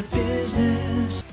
got business.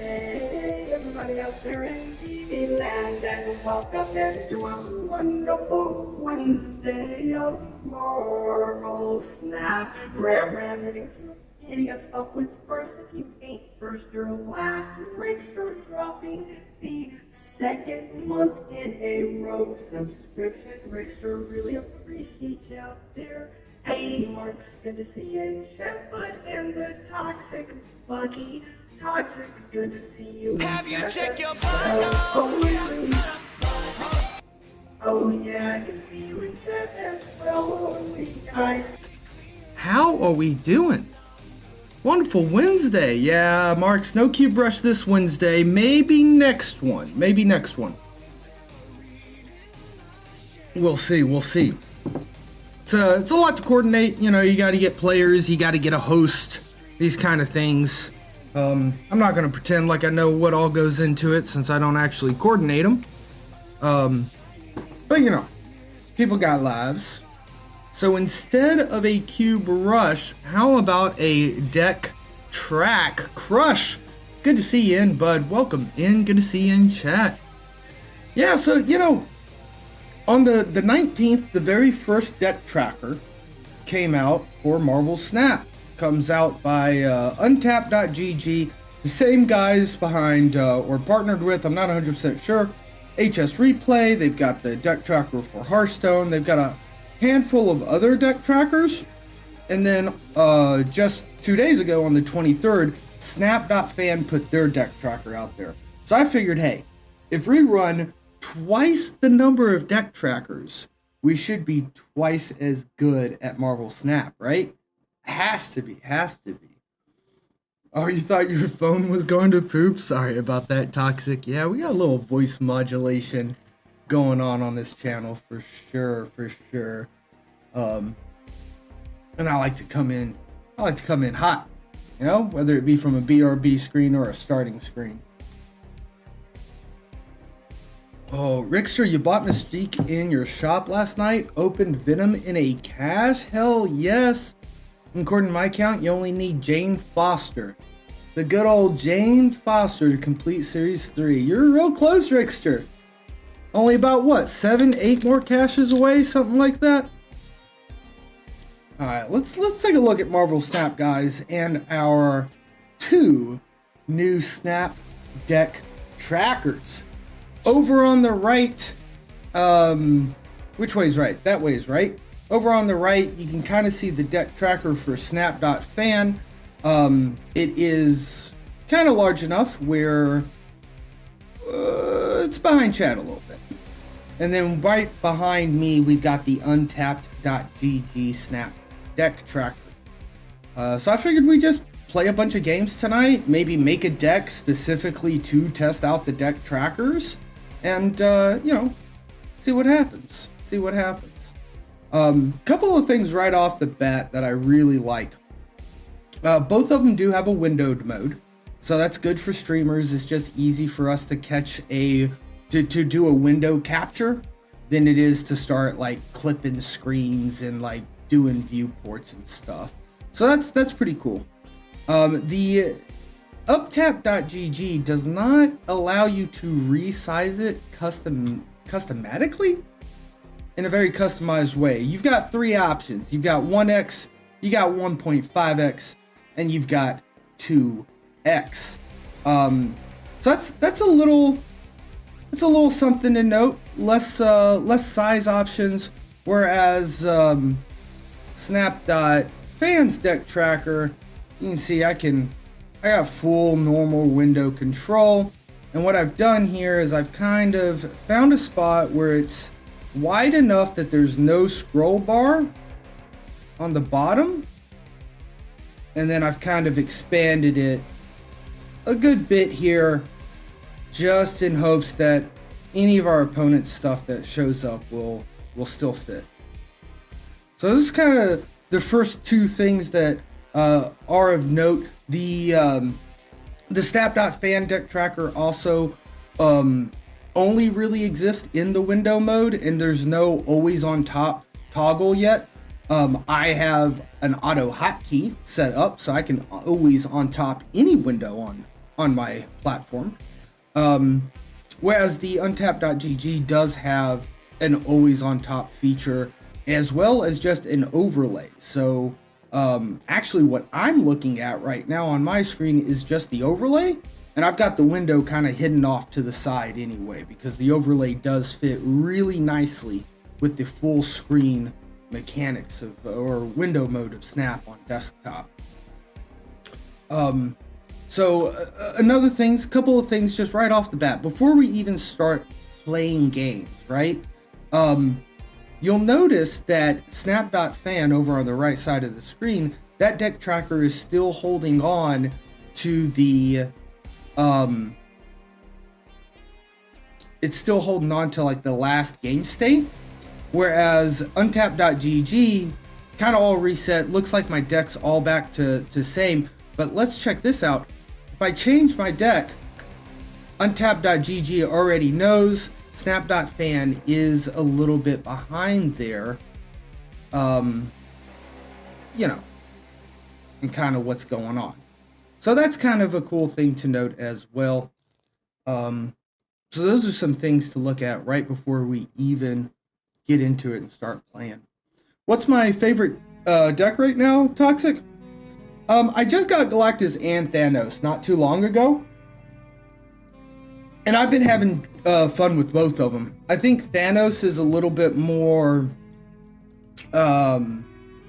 Hey, everybody out there in TV land, and welcome into a wonderful Wednesday of Marvel Snap. Ram hitting us up with first, if you ain't first, you're last. Rickster dropping the second month in a row subscription. Rickster, really appreciate you out there. Hey, Mark's good to see you in chat, bud, and the Toxic Buggy. Toxic, good to see you. Have you checked your Oh yeah, I can see you in chat as well. Guys. How are we doing? Wonderful Wednesday. Yeah, Mark's no cute brush this Wednesday. Maybe next one. We'll see. We'll see. It's a lot to coordinate. You know, you got to get players, you got to get a host, these kind of things. I'm not going to pretend like I know what all goes into it since I don't actually coordinate them. But you know, people got lives. So instead of a cube rush, how about a deck track crush? Good to see you in, bud. Welcome in. Good to see you in chat. Yeah, so, you know, on the 19th, the very first deck tracker came out for Marvel Snap. Comes out by Untap.gg. The same guys behind, or partnered with, I'm not 100% sure, HS Replay. They've got the deck tracker for Hearthstone. They've got a handful of other deck trackers. And then just 2 days ago on the 23rd, Snap.fan put their deck tracker out there. So I figured, hey, if we run twice the number of deck trackers, we should be twice as good at Marvel Snap, right? Has to be. Oh, you thought your phone was going to poop? Sorry about that, Toxic. Yeah, we got a little voice modulation going on this channel for sure. And I like to come in hot, you know, whether it be from a BRB screen or a starting screen. Oh, Rickster, you bought Mystique in your shop last night? Opened Venom in a cache? Hell yes. According to my count, you only need Jane Foster. The good old Jane Foster to complete Series 3. You're real close, Rickster. Only about, what, 7, 8 more caches away? Something like that? Alright, let's take a look at Marvel Snap, guys, and our 2 new Snap deck trackers. Over on the right, which way's right? That way's right. Over on the right, you can kind of see the deck tracker for Snap.fan. It is kind of large enough where it's behind chat a little bit. And then right behind me, we've got the Untapped.gg Snap deck tracker. So I figured we just play a bunch of games tonight, maybe make a deck specifically to test out the deck trackers, and, you know, see what happens. Couple of things right off the bat that I really like. Both of them do have a windowed mode, so that's good for streamers. It's just easy for us to catch to do a window capture than it is to start like clipping screens and like doing viewports and stuff. So that's pretty cool. The Uptap.gg does not allow you to resize it customatically in a very customized way. You've got 3 options. You've got 1x, you got 1.5x, and you've got 2x. So that's a little something to note. Less size options, whereas Snap.fan's deck tracker, you can see I got full normal window control. And what I've done here is I've kind of found a spot where it's wide enough that there's no scroll bar on the bottom. And then I've kind of expanded it a good bit here, just in hopes that any of our opponent's stuff that shows up will still fit. So this is kind of the first 2 things that are of note. The Snap.fan deck tracker also only really exists in the window mode, and there's no always on top toggle yet. I have an auto hotkey set up so I can always on top any window on my platform. Whereas the Untap.gg does have an always on top feature as well as just an overlay. So actually what I'm looking at right now on my screen is just the overlay, and I've got the window kind of hidden off to the side anyway, because the overlay does fit really nicely with the full screen mechanics of, or window mode of Snap on desktop. So another things, couple of things just right off the bat before we even start playing games, right? You'll notice that Snap.fan over on the right side of the screen, that deck tracker is still holding on to the, it's still holding on to like the last game state. Whereas untap.gg kind of all reset. Looks like my deck's all back to same. But let's check this out. If I change my deck, untap.gg already knows. Snap.fan is a little bit behind there. You know, and kind of what's going on. So that's kind of a cool thing to note as well. So those are some things to look at right before we even get into it and start playing. What's my favorite deck right now, Toxic? I just got Galactus and Thanos not too long ago. And I've been having fun with both of them. I think Thanos is a little bit more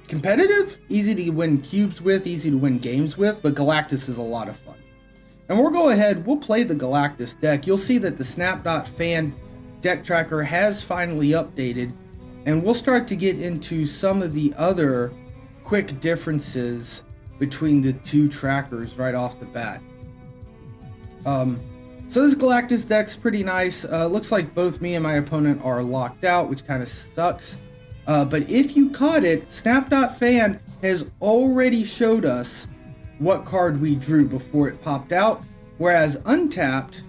competitive, easy to win cubes with, easy to win games with, but Galactus is a lot of fun. And we'll go ahead, we'll play the Galactus deck. You'll see that the Snap.fan deck tracker has finally updated, and we'll start to get into some of the other quick differences between the two trackers right off the bat. So this Galactus deck's pretty nice. Looks like both me and my opponent are locked out, which kind of sucks. But if you caught it, Snap.fan has already showed us what card we drew before it popped out, whereas Untapped,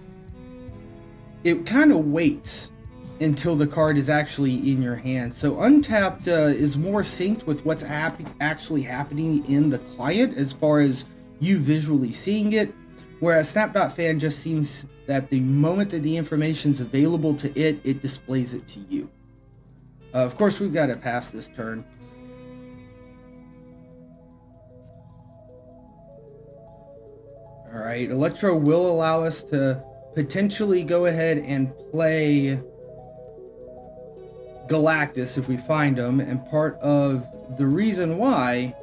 it kind of waits until the card is actually in your hand. So Untapped is more synced with what's actually happening in the client as far as you visually seeing it, whereas Snap.fan just seems that the moment that the information's available to it, it displays it to you. Of course, we've got to pass this turn. Alright, Electro will allow us to potentially go ahead and play Galactus if we find him, and part of the reason why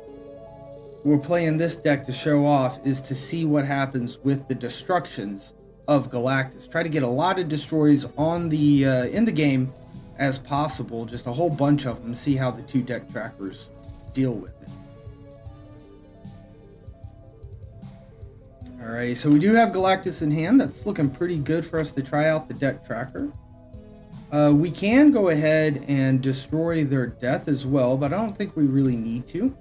we're playing this deck to show off is to see what happens with the destructions of Galactus. Try to get a lot of destroys on the in the game as possible, just a whole bunch of them, see how the two deck trackers deal with it. Alright, so we do have Galactus in hand. That's looking pretty good for us to try out the deck tracker. We can go ahead and destroy their death as well, but I don't think we really need to.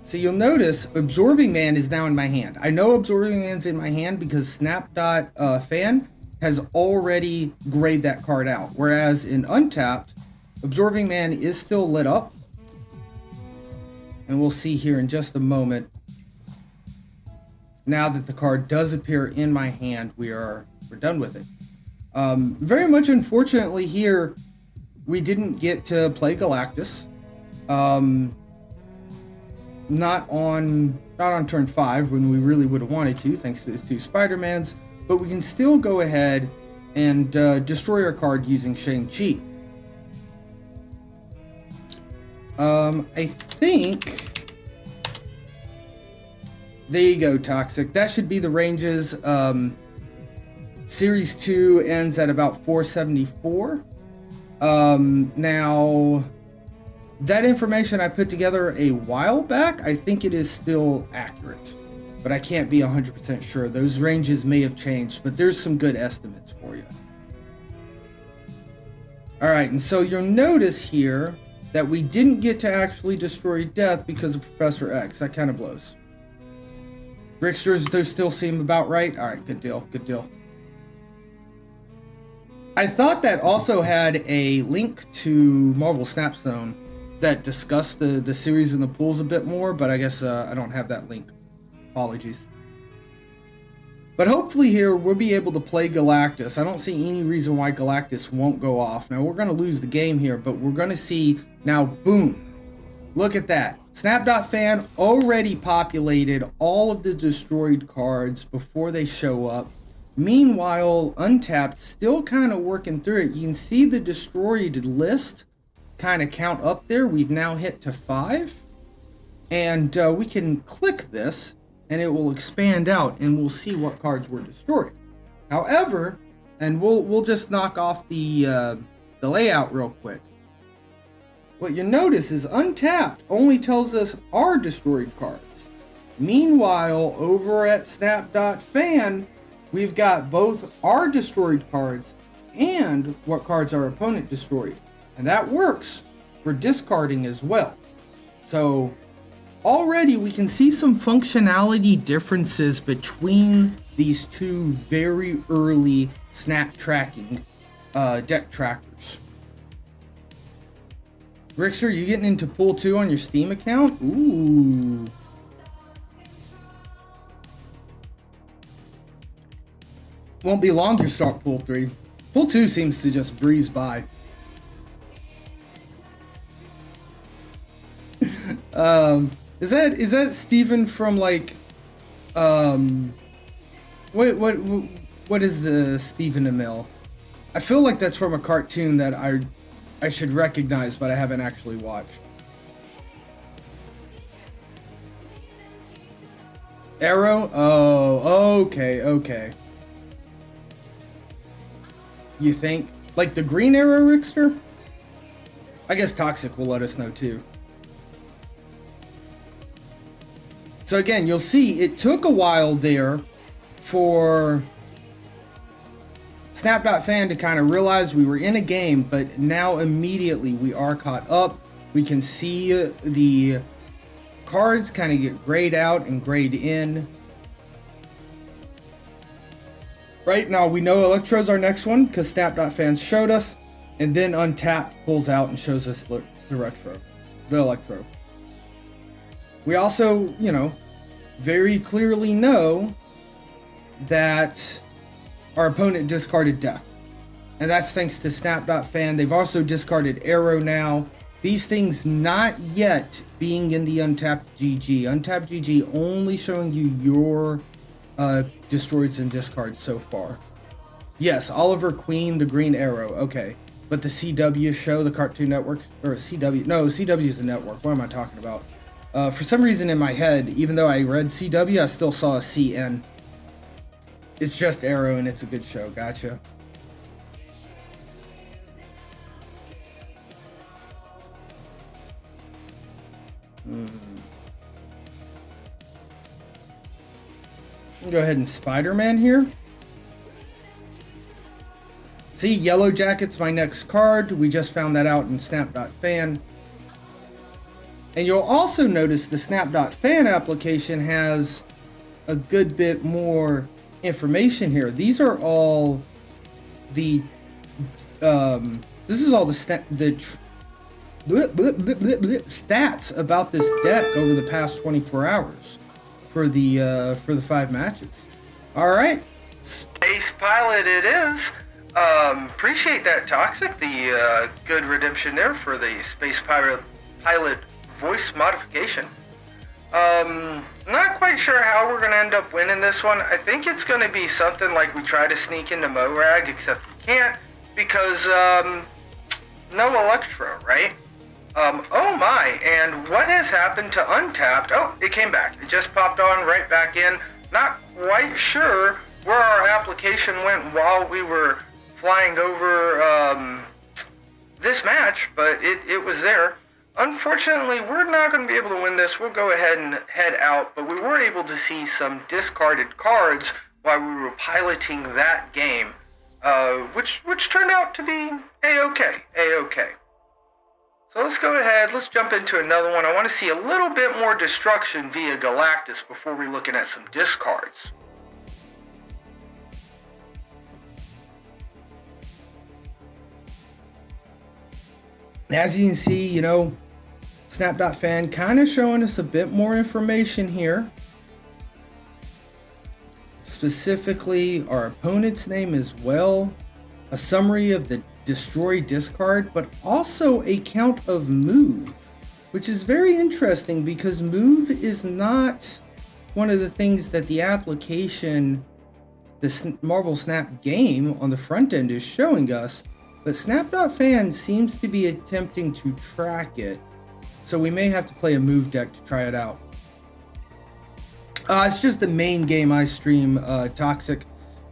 So you'll notice Absorbing Man is now in my hand. I know Absorbing Man's in my hand because Snap.fan has already grayed that card out. Whereas in Untapped, Absorbing Man is still lit up. And we'll see here in just a moment. Now that the card does appear in my hand, we're done with it. Very much unfortunately here, we didn't get to play Galactus. Not on turn 5 when we really would have wanted to, thanks to those two Spider-Mans. But we can still go ahead and destroy our card using Shang-Chi. I think... There you go, Toxic. That should be the ranges. Series 2 ends at about 474. Now, that information I put together a while back, I think it is still accurate. But I can't be 100% sure. Those ranges may have changed, but there's some good estimates for you. Alright, and so you'll notice here that we didn't get to actually destroy Death because of Professor X. That kind of blows. Ricksters, those still seem about right? Alright, good deal, good deal. I thought that also had a link to Marvel Snap Zone that discussed the series and the pools a bit more, but I guess I don't have that link. Apologies. But hopefully here we'll be able to play Galactus. I don't see any reason why Galactus won't go off. Now we're going to lose the game here, but we're going to see now, boom. Look at that. Snap.fan already populated all of the destroyed cards before they show up. Meanwhile, Untapped still kind of working through it. You can see the destroyed list kind of count up there. We've now hit to 5. And we can click this and it will expand out and we'll see what cards were destroyed. However, and we'll just knock off the layout real quick. What you notice is Untapped only tells us our destroyed cards. Meanwhile, over at Snap.fan, we've got both our destroyed cards and what cards our opponent destroyed. And that works for discarding as well. So already we can see some functionality differences between these two very early snap tracking deck trackers. Rickster, you getting into Pool 2 on your Steam account? Ooh. Won't be long to start Pool 3. Pool 2 seems to just breeze by. Is that Steven from like what is the Stephen Amell? I feel like that's from a cartoon that I should recognize, but I haven't actually watched. Arrow? Oh, okay. You think? Like the Green Arrow, Rickster? I guess Toxic will let us know too. So again, you'll see it took a while there for Snap.fan to kind of realize we were in a game, but now immediately we are caught up. We can see the cards kind of get grayed out and grayed in. Right now we know Electro's our next one because Snap.fan showed us, and then Untapped pulls out and shows us the Electro. We also, very clearly know that our opponent discarded Death. And that's thanks to Snap.fan. They've also discarded Arrow now. These things not yet being in the Untapped GG. Untapped GG only showing you your destroyeds and discards so far. Yes, Oliver Queen, the Green Arrow. Okay. But the CW show, the Cartoon Network, or CW. No, CW is a network. What am I talking about? For some reason in my head, even though I read CW, I still saw a CN. It's just Arrow and it's a good show. Gotcha. Go ahead and Spider-Man here. See, Yellow Jacket's my next card. We just found that out in Snap.fan. And you'll also notice the Snap.fan application has a good bit more information here. These are all the this is all the stats about this deck over the past 24 hours for the 5 matches. All right, Space Pilot it is. Appreciate that, Toxic. The good redemption there for the Space Pilot voice modification. Not quite sure how we're going to end up winning this one. I think it's going to be something like we try to sneak into Morag, except we can't because no Electro, right? Oh my, and what has happened to Untapped? Oh, it came back. It just popped on right back in. Not quite sure where our application went while we were flying over this match, but it was there. Unfortunately, we're not going to be able to win this. We'll go ahead and head out, but we were able to see some discarded cards while we were piloting that game, which turned out to be A-okay. So let's go ahead, let's jump into another one. I want to see a little bit more destruction via Galactus before we're looking at some discards. As you can see, Snap.fan kind of showing us a bit more information here. Specifically, our opponent's name as well. A summary of the destroy discard, but also a count of move, which is very interesting because move is not one of the things that the application, the Marvel Snap game on the front end is showing us, but Snap.fan seems to be attempting to track it. So we may have to play a move deck to try it out. It's just the main game I stream, Toxic.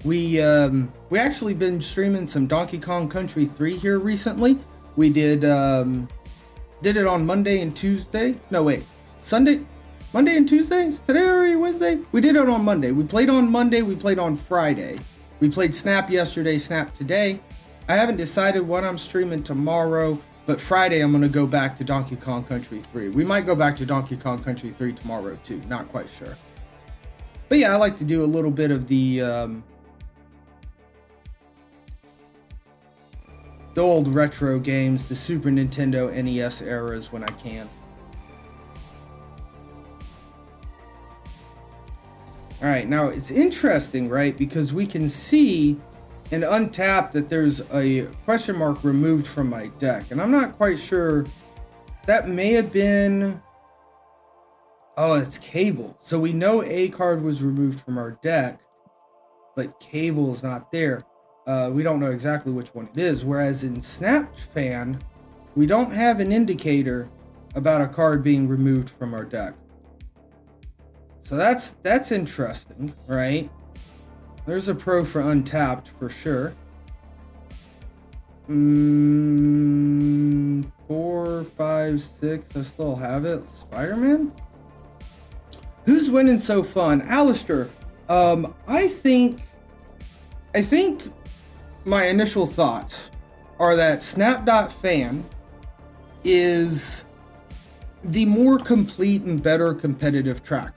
We actually been streaming some Donkey Kong Country 3 here recently. We did it on Monday and Tuesday. No, wait. Monday and Tuesday? Is today already Wednesday? We did it on Monday. We played on Monday. We played on Friday. We played Snap yesterday, Snap today. I haven't decided what I'm streaming tomorrow, but Friday I'm going to go back to Donkey Kong Country 3. We might go back to Donkey Kong Country 3 tomorrow too, not quite sure. But yeah, I like to do a little bit of the old retro games, the Super Nintendo, NES eras when I can. Alright, now it's interesting, right? Because we can see in Untapped that there's a question mark removed from my deck. And I'm not quite sure. That may have been... Oh, it's Cable. So we know a card was removed from our deck, but Cable is not there. We don't know exactly which one it is. Whereas in Snap.fan, we don't have an indicator about a card being removed from our deck. So that's interesting, right? There's a pro for Untapped for sure. 4, 5, 6. I still have it. Spider-Man? Who's winning so fun? Alistair. I think my initial thoughts are that Snap.fan is the more complete and better competitive tracker.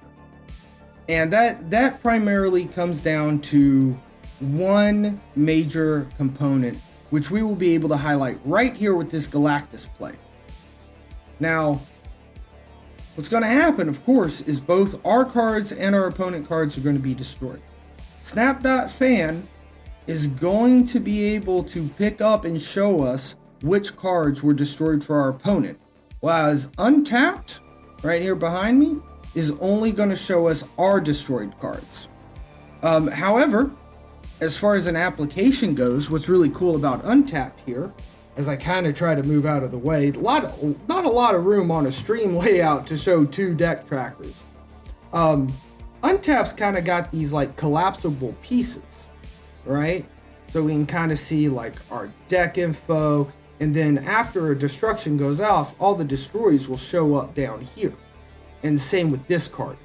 And that primarily comes down to one major component, which we will be able to highlight right here with this Galactus play. Now, what's going to happen, of course, is both our cards and our opponent cards are going to be destroyed. Snap.fan is going to be able to pick up and show us which cards were destroyed for our opponent. Whereas Untapped, right here behind me, is only going to show us our destroyed cards. However, as far as an application goes, what's really cool about Untapped here, as I kind of try to move out of the way, not a lot of room on a stream layout to show two deck trackers. Untapped's kind of got these like collapsible pieces, right? So we can kind of see like our deck info, and then after a destruction goes off, all the destroys will show up down here. And same with this card.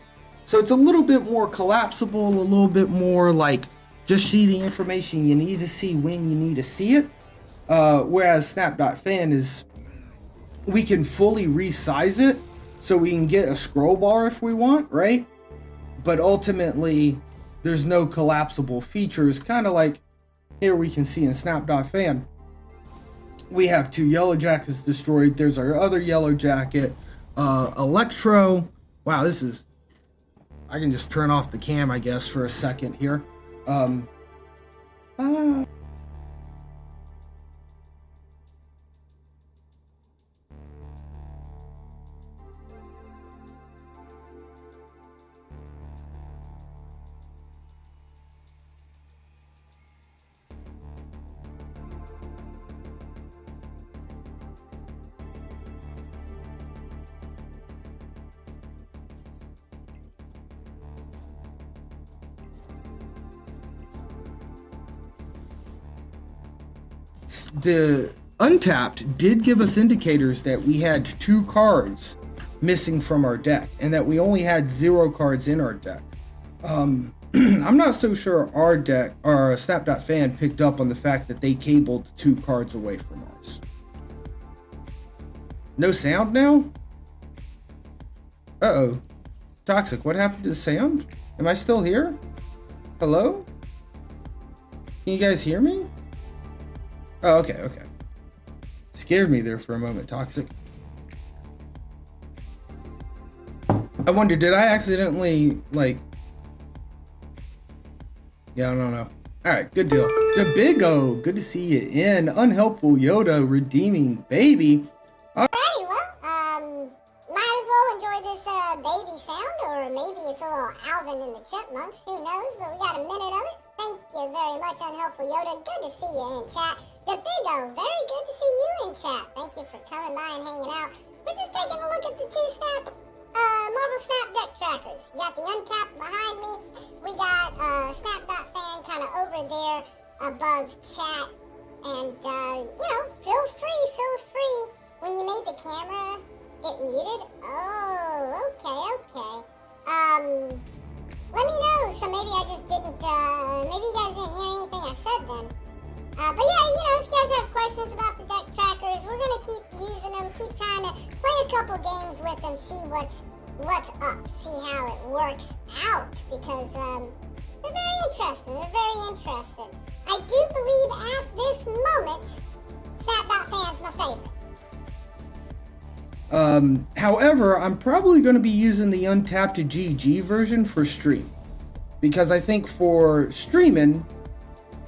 So it's a little bit more collapsible, a little bit more like just see the information you need to see when you need to see it. Whereas Snap.fan is, we can fully resize it so we can get a scroll bar if we want, right? But ultimately, there's no collapsible features. Kind of like here we can see in Snap.fan, we have two yellow jackets destroyed. There's our other yellow jacket. Electro. Wow, this is... I can just turn off the cam, I guess, for a second here. The Untapped did give us indicators that we had two cards missing from our deck and that we only had 0 cards in our deck. I'm not so sure our deck or Snap.fan picked up on the fact that they cabled 2 cards away from ours. No sound now? Uh-oh. Toxic, what happened to the sound? Am I still here? Hello? Can you guys hear me? Oh, okay. Scared me there for a moment, Toxic. I wonder, did I accidentally, like... Yeah, I don't know. Alright, good deal. The Big O, good to see you in. Unhelpful Yoda, redeeming baby. Alrighty, well, might as well enjoy this baby sound, or maybe it's a little Alvin and the Chipmunks, who knows, but we got a minute of it. Thank you very much, Unhelpful Yoda. Good to see you in chat. The Big O, very good to see you in chat. Thank you for coming by and hanging out. We're just taking a look at the two Marvel Snap deck trackers. You got the Untapped behind me. We got Snap.fan kind of over there above chat. And, feel free. When you made the camera, it muted. Oh, okay. Let me know. So maybe I just didn't, maybe you guys didn't hear anything I said then. But yeah, you know, if you guys have questions about the deck trackers, we're gonna keep using them, keep trying to play a couple games with them, see what's up, see how it works out, because they're very interesting. They're very interesting. I do believe at this moment, Snap.fan's my favorite. However, I'm probably going to be using the Untapped GG version for stream, because I think for streaming,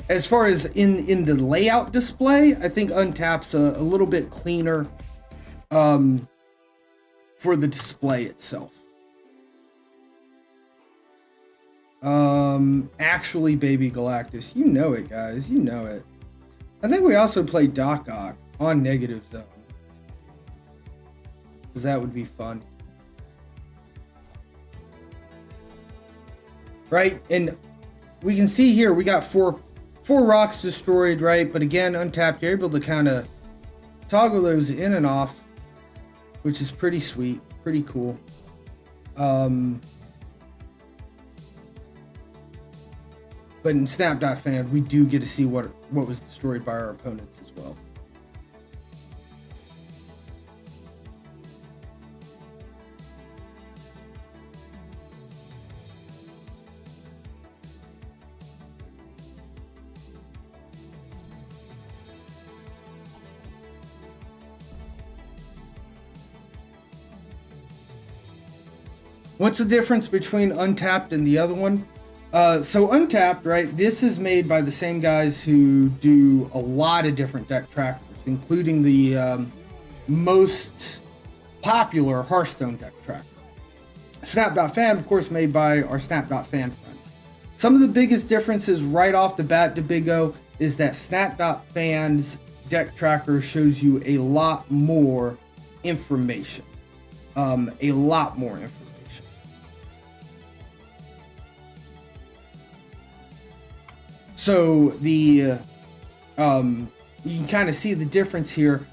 as far as in the layout display, I think Untapped's a little bit cleaner for the display itself. Actually, Baby Galactus, you know it, guys, you know it. I think we also played Doc Ock on Negative Zone, because that would be fun. Right, and we can see here we got four rocks destroyed, right? But again, Untapped, you're able to kind of toggle those in and off, which is pretty sweet, pretty cool. But in Snap.fan, we do get to see what was destroyed by our opponents as well. What's the difference between Untapped and the other one? So Untapped, right, this is made by the same guys who do a lot of different deck trackers, including the most popular Hearthstone deck tracker. Snap.fan, of course, made by our Snap.fan friends. Some of the biggest differences right off the bat to Big O is that Snap.fan's deck tracker shows you a lot more information. A lot more information. So the you can kind of see the difference here.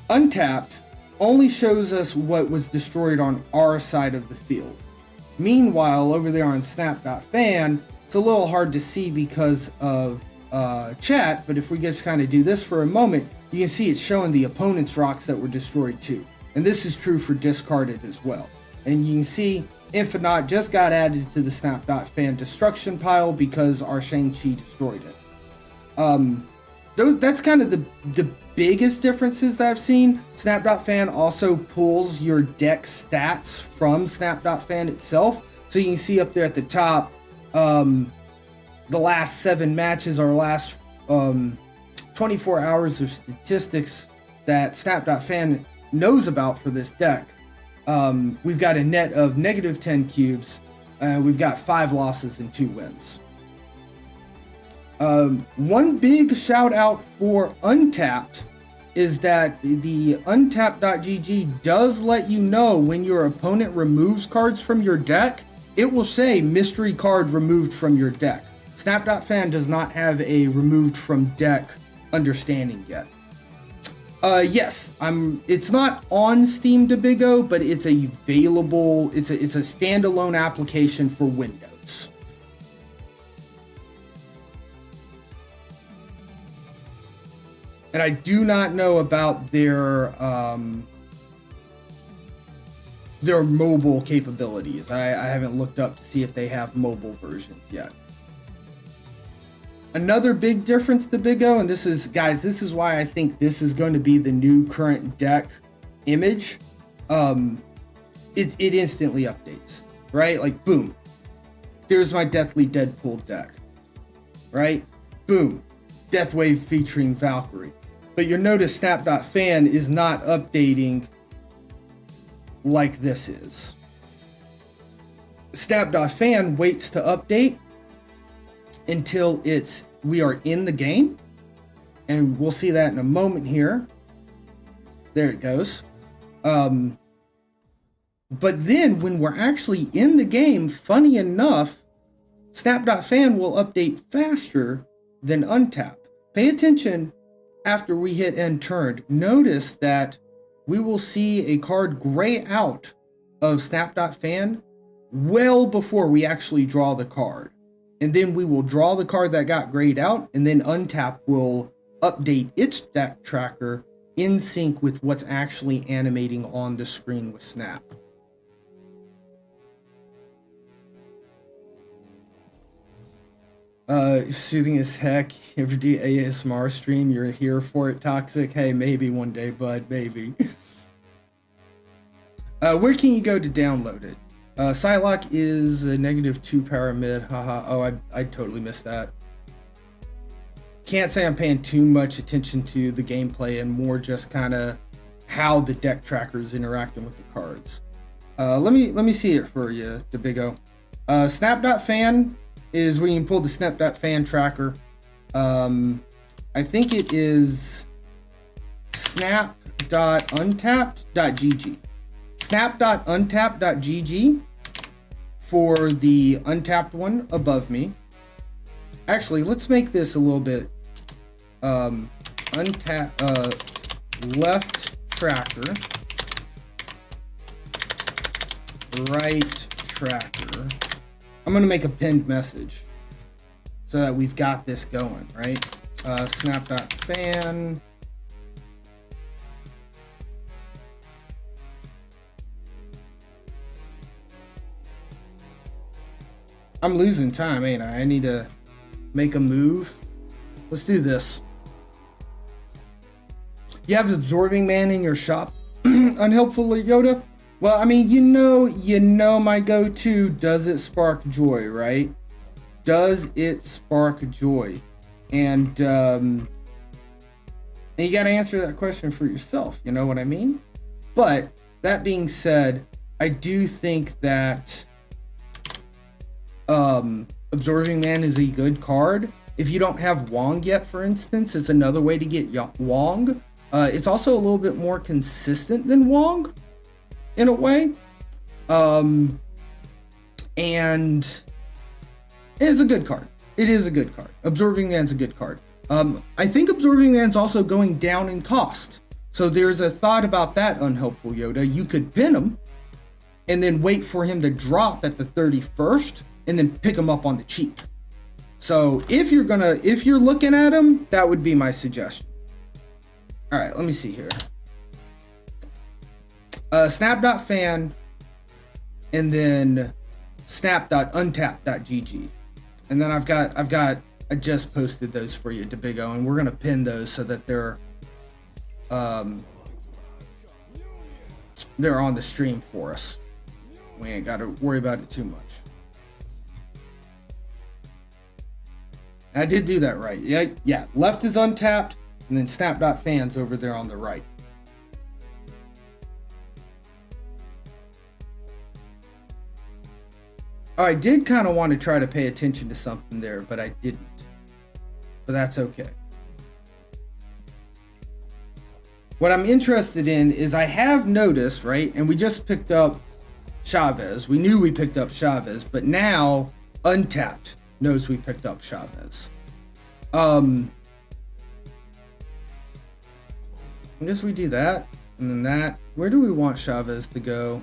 Untapped only shows us what was destroyed on our side of the field. Meanwhile, over there on Snap.fan, it's a little hard to see because of chat, but if we just kind of do this for a moment, you can see it's showing the opponent's rocks that were destroyed too. And this is true for discarded as well. And you can see Infinite just got added to the Snap.fan destruction pile because our Shang-Chi destroyed it. That's kind of the biggest differences that I've seen. Snap.fan also pulls your deck stats from Snap.fan itself. So you can see up there at the top, the last 7 matches, our last 24 hours of statistics that Snap.fan knows about for this deck. We've got a net of negative 10 cubes. We've got 5 losses and 2 wins. One big shout out for Untapped is that the Untapped.gg does let you know when your opponent removes cards from your deck. It will say mystery card removed from your deck. Snap.fan does not have a removed from deck understanding yet. Yes, it's not on Steam to Big O, but it's available. It's a standalone application for Windows. And I do not know about their mobile capabilities. I haven't looked up to see if they have mobile versions yet. Another big difference to Big O, and this is why I think this is going to be the new current deck image. It instantly updates, right? Like, boom, there's my Deathly Deadpool deck, right? Boom, Deathwave featuring Valkyrie. But you'll notice Snap.fan is not updating like this is. Snap.fan waits to update until we are in the game, and we'll see that in a moment here. There it goes. But then when we're actually in the game, funny enough, Snap.fan will update faster than Untap. Pay attention after we hit end turn. Notice that we will see a card gray out of Snap.fan well before we actually draw the card. and then we will draw the card that got grayed out, and then Untap will update its deck tracker in sync with what's actually animating on the screen with Snap. Soothing as heck. Every ASMR stream, you're here for it, Toxic. Hey, maybe one day, bud, maybe. Where can you go to download it? Psylocke is a -2 power mid. Haha. Oh, I totally missed that. Can't say I'm paying too much attention to the gameplay and more just kind of how the deck tracker is interacting with the cards. Let me see it for you, Debigo. Snap.fan is where you can pull the Snap.fan tracker. I think it is snap.untapped.gg. Snap.untapped.gg for the untapped one above me. Actually, let's make this a little bit left tracker, right tracker. I'm gonna make a pinned message so that we've got this going, right? Snap.fan. I'm losing time, ain't I? I need to make a move. Let's do this. You have Absorbing Man in your shop. Unhelpful Yoda. Well, I mean, you know my go-to. Does it spark joy, right? Does it spark joy? And you got to answer that question for yourself. You know what I mean? But that being said, I do think that Absorbing Man is a good card. If you don't have Wong yet, for instance, it's another way to get Wong. It's also a little bit more consistent than Wong in a way. And it's a good card. It is a good card. Absorbing Man's a good card. I think Absorbing Man's also going down in cost. So there's a thought about that, Unhelpful Yoda. You could pin him and then wait for him to drop at the 31st and then pick him up on the cheap. So if you're looking at him, that would be my suggestion. All right, let me see here. Snap.fan and then snap.untapped.gg. And then I just posted those for you, Debigo, and we're gonna pin those so that they're on the stream for us. We ain't gotta worry about it too much. I did do that right. Yeah. Left is untapped, and then snap.fan's over there on the right. Oh, I did kind of want to try to pay attention to something there, but I didn't. But that's okay. What I'm interested in is I have noticed, right, and we just picked up Chavez. We knew we picked up Chavez, but now Untapped knows we picked up Chavez. I guess we do that, and then that. Where do we want Chavez to go?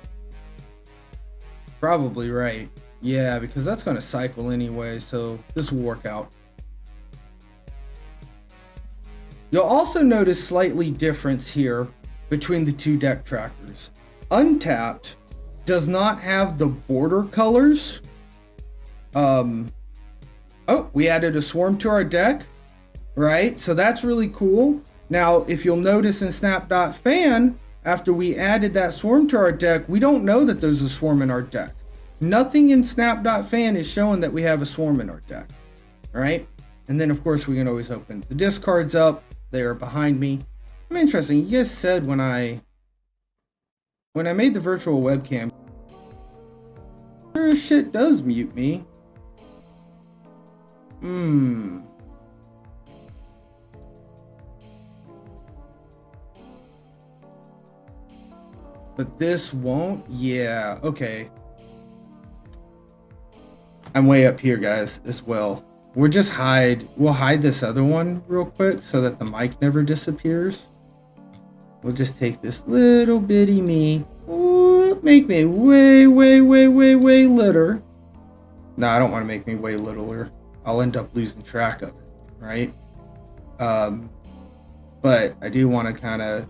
Probably right. Yeah, because that's going to cycle anyway, so this will work out. You'll also notice slightly difference here between the two deck trackers. Untapped does not have the border colors. Oh, we added a swarm to our deck, right? So that's really cool. Now, if you'll notice in Snap.fan, after we added that swarm to our deck, we don't know that there's a swarm in our deck. Nothing in Snap.fan is showing that we have a swarm in our deck, all right? And then, of course, we can always open the discards up. They are behind me. I'm interesting. You guys said when I made the virtual webcam, sure shit does mute me. But this won't? Yeah, okay. I'm way up here, guys, as well. We'll hide this other one real quick so that the mic never disappears. We'll just take this little bitty me. Ooh, make me way littler. No, I don't want to make me way littler. I'll end up losing track of it, right? But I do want to kind of,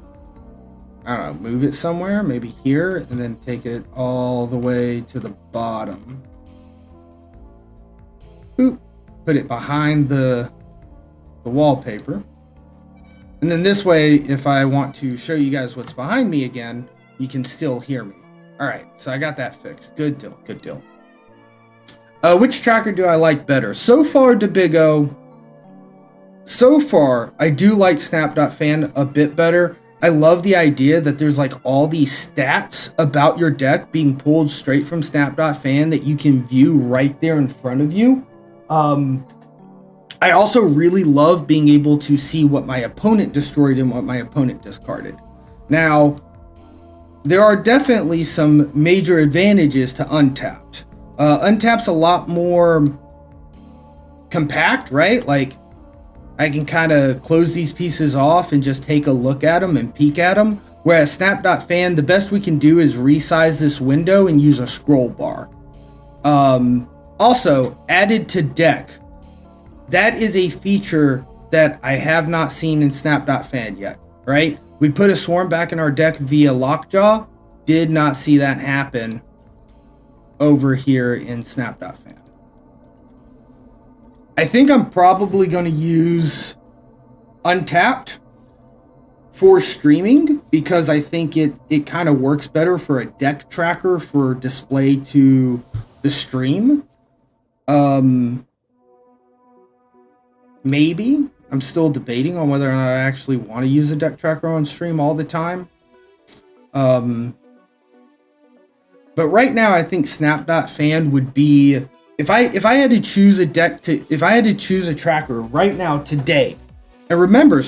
I don't know, move it somewhere, maybe here, and then take it all the way to the bottom. Boop. Put it behind the wallpaper. And then this way, if I want to show you guys what's behind me again, you can still hear me. All right, so I got that fixed. Good deal, good deal. Which tracker do I like better? So far, Debigo. So far, I do like Snap.fan a bit better. I love the idea that there's like all these stats about your deck being pulled straight from Snap.fan that you can view right there in front of you. I also really love being able to see what my opponent destroyed and what my opponent discarded. Now, there are definitely some major advantages to Untapped. Untapped's a lot more compact, right? Like, I can kind of close these pieces off and just take a look at them and peek at them. Whereas Snap.fan, the best we can do is resize this window and use a scroll bar. Also, added to deck. That is a feature that I have not seen in Snap.fan yet, right? We put a swarm back in our deck via Lockjaw. Did not see that happen over here in Snap.fan. I think I'm probably going to use Untapped for streaming because I think it kind of works better for a deck tracker for display to the stream. Maybe. I'm still debating on whether or not I actually want to use a deck tracker on stream all the time. But right now I think Snap.fan would be, if I had to choose a tracker right now today, and remember,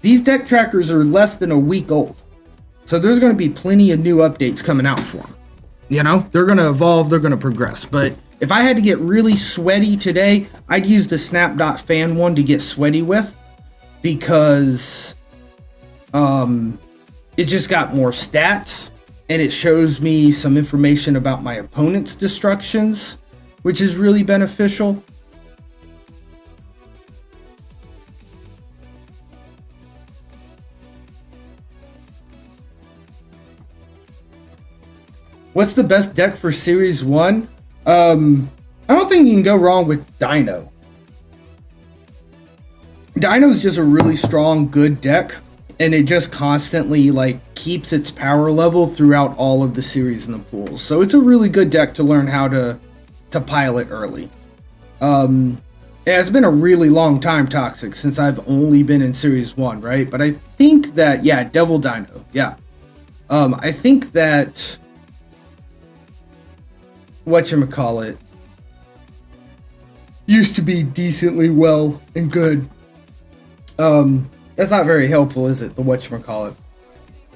these deck trackers are less than a week old. So there's going to be plenty of new updates coming out for them. You know, they're going to evolve, they're going to progress. But if I had to get really sweaty today, I'd use the Snap.fan one to get sweaty with, because it just got more stats and it shows me some information about my opponent's destructions, which is really beneficial. What's the best deck for Series 1? I don't think you can go wrong with Dino. Dino is just a really strong, good deck, and it just constantly like keeps its power level throughout all of the series in the pools. So it's a really good deck to learn how to pilot early. It has been a really long time, Toxic, since I've only been in Series 1, right? But I think that, yeah, Devil Dino, yeah. I think that whatchamacallit used to be decently well and good. That's not very helpful, is it? The whatchamacallit.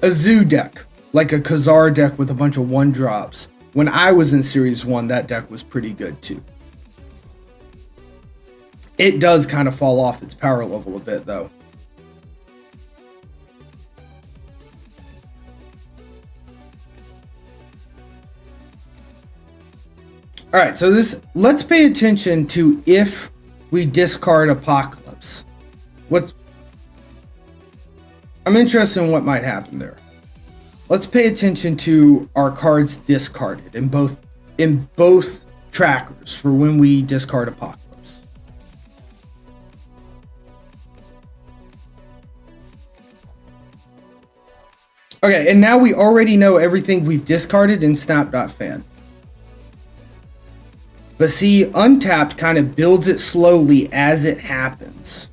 A zoo deck, like a Khazar deck with a bunch of 1-drops. When I was in Series 1, that deck was pretty good too. It does kind of fall off its power level a bit though. All right, so let's pay attention to if we discard Apocalypse. I'm interested in what might happen there. Let's pay attention to our cards discarded in both trackers for when we discard Apocalypse. Okay, and now we already know everything we've discarded in Snap.fan. But see, Untapped kind of builds it slowly as it happens.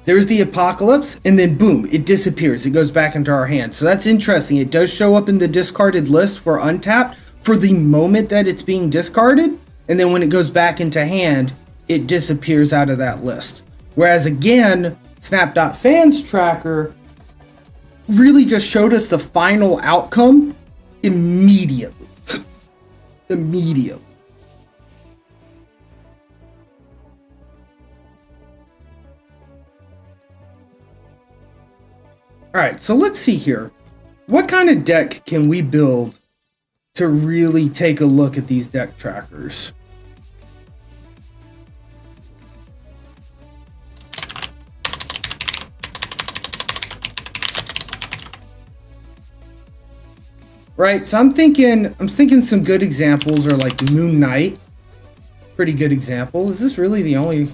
There's the Apocalypse, and then boom, it disappears. It goes back into our hand. So that's interesting. It does show up in the discarded list for Untapped for the moment that it's being discarded, and then when it goes back into hand, it disappears out of that list. Whereas again, Snap.fan's tracker really just showed us the final outcome immediately. Immediately. All right, so let's see here. What kind of deck can we build to really take a look at these deck trackers? right? So I'm thinking some good examples are like Moon Knight. Pretty good example. Is this really the only...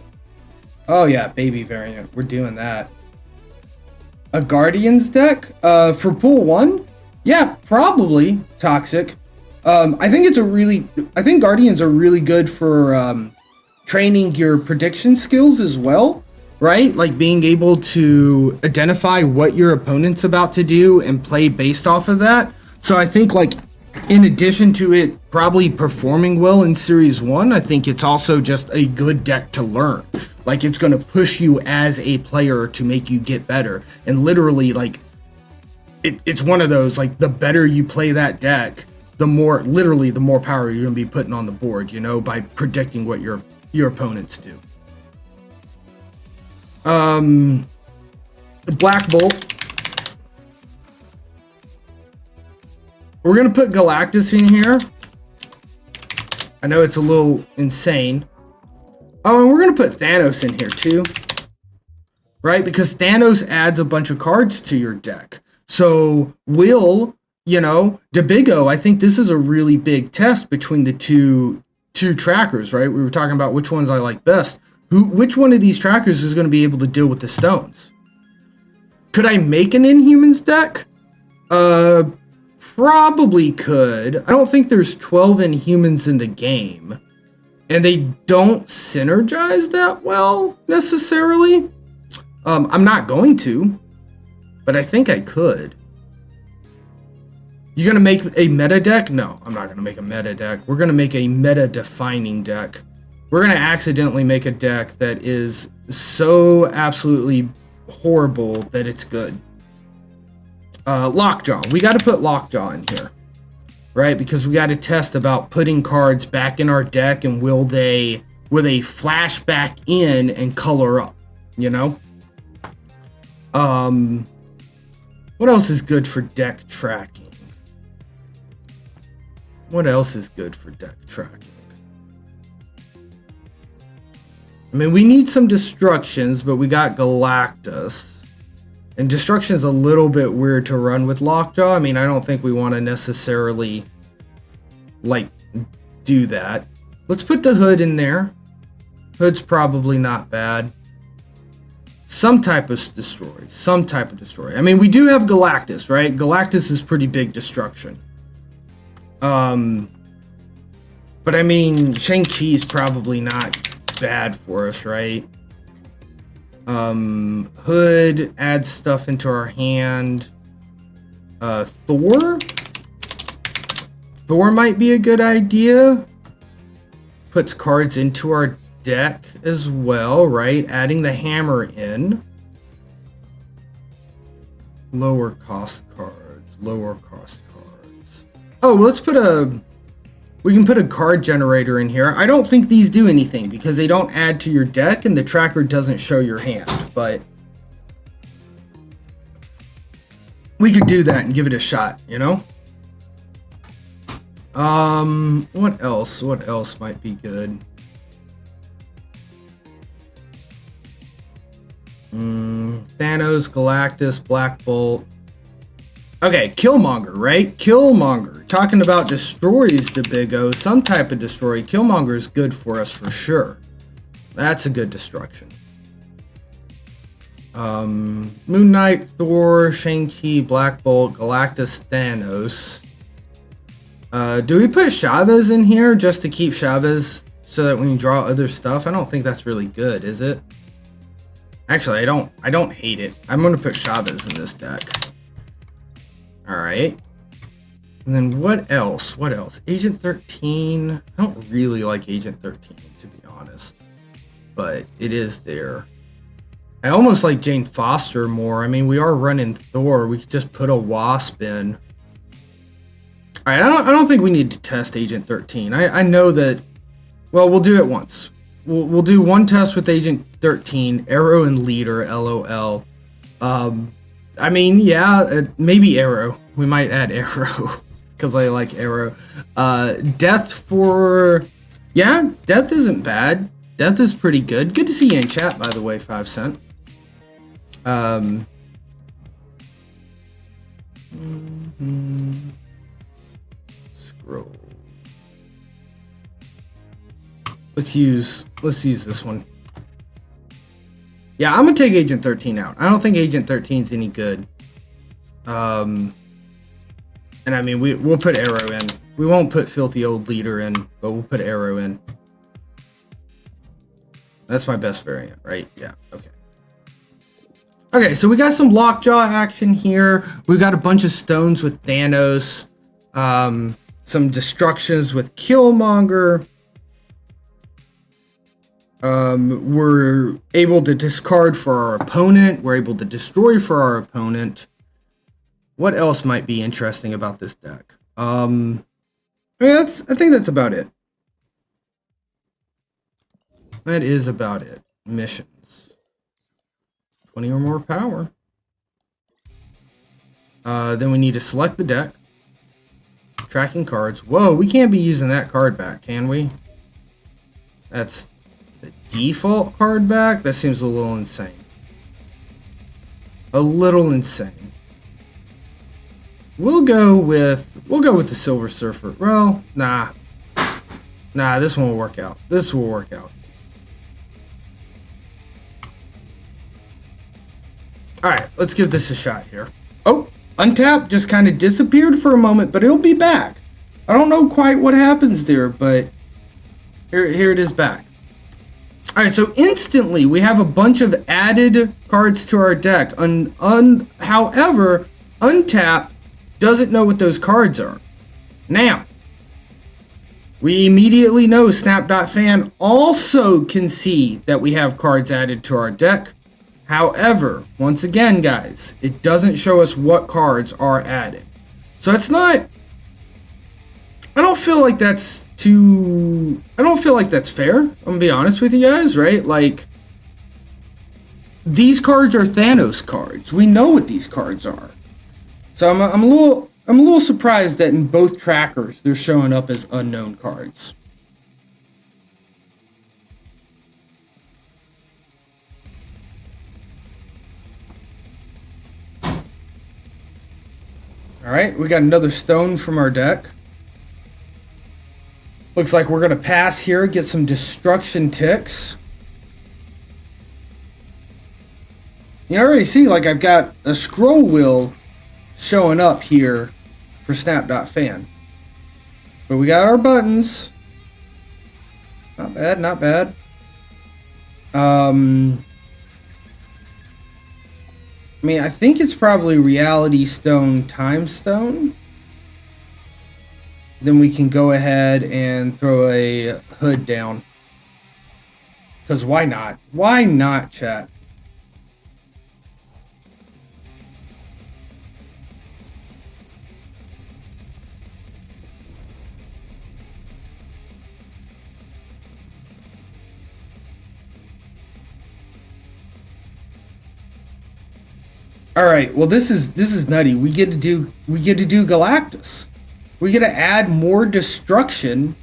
Oh yeah, baby variant. We're doing that. A Guardians deck for pool 1? Yeah, probably Toxic. I think Guardians are really good for training your prediction skills as well, right? Like being able to identify what your opponent's about to do and play based off of that. So I think like in addition to it probably performing well in Series 1, I think it's also just a good deck to learn. Like it's going to push you as a player to make you get better. And literally like it's one of those, like the better you play that deck, the more power you're going to be putting on the board, you know, by predicting what your opponents do. The Black Bolt. We're going to put Galactus in here. I know it's a little insane. Oh, and we're going to put Thanos in here too. Right? Because Thanos adds a bunch of cards to your deck. So will, you know, Debigo, I think this is a really big test between the two trackers, right? We were talking about which ones I like best. Which one of these trackers is going to be able to deal with the stones? Could I make an Inhumans deck? Probably could. I don't think there's 12 Inhumans in the game. And they don't synergize that well, necessarily. I'm not going to. But I think I could. You gonna make a meta deck? No, I'm not gonna make a meta deck. We're gonna make a meta-defining deck. We're gonna accidentally make a deck that is so absolutely horrible that it's good. Lockjaw. We got to put Lockjaw in here, right? Because we got to test about putting cards back in our deck and will they flash back in and color up, you know? What else is good for deck tracking? What else is good for deck tracking? I mean, we need some Destructions, but we got Galactus. And Destruction's a little bit weird to run with Lockjaw. I mean, I don't think we want to necessarily, like, do that. Let's put the Hood in there. Hood's probably not bad. Some type of destroy. I mean, we do have Galactus, right? Galactus is pretty big destruction. But I mean, Shang-Chi's probably not bad for us, right? Hood adds stuff into our hand. Thor might be a good idea. Puts cards into our deck as well, right? Adding the hammer in. Lower cost cards. Oh, let's put we can put a card generator in here. I don't think these do anything because they don't add to your deck and the tracker doesn't show your hand, but we could do that and give it a shot, you know? What else? What else might be good? Thanos, Galactus, Black Bolt. Okay, Killmonger, right? Killmonger. Talking about destroys the Big O, some type of destroy. Killmonger is good for us for sure. That's a good destruction. Moon Knight, Thor, Shang-Chi, Black Bolt, Galactus, Thanos. Do we put Chavez in here just to keep Chavez so that we can draw other stuff? I don't think that's really good, is it? Actually, I don't hate it. I'm gonna put Chavez in this deck. Alright. And then what else? What else? Agent 13. I don't really like Agent 13, to be honest. But it is there. I almost like Jane Foster more. I mean, we are running Thor. We could just put a Wasp in. Alright, I don't think we need to test Agent 13. I know that... Well, we'll do it once. We'll do one test with Agent 13. Arrow and Leader, LOL. I mean, yeah, maybe Arrow. We might add Arrow. Because I like Arrow. Death for... Yeah, Death isn't bad. Death is pretty good. Good to see you in chat, by the way, 5 Cent. roll. Let's use this one. Yeah, I'm gonna take Agent 13 out. I don't think Agent 13 is any good. And I mean, we'll put Arrow in. We won't put Filthy Old Leader in, but we'll put Arrow in. That's my best variant, right? Yeah, okay. Okay, so we got some Lockjaw action here. We've got a bunch of stones with Thanos. Some destructions with Killmonger. We're able to discard for our opponent. We're able to destroy for our opponent. What else might be interesting about this deck? I think that's about it. That is about it. Missions. 20 or more power. Then we need to select the deck. Tracking cards. Whoa, we can't be using that card back, can we? That's the default card back? That seems a little insane. A little insane. We'll go with the Silver Surfer. Well, nah. Nah, this one will work out. This will work out. Alright, let's give this a shot here. Oh, Untap just kind of disappeared for a moment, but it'll be back. I don't know quite what happens there, but here it is back. Alright, so instantly we have a bunch of added cards to our deck. However, Untap doesn't know what those cards are. Now, we immediately know Snap.fan also can see that we have cards added to our deck. However, once again, guys, it doesn't show us what cards are added. So it's not... I don't feel like that's fair. I'm gonna be honest with you guys, right? Like, these cards are Thanos cards. We know what these cards are. So I'm a little surprised that in both trackers they're showing up as unknown cards. Alright, we got another stone from our deck. Looks like we're going to pass here, get some destruction ticks. You already see, like, I've got a scroll wheel showing up here for Snap.fan. But we got our buttons. Not bad, not bad. I mean, I think it's probably Reality Stone, Time Stone. Then we can go ahead and throw a hood down. Because why not? Why not, chat? All right. Well, this is nutty. We get to do Galactus. We get to add more destruction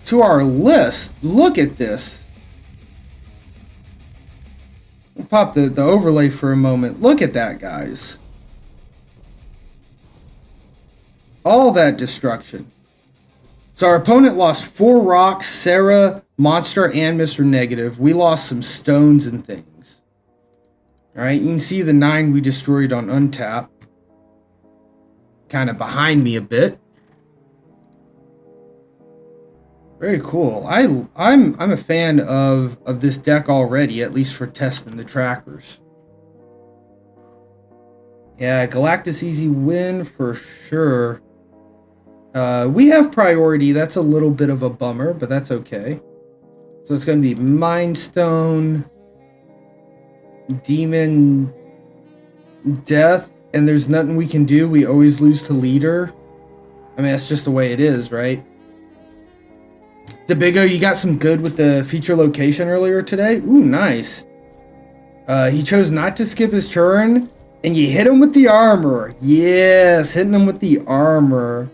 to our list. Look at this. We'll pop the overlay for a moment. Look at that, guys. All that destruction. So our opponent lost 4 rocks, Sarah, Monster, and Mr. Negative. We lost some stones and things. Alright, you can see the 9 we destroyed on Untap. Kind of behind me a bit. Very cool. I'm a fan of this deck already, at least for testing the trackers. Yeah, Galactus easy win for sure. We have priority. That's a little bit of a bummer, but that's okay. So it's going to be Mind Stone, Demon, Death, and there's nothing we can do. We always lose to leader. I mean, that's just the way it is, right? DeBigo, you got some good with the feature location earlier today. Ooh, nice. He chose not to skip his turn, and you hit him with the armor. Yes, hitting him with the armor.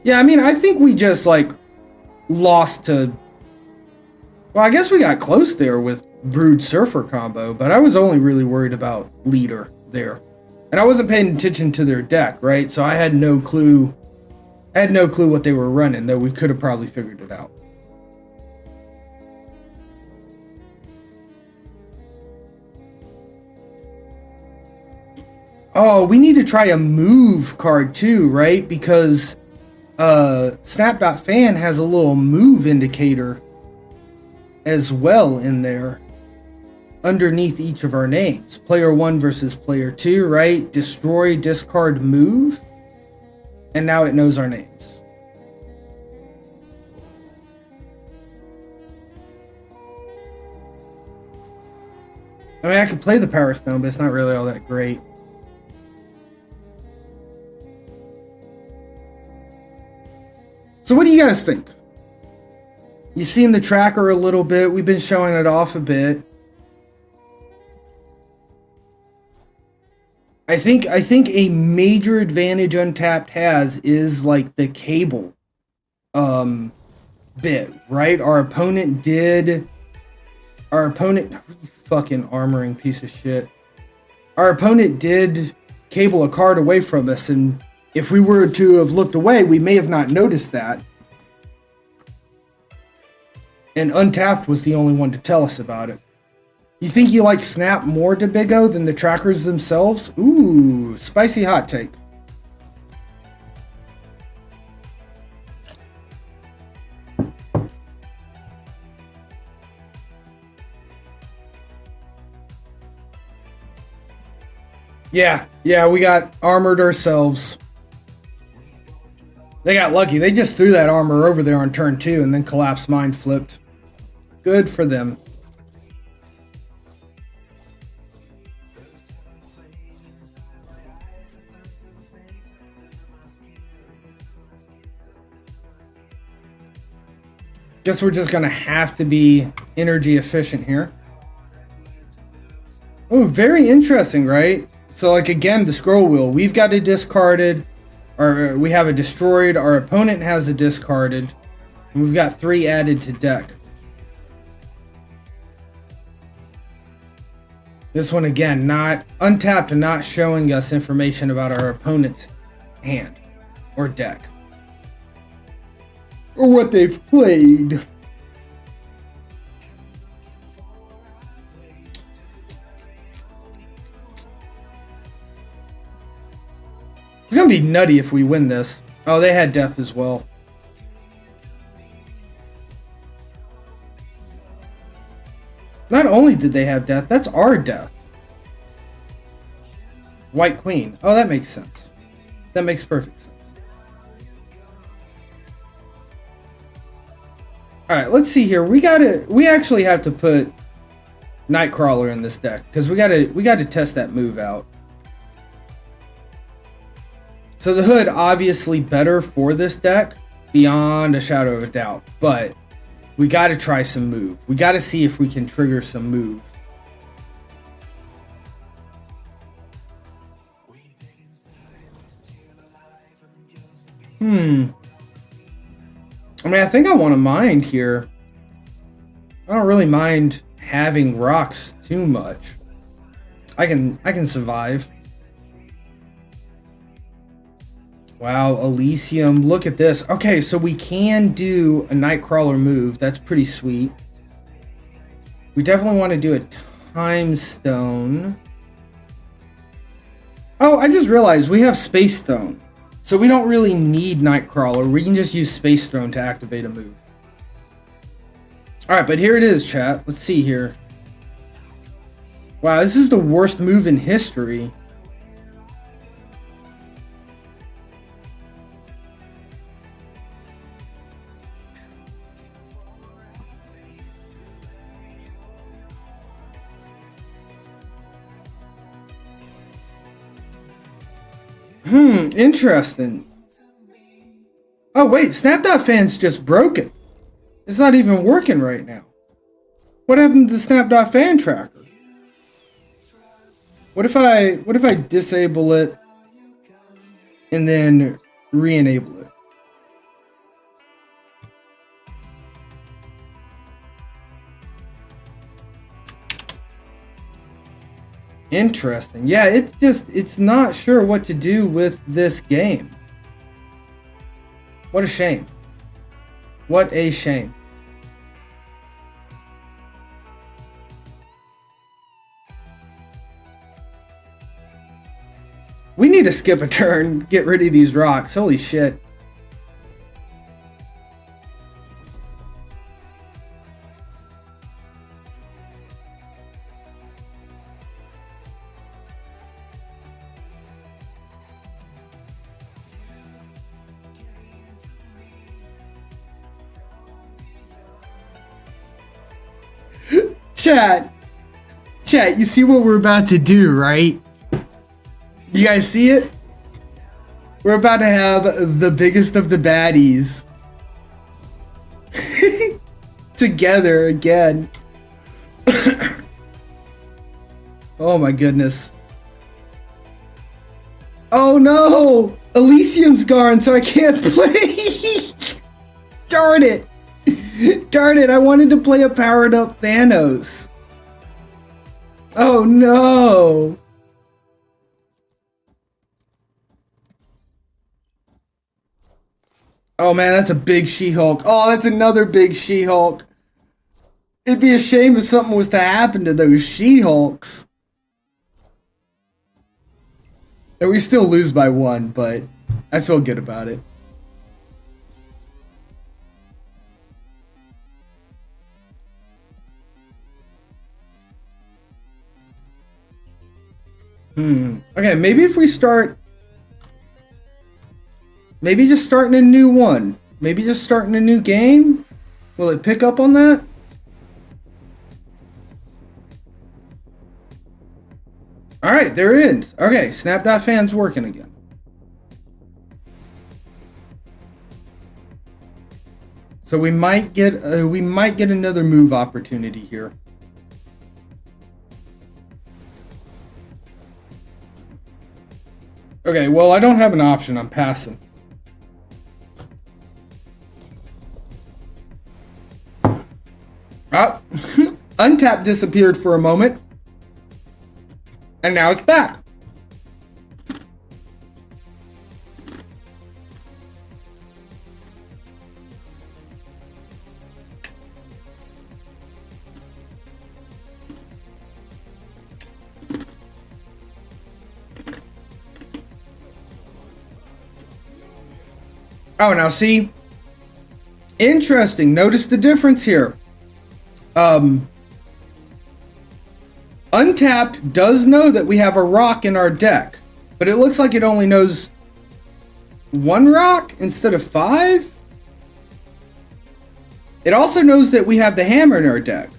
Yeah, I mean, I think we just, like, lost to... Well, I guess we got close there with Brood Surfer combo, but I was only really worried about leader there. And I wasn't paying attention to their deck, right? So I had no clue. I had no clue what they were running, though we could have probably figured it out. Oh, we need to try a move card too, right? Because Snap.fan has a little move indicator as well in there underneath each of our names. Player 1 versus player 2, right? Destroy, discard, move. And now it knows our names. I mean, I could play the Power Stone, but it's not really all that great. So what do you guys think? You've seen the tracker a little bit. We've been showing it off a bit. I think a major advantage Untapped has is like the cable bit, right? Our opponent, you fucking armoring piece of shit. Our opponent did cable a card away from us, and if we were to have looked away, we may have not noticed that. And Untapped was the only one to tell us about it. You think you like Snap more, Debigo, than the trackers themselves? Ooh, spicy hot take. Yeah, we got armored ourselves. They got lucky. They just threw that armor over there on turn 2 and then collapsed Mind Flipped. Good for them. Guess we're just going to have to be energy efficient here. Oh, very interesting, right? So, like, again, the scroll wheel. We've got a discarded, or we have a destroyed. Our opponent has a discarded. And we've got 3 added to deck. This one, again, not untapped and not showing us information about our opponent's hand or deck. Or what they've played. It's gonna be nutty if we win this. Oh, they had death as well. Not only did they have death, that's our death. White Queen. Oh, that makes sense. That makes perfect sense. Alright, let's see here. We actually have to put Nightcrawler in this deck, because we gotta test that move out. So the Hood, obviously better for this deck, beyond a shadow of a doubt, but we gotta try some move. We gotta see if we can trigger some move. I mean, I think I want to mind here. I don't really mind having rocks too much. I can survive. Wow, Elysium. Look at this. Okay, so we can do a Nightcrawler move. That's pretty sweet. We definitely want to do a Time Stone. Oh, I just realized we have Space Stone. So we don't really need Nightcrawler. We can just use Space Throne to activate a move. Alright, but here it is, chat. Let's see here. Wow, this is the worst move in history. Interesting. Oh wait, Snap.fan's just broken. It's not even working right now. What happened to the Snap.fan tracker? What if I disable it and then re-enable it? Interesting. Yeah, it's not sure what to do with this game. What a shame. What a shame. We need to skip a turn, get rid of these rocks. Holy shit. Chat, you see what we're about to do, right? You guys see it? We're about to have the biggest of the baddies together again. Oh my goodness. Oh no! Elysium's gone, so I can't play. Darn it. Darn it, I wanted to play a powered up Thanos. Oh no. Oh man, that's a big She-Hulk. Oh, that's another big She-Hulk. It'd be a shame if something was to happen to those She-Hulks. And we still lose by 1, but I feel good about it. Okay, maybe if we start... Maybe just starting a new one. Maybe just starting a new game? Will it pick up on that? Alright, there it is. Okay, Snap.fan's working again. So we might get another move opportunity here. Okay, well I don't have an option. I'm passing. Oh, Untap disappeared for a moment. And now it's back. Oh, now see? Interesting. Notice the difference here. Untapped does know that we have a rock in our deck, but it looks like it only knows 1 rock instead of 5. It also knows that we have the hammer in our deck.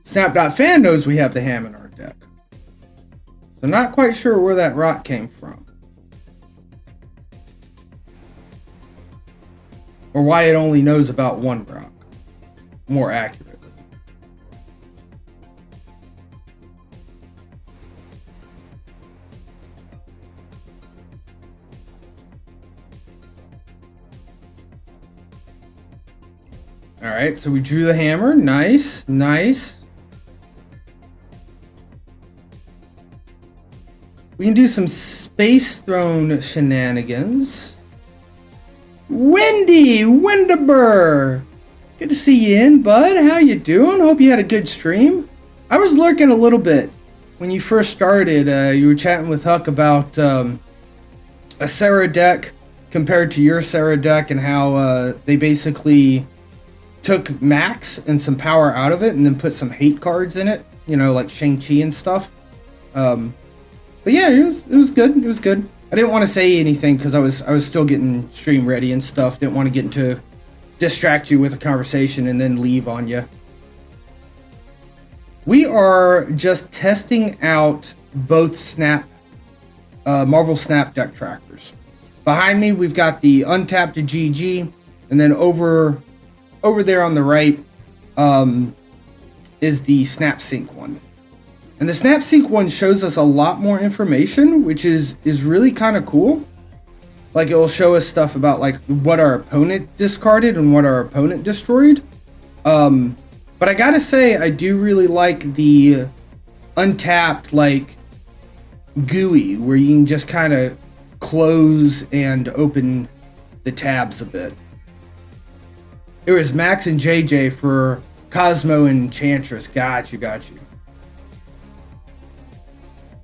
Snap.fan knows we have the hammer in our deck. So not quite sure where that rock came from. Or why it only knows about 1 rock. More accurately. Alright, so we drew the hammer. Nice, nice. We can do some space throne shenanigans. Wendiber! Good to see you in, bud. How you doing? Hope you had a good stream. I was lurking a little bit when you first started. You were chatting with Huck about a Sarah deck compared to your Sarah deck and how they basically took Max and some power out of it and then put some hate cards in it, you know, like Shang-Chi and stuff. But yeah, it was good. It was good. I didn't want to say anything because I was still getting stream ready and stuff. Didn't want to get into distract you with a conversation and then leave on you. We are just testing out both Marvel Snap deck trackers. Behind me, we've got the Untapped GG, and then over there on the right is the Snap Sync one. And the Snap Sync one shows us a lot more information, which is really kind of cool. Like, it will show us stuff about like what our opponent discarded and what our opponent destroyed. But But I gotta say, I do really like the untapped, like, GUI, where you can just kind of close and open the tabs a bit. It was Max and JJ for Cosmo and Enchantress. Got you.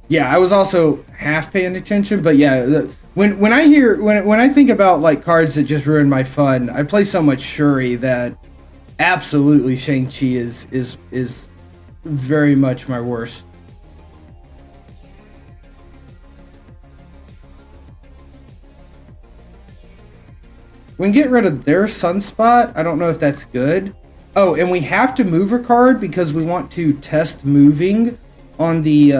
Yeah, I was also half paying attention, but yeah, when I think about like cards that just ruin my fun, I play so much Shuri that absolutely Shang-Chi is very much my worst. We can get rid of their Sunspot. I don't know if that's good. Oh, and we have to move a card because we want to test moving on the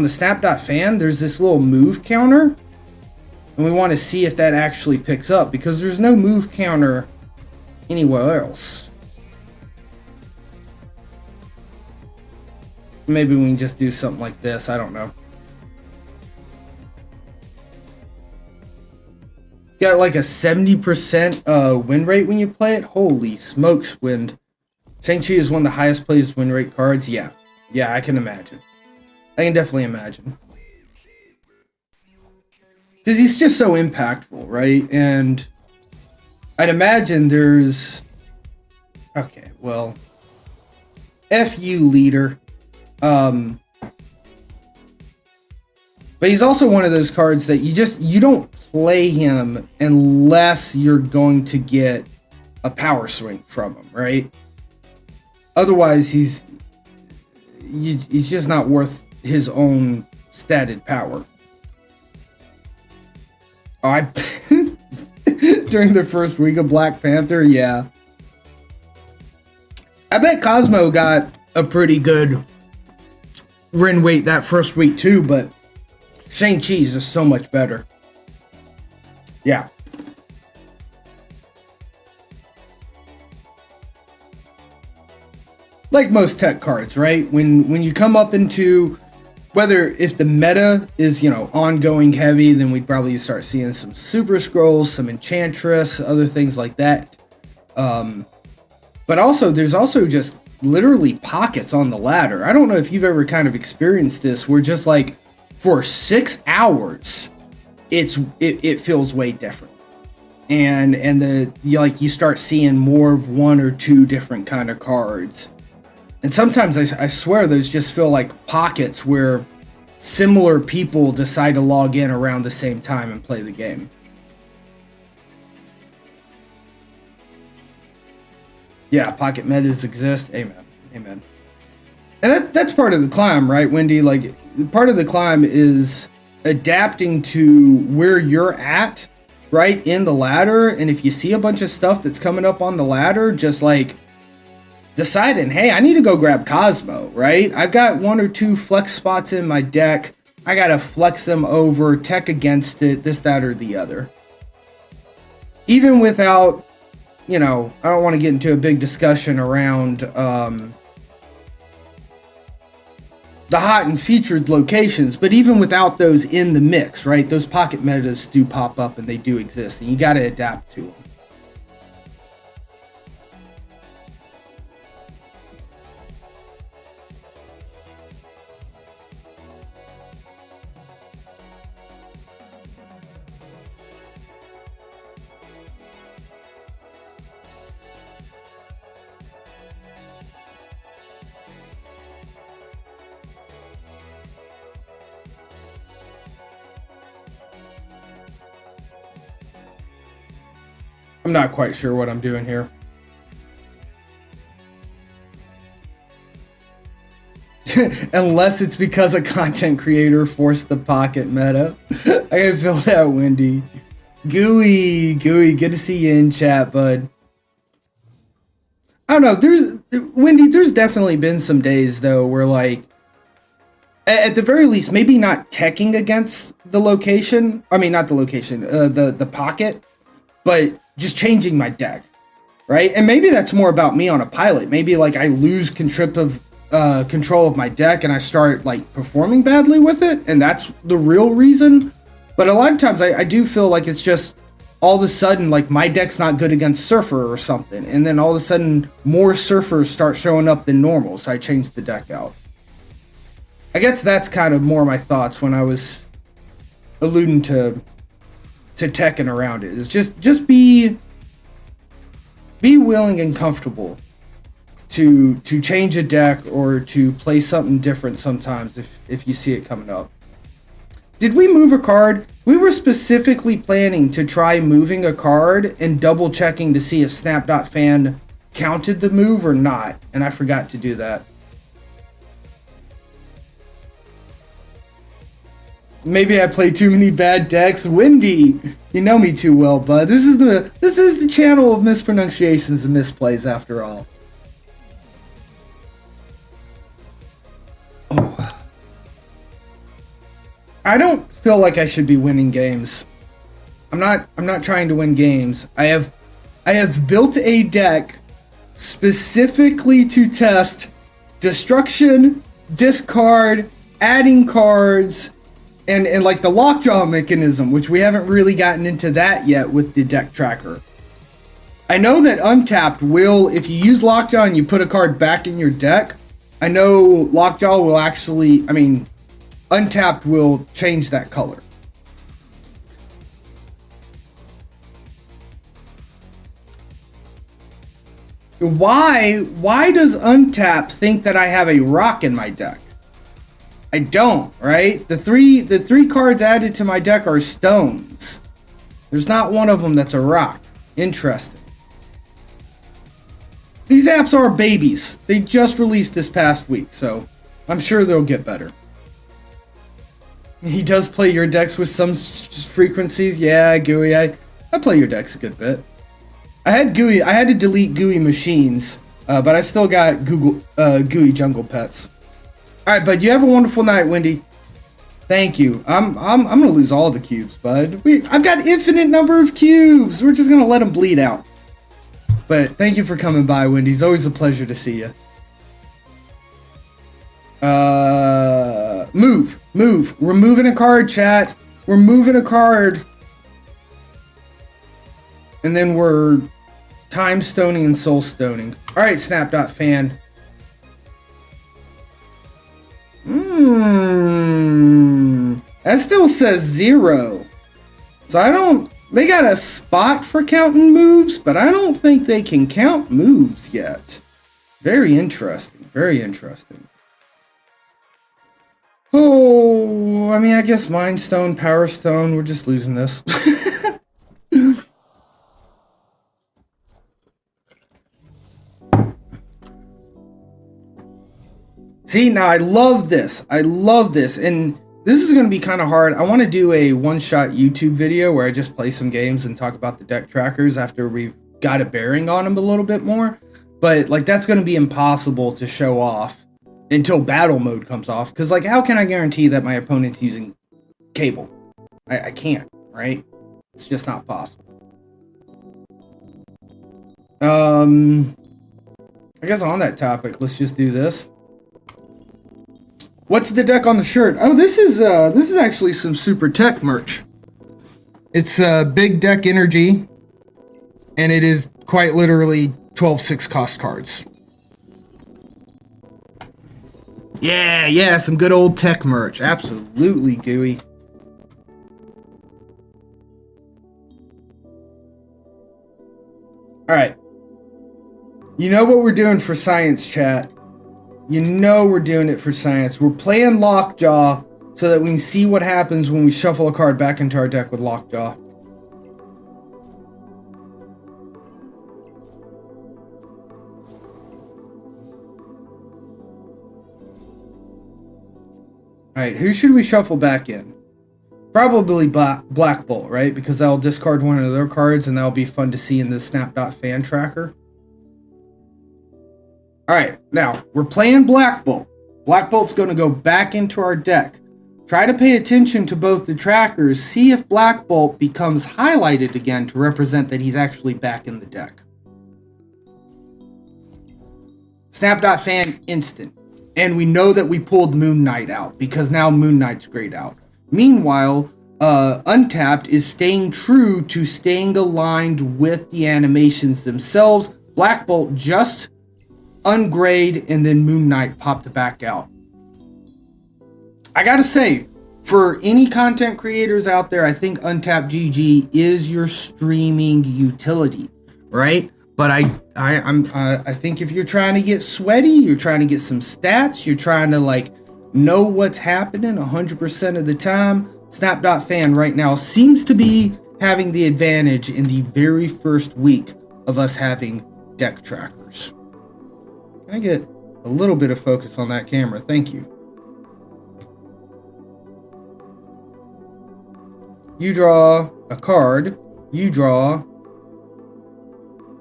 Snap.fan. There's this little move counter, and we want to see if that actually picks up because there's no move counter anywhere else. Maybe we can just do something like this. I don't know. Got like a 70% win rate when you play it. Holy smokes, wind. Shang-Chi is one of the highest played win rate cards. Yeah, I can imagine. I can definitely imagine. Because he's just so impactful, right? And I'd imagine there's... Okay, well... F you, leader. But he's also one of those cards that you don't play him unless you're going to get a power swing from him, right? Otherwise, he's just not worth his own statted power. Oh, during the first week of Black Panther, yeah. I bet Cosmo got a pretty good win weight that first week too, but Shang-Chi is just so much better. Yeah. Like most tech cards, right? When you come up into, if the meta is, ongoing heavy, then we'd probably start seeing some Super Scrolls, some Enchantress, other things like that. But also, there's also just literally pockets on the ladder. I don't know if you've ever kind of experienced this, where just like for 6 hours, it feels way different, and you start seeing more of one or two different kind of cards, and sometimes I swear those just feel like pockets where similar people decide to log in around the same time and play the game. Yeah, pocket metas exist. Amen. And that's part of the climb, right, Wendy? Like, part of the climb is adapting to where you're at, right, in the ladder. And if you see a bunch of stuff that's coming up on the ladder, just like deciding, hey, I need to go grab Cosmo, right? I've got one or two flex spots in my deck. I gotta flex them over, tech against it, this, that, or the other. Even without, I don't want to get into a big discussion around the hot and featured locations, but even without those in the mix, right? Those pocket metas do pop up and they do exist, and you got to adapt to them. I'm not quite sure what I'm doing here. Unless it's because a content creator forced the pocket meta. I can feel that, Wendy. Gooey, good to see you in chat, bud. I don't know, Wendy, there's definitely been some days, though, where, like, at the very least, maybe not teching against the location. I mean, not the location, the pocket, but just changing my deck, right? And maybe that's more about me on a pilot. Maybe like I lose control of my deck and I start like performing badly with it, and that's the real reason. But a lot of times I do feel like it's just all of a sudden, like, my deck's not good against Surfer or something, and then all of a sudden more Surfers start showing up than normal, so I changed the deck out. I guess that's kind of more my thoughts when I was alluding to teching around it. Is just be willing and comfortable to change a deck or to play something different sometimes if you see it coming up. Did we move a card? We were specifically planning to try moving a card and double checking to see if Snap.fan counted the move or not, and I forgot to do that. Maybe I play too many bad decks. Windy, you know me too well, bud. This is the channel of mispronunciations and misplays after all. Oh. I don't feel like I should be winning games. I'm not trying to win games. I have built a deck specifically to test destruction, discard, adding cards, and like the lockjaw mechanism, which we haven't really gotten into that yet with the deck tracker. I know that Untapped will, if you use lockjaw and you put a card back in your deck, I know lockjaw will actually, Untapped will change that color. Why does Untapped think that I have a rock in my deck? I don't, right? The three cards added to my deck are stones. There's not one of them that's a rock. Interesting. These apps are babies. They just released this past week, so I'm sure they'll get better. He does play your decks with some frequencies. Yeah, Gooey, I play your decks a good bit. I had to delete Gooey Machines, but I still got Gooey Jungle Pets. All right, bud. You have a wonderful night, Wendy. Thank you. I'm gonna lose all the cubes, bud. I've got infinite number of cubes. We're just gonna let them bleed out. But thank you for coming by, Wendy. It's always a pleasure to see you. Move. We're moving a card, chat. We're moving a card. And then we're time stoning and soul stoning. All right, Snap.fan. That still says 0. So they got a spot for counting moves, but I don't think they can count moves yet. Very interesting. Very interesting. Oh, I guess Mind Stone, Power Stone, we're just losing this. See, now I love this. And this is going to be kind of hard. I want to do a one-shot YouTube video where I just play some games and talk about the deck trackers after we've got a bearing on them a little bit more. But, that's going to be impossible to show off until battle mode comes off. Because, how can I guarantee that my opponent's using cable? I can't, right? It's just not possible. I guess on that topic, let's just do this. What's the deck on the shirt? Oh, this is actually some Super Tech merch. It's Big Deck Energy, and it is quite literally 12/6 cost cards. Yeah, some good old tech merch. Absolutely, Gooey. All right. You know what we're doing for science, chat. You know we're doing it for science. We're playing Lockjaw so that we can see what happens when we shuffle a card back into our deck with Lockjaw. Alright, who should we shuffle back in? Probably Black Bolt, right? Because that'll discard one of their cards and that'll be fun to see in the Snap.fan tracker. Alright, now, we're playing Black Bolt. Black Bolt's going to go back into our deck. Try to pay attention to both the trackers. See if Black Bolt becomes highlighted again to represent that he's actually back in the deck. Snap.fan instant. And we know that we pulled Moon Knight out because now Moon Knight's grayed out. Meanwhile, Untapped is staying true to staying aligned with the animations themselves. Black Bolt just ungrayed, and then Moon Knight popped back out. I gotta say, for any content creators out there, I think Untapped GG is your streaming utility, right? But I think if you're trying to get sweaty, you're trying to get some stats, you're trying to like know what's happening 100% of the time, Snap.fan right now seems to be having the advantage in the very first week of us having deck trackers. Can I get a little bit of focus on that camera? Thank you. You draw a card, you draw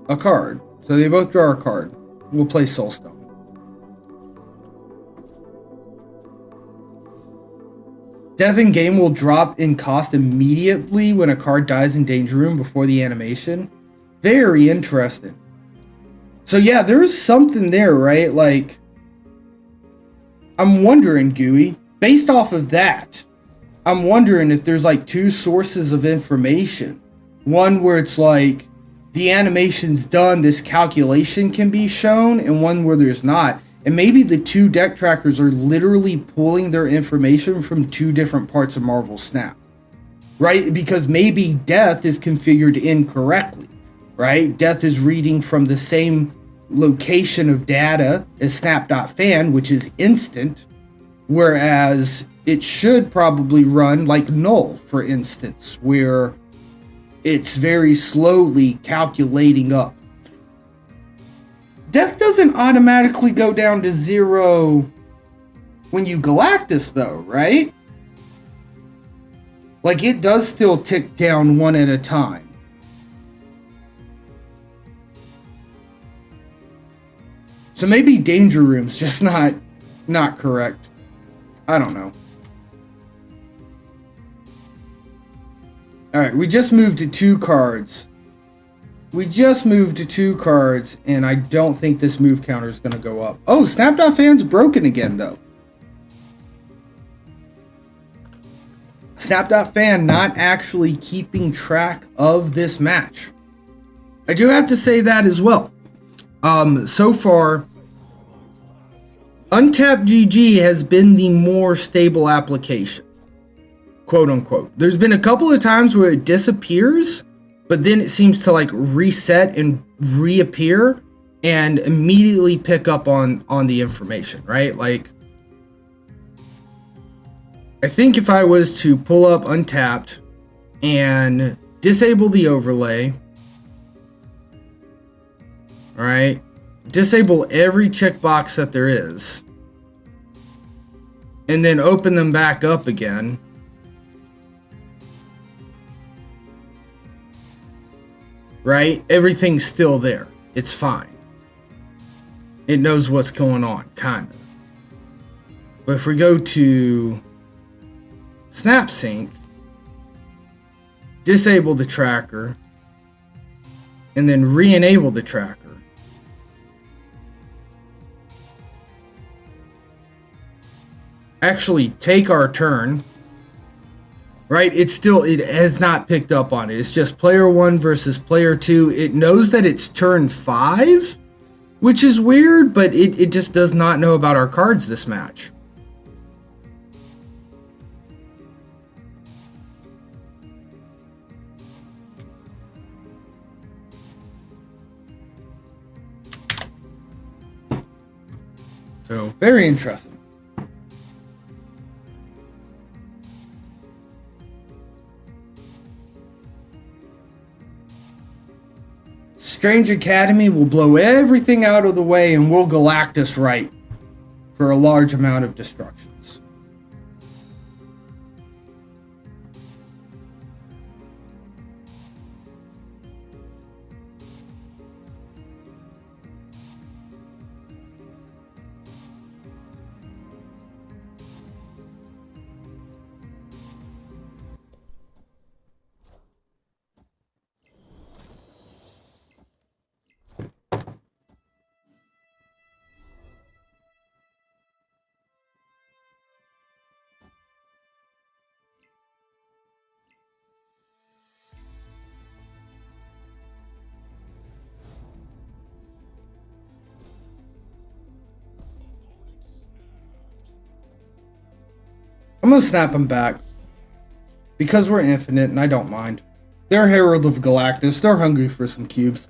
a card. So they both draw a card. We'll play Soulstone. Death in game will drop in cost immediately when a card dies in Danger Room before the animation. Very interesting. So yeah, there's something there, right? Like, I'm wondering, Gooey, based off of that, I'm wondering if there's like two sources of information. One where it's like, the animation's done, this calculation can be shown, and one where there's not. And maybe the two deck trackers are literally pulling their information from two different parts of Marvel Snap, right? Because maybe Death is configured incorrectly, right? Death is reading from the same location of data as Snap.fan, which is instant, whereas it should probably run like Null, for instance, where it's very slowly calculating up. Death doesn't automatically go down to 0 when you Galactus though, right? Like, it does still tick down one at a time. So maybe Danger Room's just not correct. I don't know. Alright, we just moved to 2 cards. We just moved to 2 cards, and I don't think this move counter is going to go up. Oh, Snap.fan's broken again, though. Snap.fan not actually keeping track of this match. I do have to say that as well. So far, Untapped GG has been the more stable application, quote unquote. There's been a couple of times where it disappears, but then it seems to like reset and reappear and immediately pick up on the information, right? Like, I think if I was to pull up Untapped and disable the overlay, all right, disable every checkbox that there is, and then open them back up again, right? Everything's still there. It's fine. It knows what's going on, kind of. But if we go to SnapSync, disable the tracker, and then re-enable the tracker, actually take our turn, right? It has not picked up on it. It's just player 1 versus player 2. It knows that it's turn 5, which is weird, but it just does not know about our cards this match. So, very interesting. Strange Academy will blow everything out of the way and we'll Galactus right for a large amount of destructions. gonna snap them back. Because we're infinite and I don't mind. They're Herald of Galactus. They're hungry for some cubes.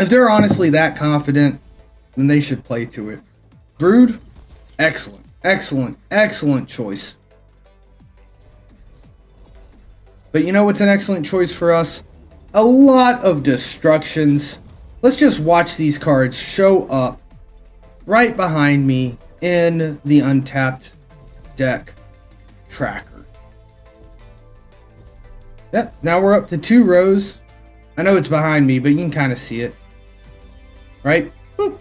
If they're honestly that confident, then they should play to it. Brood? Excellent. Excellent. Excellent choice. But you know what's an excellent choice for us? A lot of destructions. Let's just watch these cards show up right behind me in the untapped deck tracker. Yep, now we're up to 2 rows. I know it's behind me, but you can kind of see it. Right? Boop.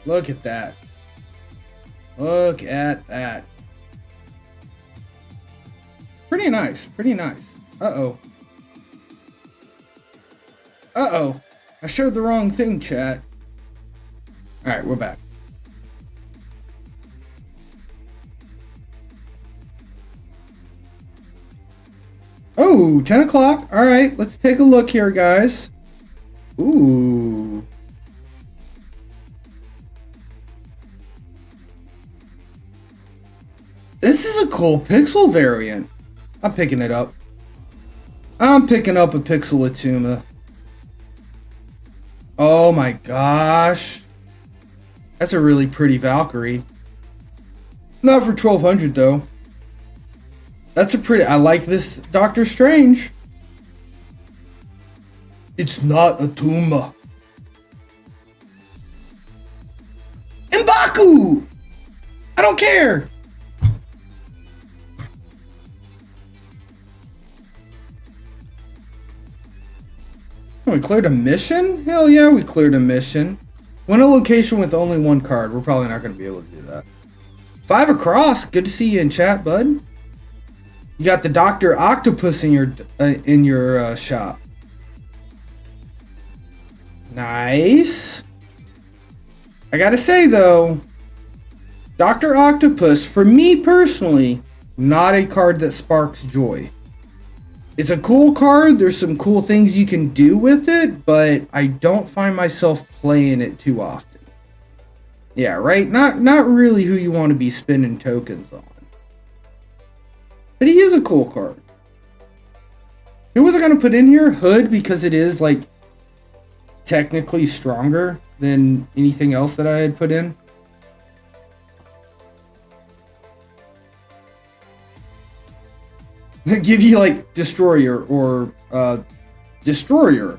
Look at that. Look at that. Pretty nice. Pretty nice. Uh-oh. Uh-oh. I showed the wrong thing, chat. Alright, we're back. Oh, 10 o'clock. Alright, let's take a look here, guys. Ooh. This is a cool pixel variant. I'm picking it up. I'm picking up a Pixel Atuma. Oh my gosh. That's a really pretty Valkyrie. Not for 1200 though. That's a pretty... I like this Doctor Strange. It's not Atuma. M'Baku! I don't care! We cleared a mission? Hell yeah, we cleared a mission. Win a location with only 1 card. We're probably not going to be able to do that. 5 across. Good to see you in chat, bud. You got the Dr. Octopus in your shop. Nice. I gotta say though, Dr. Octopus, for me personally, not a card that sparks joy. It's a cool card, there's some cool things you can do with it, but I don't find myself playing it too often. Yeah, right? Not really who you want to be spending tokens on. But he is a cool card. Who was I going to put in here? Hood, because it is, like, technically stronger than anything else that I had put in. Give you, like, Destroyer or, Destroyer.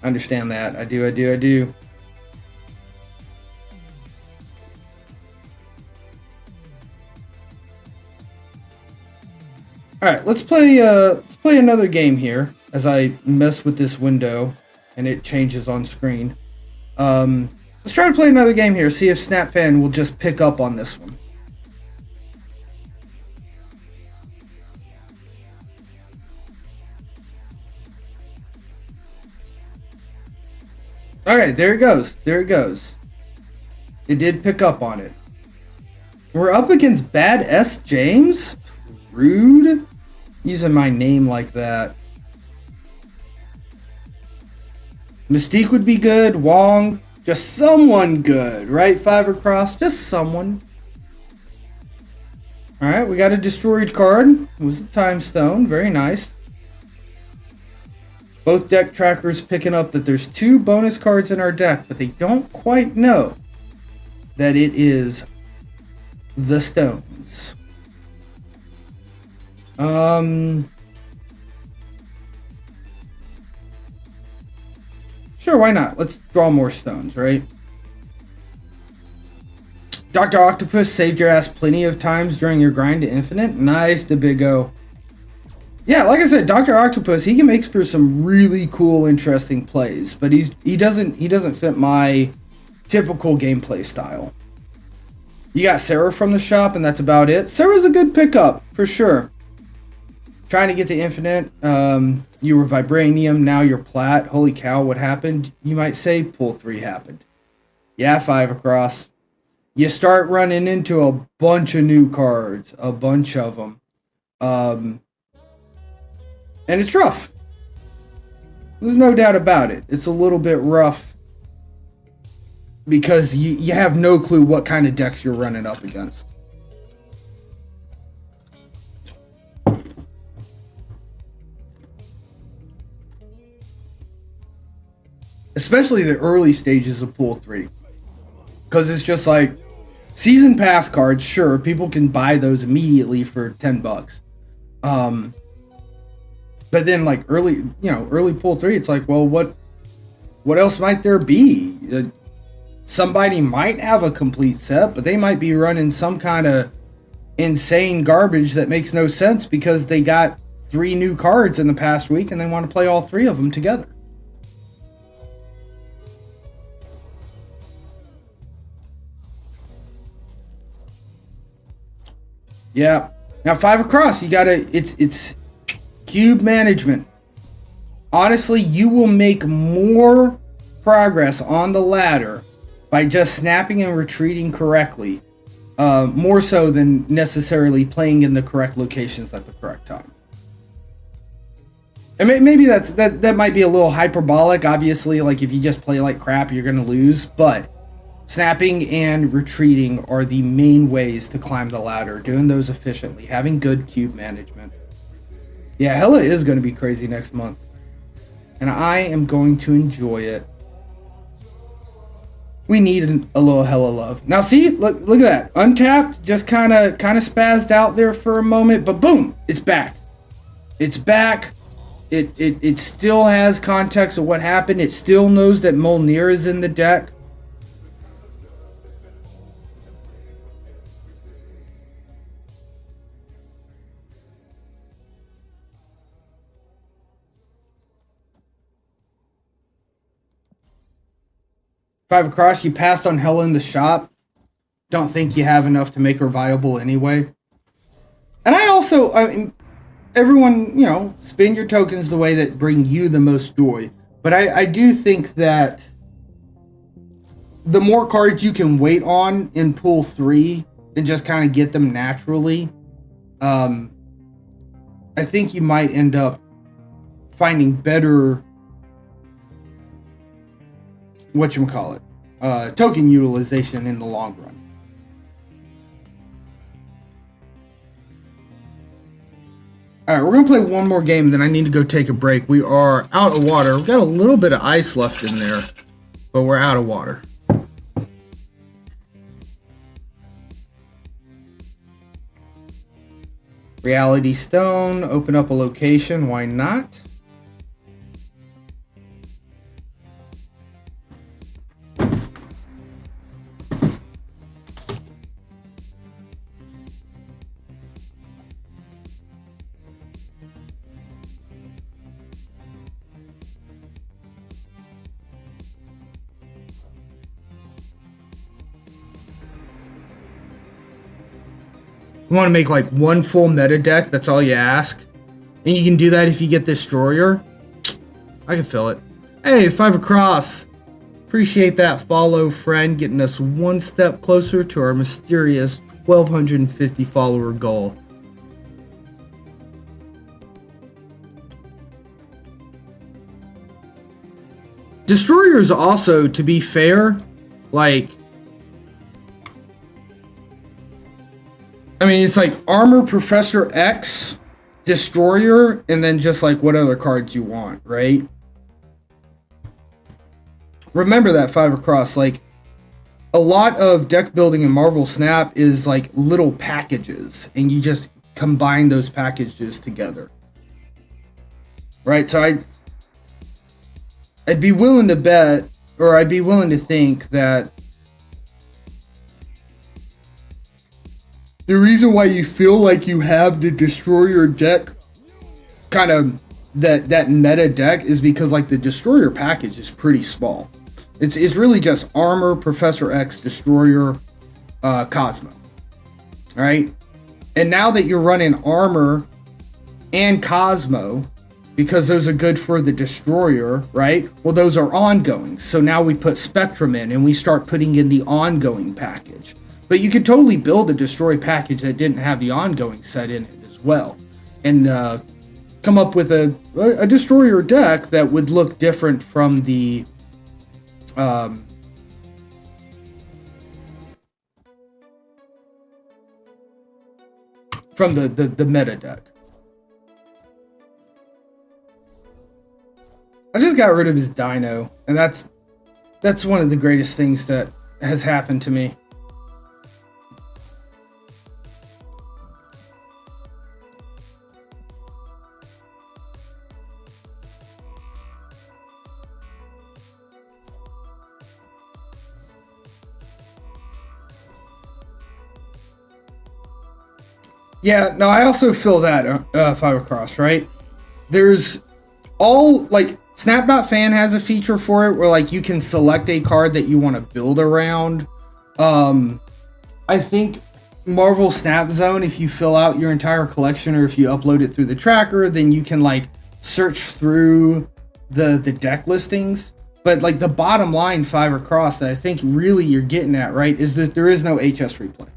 I understand that. I do. Alright, let's play another game here as I mess with this window and it changes on screen. Let's try to play another game here, see if Snap.fan will just pick up on this one. Alright, there it goes. It did pick up on it. We're up against Bad S. James? Rude? Using my name like that. Mystique would be good. Wong. Just someone good, right? 5 across. Just someone. Alright, we got a destroyed card. It was the Time Stone. Very nice. Both deck trackers picking up that there's 2 bonus cards in our deck, but they don't quite know that it is the stones. Sure, why not? Let's draw more stones, right? Dr. Octopus saved your ass plenty of times during your grind to infinite. Nice, the big O. Yeah, like I said, Dr. Octopus, he can make for some really cool, interesting plays, but he doesn't fit my typical gameplay style. You got Sarah from the shop, and that's about it. Sarah's a good pickup, for sure. Trying to get to infinite. You were vibranium, now you're plat. Holy cow, what happened? You might say, pull 3 happened. Yeah, 5 across. You start running into a bunch of new cards. A bunch of them. And it's rough. There's no doubt about it. It's a little bit rough because you have no clue what kind of decks you're running up against. Especially the early stages of Pool 3. Because it's just like, season pass cards, sure, people can buy those immediately for $10. But then like early Pool 3, it's like, well, what else might there be? Somebody might have a complete set, but they might be running some kind of insane garbage that makes no sense because they got 3 new cards in the past week and they want to play all 3 of them together. Yeah. Now 5 across, it's cube management. Honestly, you will make more progress on the ladder by just snapping and retreating correctly, more so than necessarily playing in the correct locations at the correct time. And maybe that might be a little hyperbolic. Obviously, like if you just play like crap, you're gonna lose. But snapping and retreating are the main ways to climb the ladder. Doing those efficiently, having good cube management. Yeah, Hella is going to be crazy next month. And I am going to enjoy it. We need a little Hella love. Now see, look at that. Untapped, just kind of spazzed out there for a moment, but boom, it's back. It's back. It still has context of what happened. It still knows that Molnir is in the deck. Five across, you passed on Hella in the shop. Don't think you have enough to make her viable anyway. And I mean, everyone, spend your tokens the way that bring you the most joy. But I do think that the more cards you can wait on in Pool 3 and just kind of get them naturally, I think you might end up finding better token utilization in the long run. Alright, we're going to play one more game, then I need to go take a break. We are out of water. We've got a little bit of ice left in there, but we're out of water. Reality Stone, open up a location, why not? You want to make like one full meta deck, that's all you ask. And you can do that if you get Destroyer. I can feel it. Hey, 5 across. Appreciate that follow, friend, getting us one step closer to our mysterious 1,250 follower goal. Destroyers also, to be fair, it's like Armor Professor X, Destroyer, and then just like what other cards you want, right? Remember that 5 across, like a lot of deck building in Marvel Snap is like little packages, and you just combine those packages together. Right? So I'd be willing to bet, or I'd be willing to think that the reason why you feel like you have the Destroyer deck, kind of that meta deck, is because like the Destroyer package is pretty small. It's really just Armor, Professor X, Destroyer, Cosmo. Alright? And now that you're running Armor and Cosmo, because those are good for the Destroyer, right? Well, those are ongoing. So now we put Spectrum in and we start putting in the ongoing package. But you could totally build a Destroy package that didn't have the ongoing set in it as well. And come up with a Destroyer deck that would look different from the from the meta deck. I just got rid of his Dino, and that's one of the greatest things that has happened to me. Yeah, no, I also feel that, Fibercross, right? There's all, like, Snap.fan has a feature for it where, like, you can select a card that you want to build around. I think Marvel Snap Zone, if you fill out your entire collection or if you upload it through the tracker, then you can, like, search through the deck listings. But, like, the bottom line, Fibercross, that I think really you're getting at, right, is that there is no HS replay,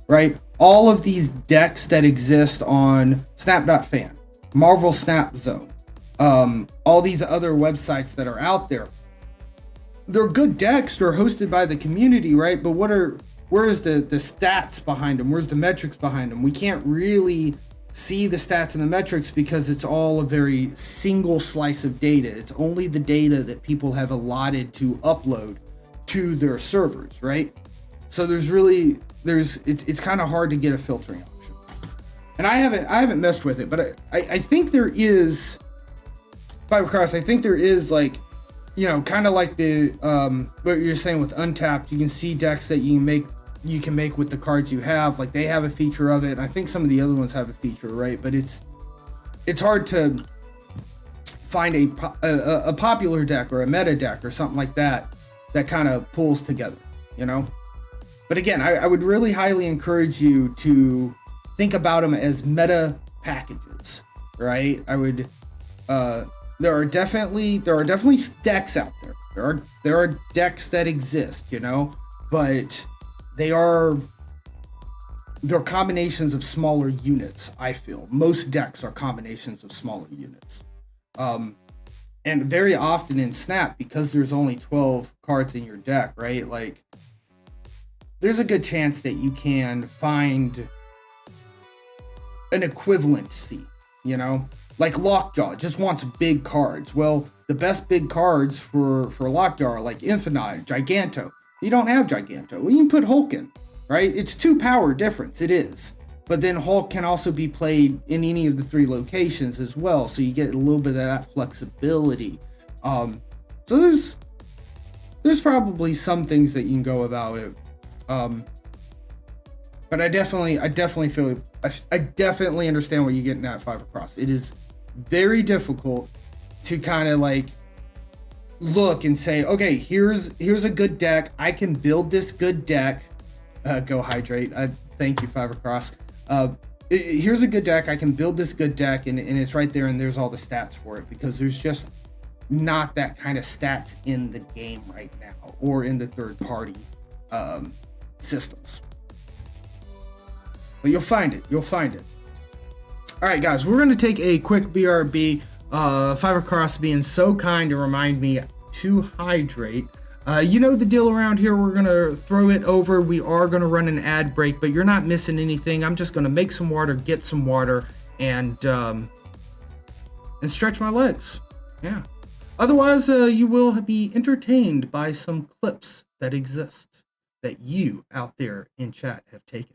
right? All of these decks that exist on Snap.fan, Marvel Snap Zone, all these other websites that are out there, they're good decks. They're hosted by the community, right? But where's the stats behind them? Where's the metrics behind them? We can't really see the stats and the metrics because it's all a very single slice of data. It's only the data that people have allotted to upload to their servers, right? So it's kind of hard to get a filtering option. And I haven't messed with it, but I think there is, Fibercross, I think there is, like, you know, kind of like the what you're saying with Untapped, you can see decks that you can make with the cards you have. Like, they have a feature of it, and I think some of the other ones have a feature, right? But it's hard to find a popular deck or a meta deck or something like that kind of pulls together, you know? But again, I would really highly encourage you to think about them as meta packages, right? I would, there are definitely decks out there. There are decks that exist, you know, but they're combinations of smaller units. I feel most decks are combinations of smaller units, and very often in Snap, because there's only 12 cards in your deck, right? Like, there's a good chance that you can find an equivalency, you know? Like Lockjaw just wants big cards. Well, the best big cards for Lockjaw are like Infinite, Giganto. You don't have Giganto. Well, you can put Hulk in, right? It's 2 power difference, it is. But then Hulk can also be played in any of the 3 locations as well, so you get a little bit of that flexibility. So there's probably some things that you can go about it. But I definitely feel, I definitely understand what you're getting at, Fibercross. It is very difficult to kind of like look and say, okay, here's a good deck. I can build this good deck. Go Hydrate. Thank you, Fibercross. Here's a good deck. I can build this good deck, and it's right there, and there's all the stats for it, because there's just not that kind of stats in the game right now, or in the third party systems. But you'll find it. All right, guys, we're going to take a quick BRB. Fibercross being so kind to remind me to hydrate. You know the deal around here. We're going to throw it over. We are going to run an ad break, but you're not missing anything. I'm just going to make some water, get some water, and stretch my legs. Yeah. Otherwise, you will be entertained by some clips that exist that you out there in chat have taken.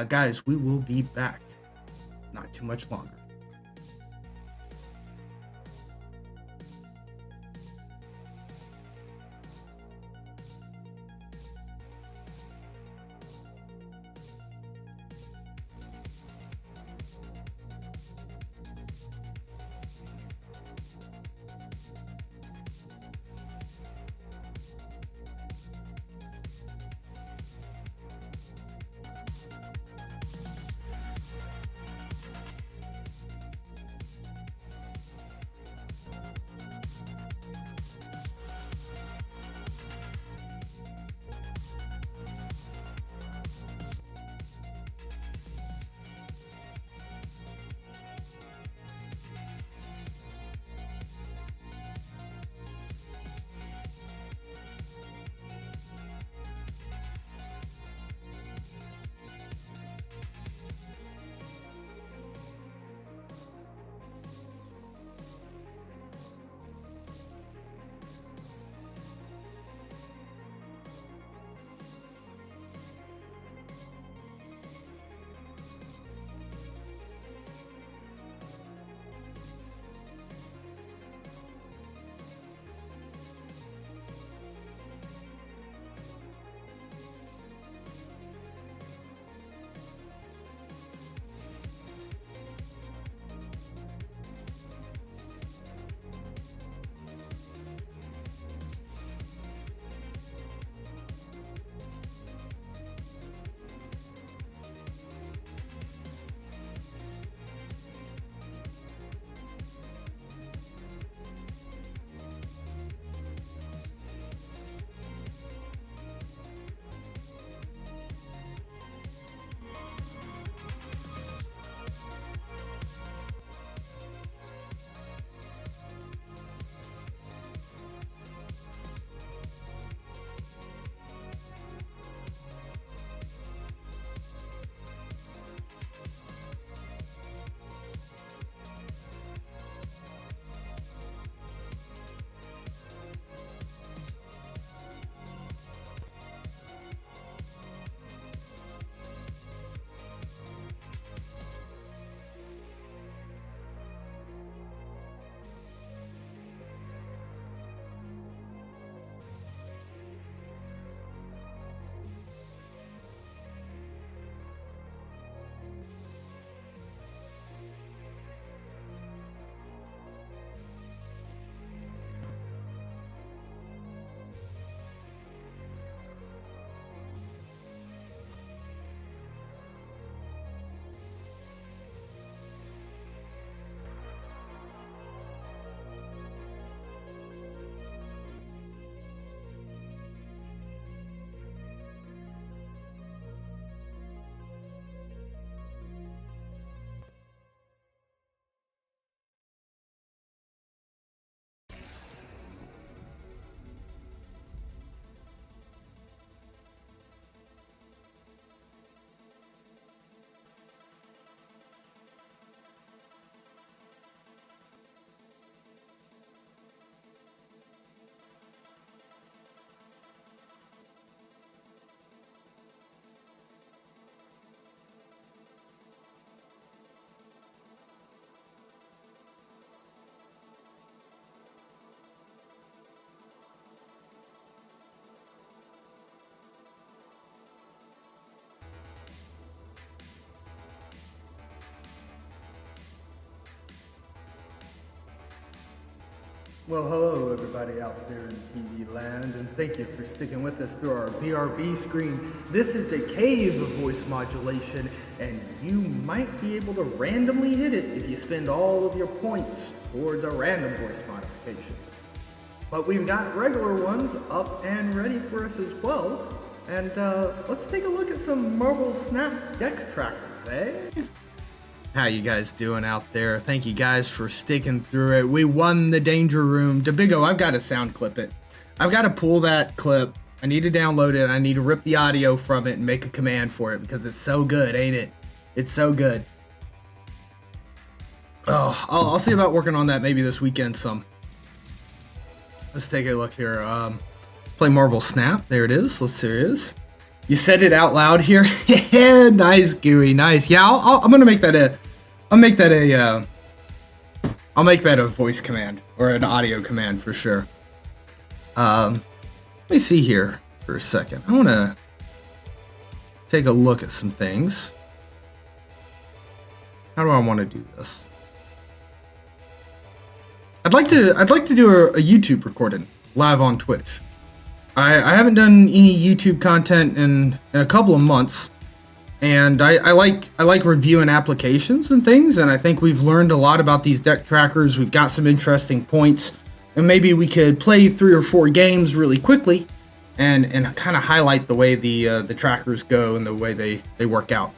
Guys, we will be back not too much longer. Well, hello everybody out there in TV land, and thank you for sticking with us through our BRB screen. This is the cave of voice modulation, and you might be able to randomly hit it if you spend all of your points towards a random voice modification. But we've got regular ones up and ready for us as well, and let's take a look at some Marvel Snap deck trackers, eh? How you guys doing out there? Thank you guys for sticking through it. We won the Danger Room. Dabigo, I've got to sound clip it. I've got to pull that clip. I need to download it. I need to rip the audio from it and make a command for it because it's so good, ain't it? It's so good. Oh, I'll see about working on that maybe this weekend some. Let's take a look here. Play Marvel Snap. There it is. Let's see. Here it is. You said it out loud here. Nice, Gooey. Nice. Yeah, I'm gonna make that a. I'll make that a voice command or an audio command for sure. Let me see here for a second. I want to take a look at some things. How do I want to do this? I'd like to do a YouTube recording live on Twitch. I haven't done any YouTube content in a couple of months, and I like reviewing applications and things, and I think we've learned a lot about these deck trackers. We've got some interesting points, and maybe we could play 3 or 4 games really quickly and kind of highlight the way the trackers go and the way they work out.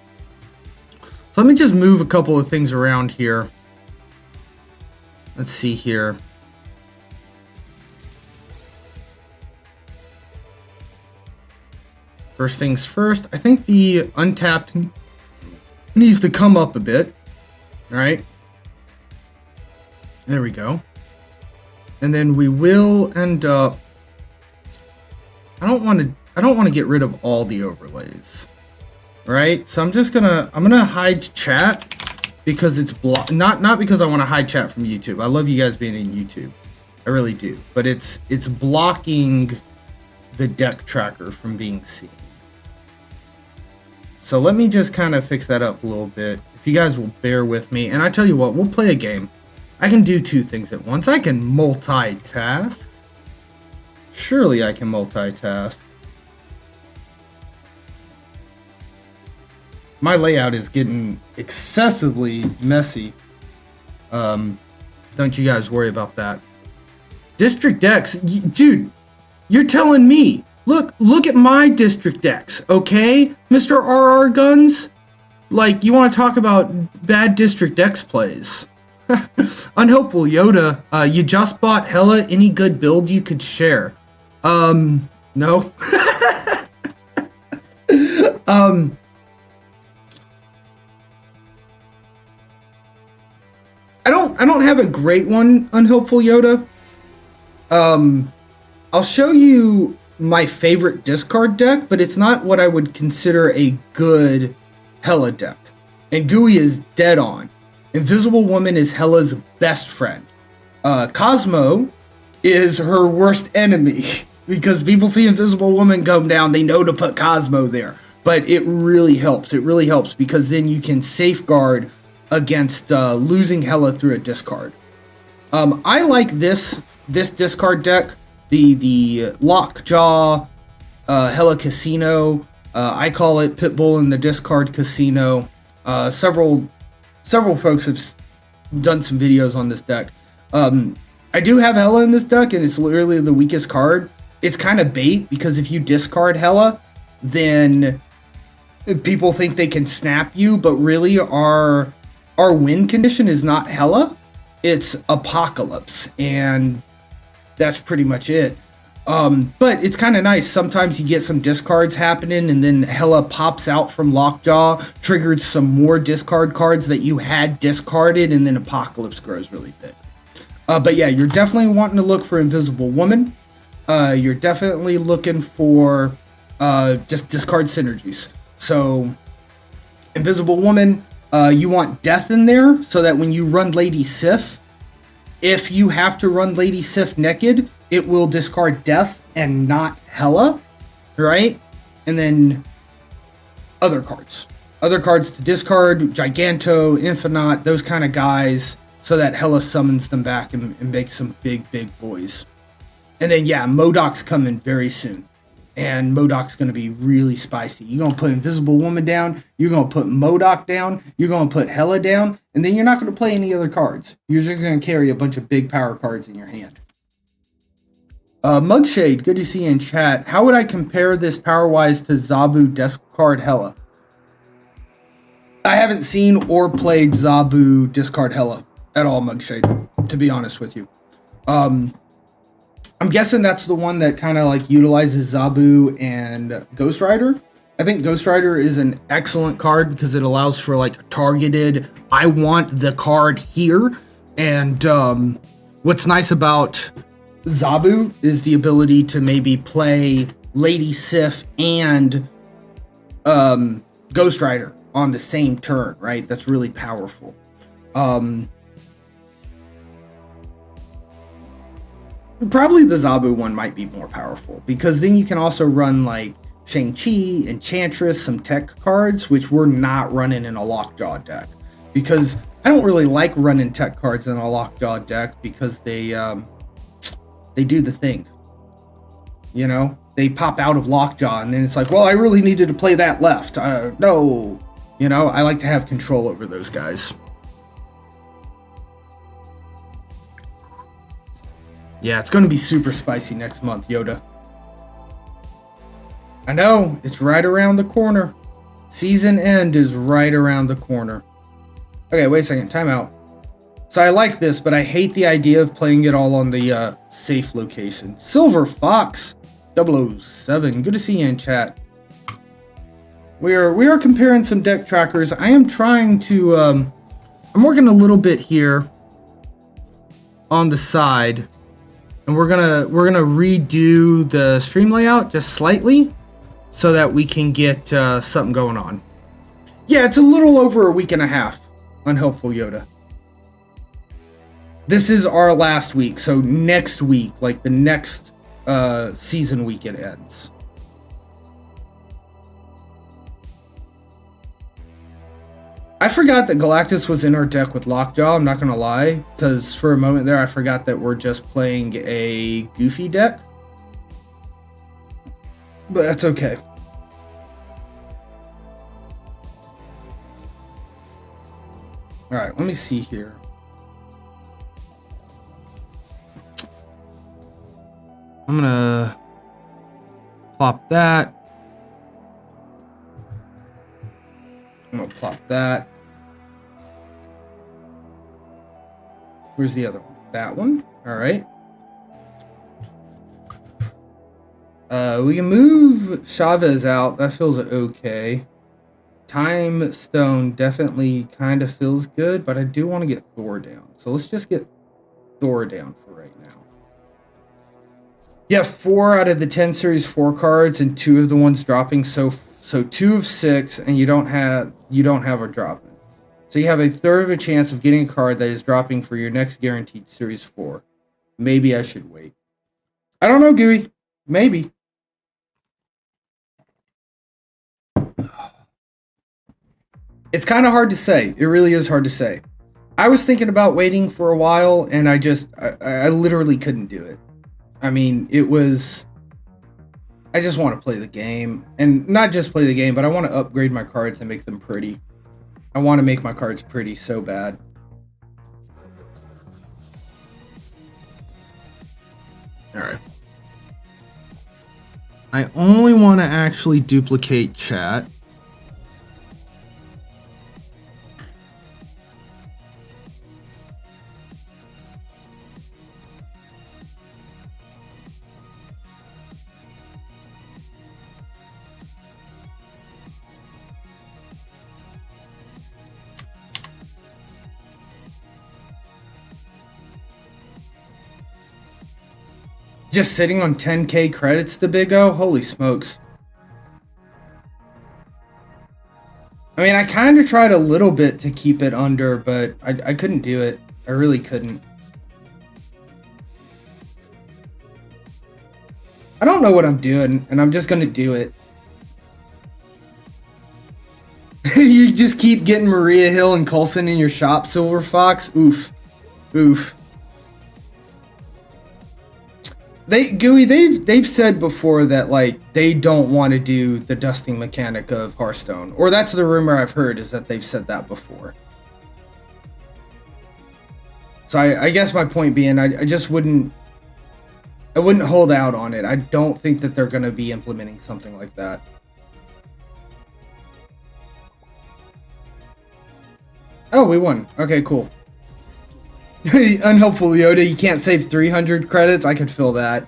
So let me just move a couple of things around here. Let's see here. First things first, I think the untapped needs to come up a bit. All right. There we go. And then we will end up. I don't want to get rid of all the overlays. All right. So I'm gonna hide chat because it's not because I want to hide chat from YouTube. I love you guys being in YouTube. I really do. But it's blocking the deck tracker from being seen. So let me just kind of fix that up a little bit. If you guys will bear with me. And I tell you what, we'll play a game. I can do 2 things at once. I can multitask. Surely I can multitask. My layout is getting excessively messy. Don't you guys worry about that. District decks. Dude, you're telling me. Look at my district decks, okay? Mr. RR Guns? Like, you want to talk about bad district decks plays. Unhelpful Yoda, you just bought Hella. Any good build you could share? No. I don't have a great one, Unhelpful Yoda. I'll show you my favorite discard deck, but it's not what I would consider a good Hella deck. And Gooey is dead on. Invisible Woman is Hella's best friend. Cosmo is her worst enemy because people see Invisible Woman come down, they know to put Cosmo there. But it really helps. It really helps because then you can safeguard against losing Hella through a discard. I like this discard deck. The Lockjaw Hella Casino. I call it Pitbull in the Discard Casino. Several folks have done some videos on this deck. I do have Hella in this deck, and it's literally the weakest card. It's kind of bait because if you discard Hella, then people think they can snap you, but really our win condition is not Hella, it's Apocalypse, and that's pretty much it. But it's kind of nice. Sometimes you get some discards happening and then Hella pops out from Lockjaw, triggered some more discard cards that you had discarded, and then Apocalypse grows really big. But yeah, you're definitely wanting to look for Invisible Woman. You're definitely looking for just discard synergies. So Invisible Woman, you want Death in there so that when you run Lady Sif, if you have to run Lady Sif naked, it will discard Death and not Hella, right? And then other cards to discard, Giganto, Infinite, those kind of guys. so that Hela summons them back and makes some big boys. And then yeah, Modoc's coming very soon. And Modoc's going to be really spicy. You're going to put Invisible Woman down. You're going to put Modoc down. You're going to put Hela down. And then you're not going to play any other cards. You're just going to carry a bunch of big power cards in your hand. Mugshade, good to see you in chat. How would I compare this power-wise to Zabu Discard Hela? I haven't seen or played Zabu Discard Hela at all, Mugshade, to be honest with you. I'm guessing that's the one that kind of like utilizes Zabu and Ghost Rider. I think Ghost Rider is an excellent card because it allows for like targeted, I want the card here. And what's nice about Zabu is the ability to maybe play Lady Sif and Ghost Rider on the same turn, right? That's really powerful. Probably the Zabu one might be more powerful because then you can also run like Shang-Chi, Enchantress, some tech cards, which we're not running in a Lockjaw deck because I don't really like running tech cards in a Lockjaw deck because they do the thing. You know, they pop out of Lockjaw and then it's like, well, I really needed to play that left. No, you know, I like to have control over those guys. Yeah, it's going to be super spicy next month, Yoda. I know, it's right around the corner. Season end is right around the corner. Okay, wait a second, timeout. So I like this, but I hate the idea of playing it all on the safe location. Silver Fox 007, good to see you in chat. We are comparing some deck trackers. I am trying to, I'm working a little bit here on the side. And we're gonna redo the stream layout just slightly so that we can get something going on. Yeah, it's a little over a week and a half. Unhelpful Yoda. This is our last week, so next week, like the next season week, it ends. I forgot that Galactus was in our deck with Lockjaw, I'm not going to lie, because for a moment there I forgot that we're just playing a goofy deck. But that's okay. Alright, let me see here. I'm going to plop that. I'm going to plop that. Where's the other one? That one. All right. We can move Chavez out. That feels okay. Time Stone definitely kind of feels good, but I do want to get Thor down. So let's just get Thor down for right now. Yeah, 4 out of the 10 Series 4 cards and 2 of the ones dropping. So 2 of 6, and you don't have a dropping. So you have a third of a chance of getting a card that is dropping for your next guaranteed Series 4. Maybe I should wait. I don't know, Gooey. Maybe. It's kind of hard to say. It really is hard to say. I was thinking about waiting for a while, and I literally couldn't do it. I mean, it was... I just want to play the game. And not just play the game, but I want to upgrade my cards and make them pretty. I want to make my cards pretty so bad. Alright. I only want to actually duplicate chat. Just sitting on 10k credits, the Big O? Holy smokes. I mean, I kind of tried a little bit to keep it under, but I couldn't do it. I really couldn't. I don't know what I'm doing, and I'm just going to do it. You just keep getting Maria Hill and Coulson in your shop, Silver Fox? Oof. Oof. They've said before that like they don't want to do the dusting mechanic of Hearthstone, or that's the rumor I've heard, is that they've said that before. So I guess my point being, I just wouldn't hold out on it. I don't think that they're going to be implementing something like that. Oh, we won. Okay, cool. Unhelpful Yoda, you can't save 300 credits. I could feel that.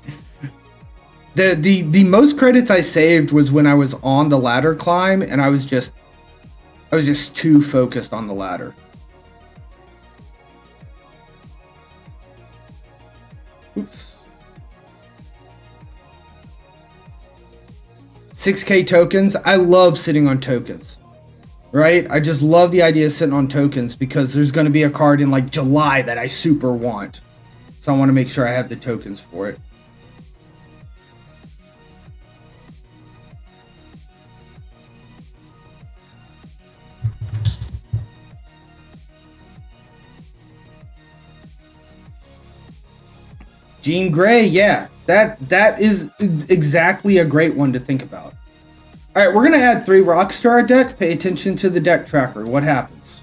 The most credits I saved was when I was on the ladder climb, and I was just too focused on the ladder. Oops. 6K tokens. I love sitting on tokens. Right? I just love the idea of sitting on tokens because there's going to be a card in like July that I super want. So I want to make sure I have the tokens for it. Jean Grey, yeah. That is exactly a great one to think about. Alright, we're going to add 3 rocks to our deck. Pay attention to the deck tracker. What happens?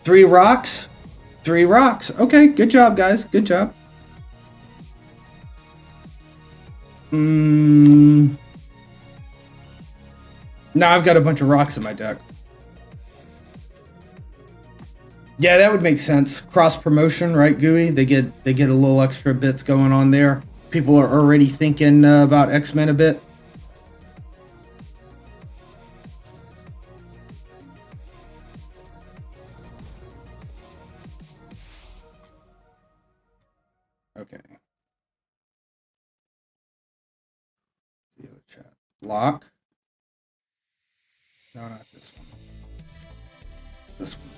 3 rocks. 3 rocks. Okay, good job, guys. Good job. Now I've got a bunch of rocks in my deck. Yeah, that would make sense. Cross promotion, right, Gooey? They get a little extra bits going on there. People are already thinking about X-Men a bit. Okay. The other chat. Lock. No, not this one. This one.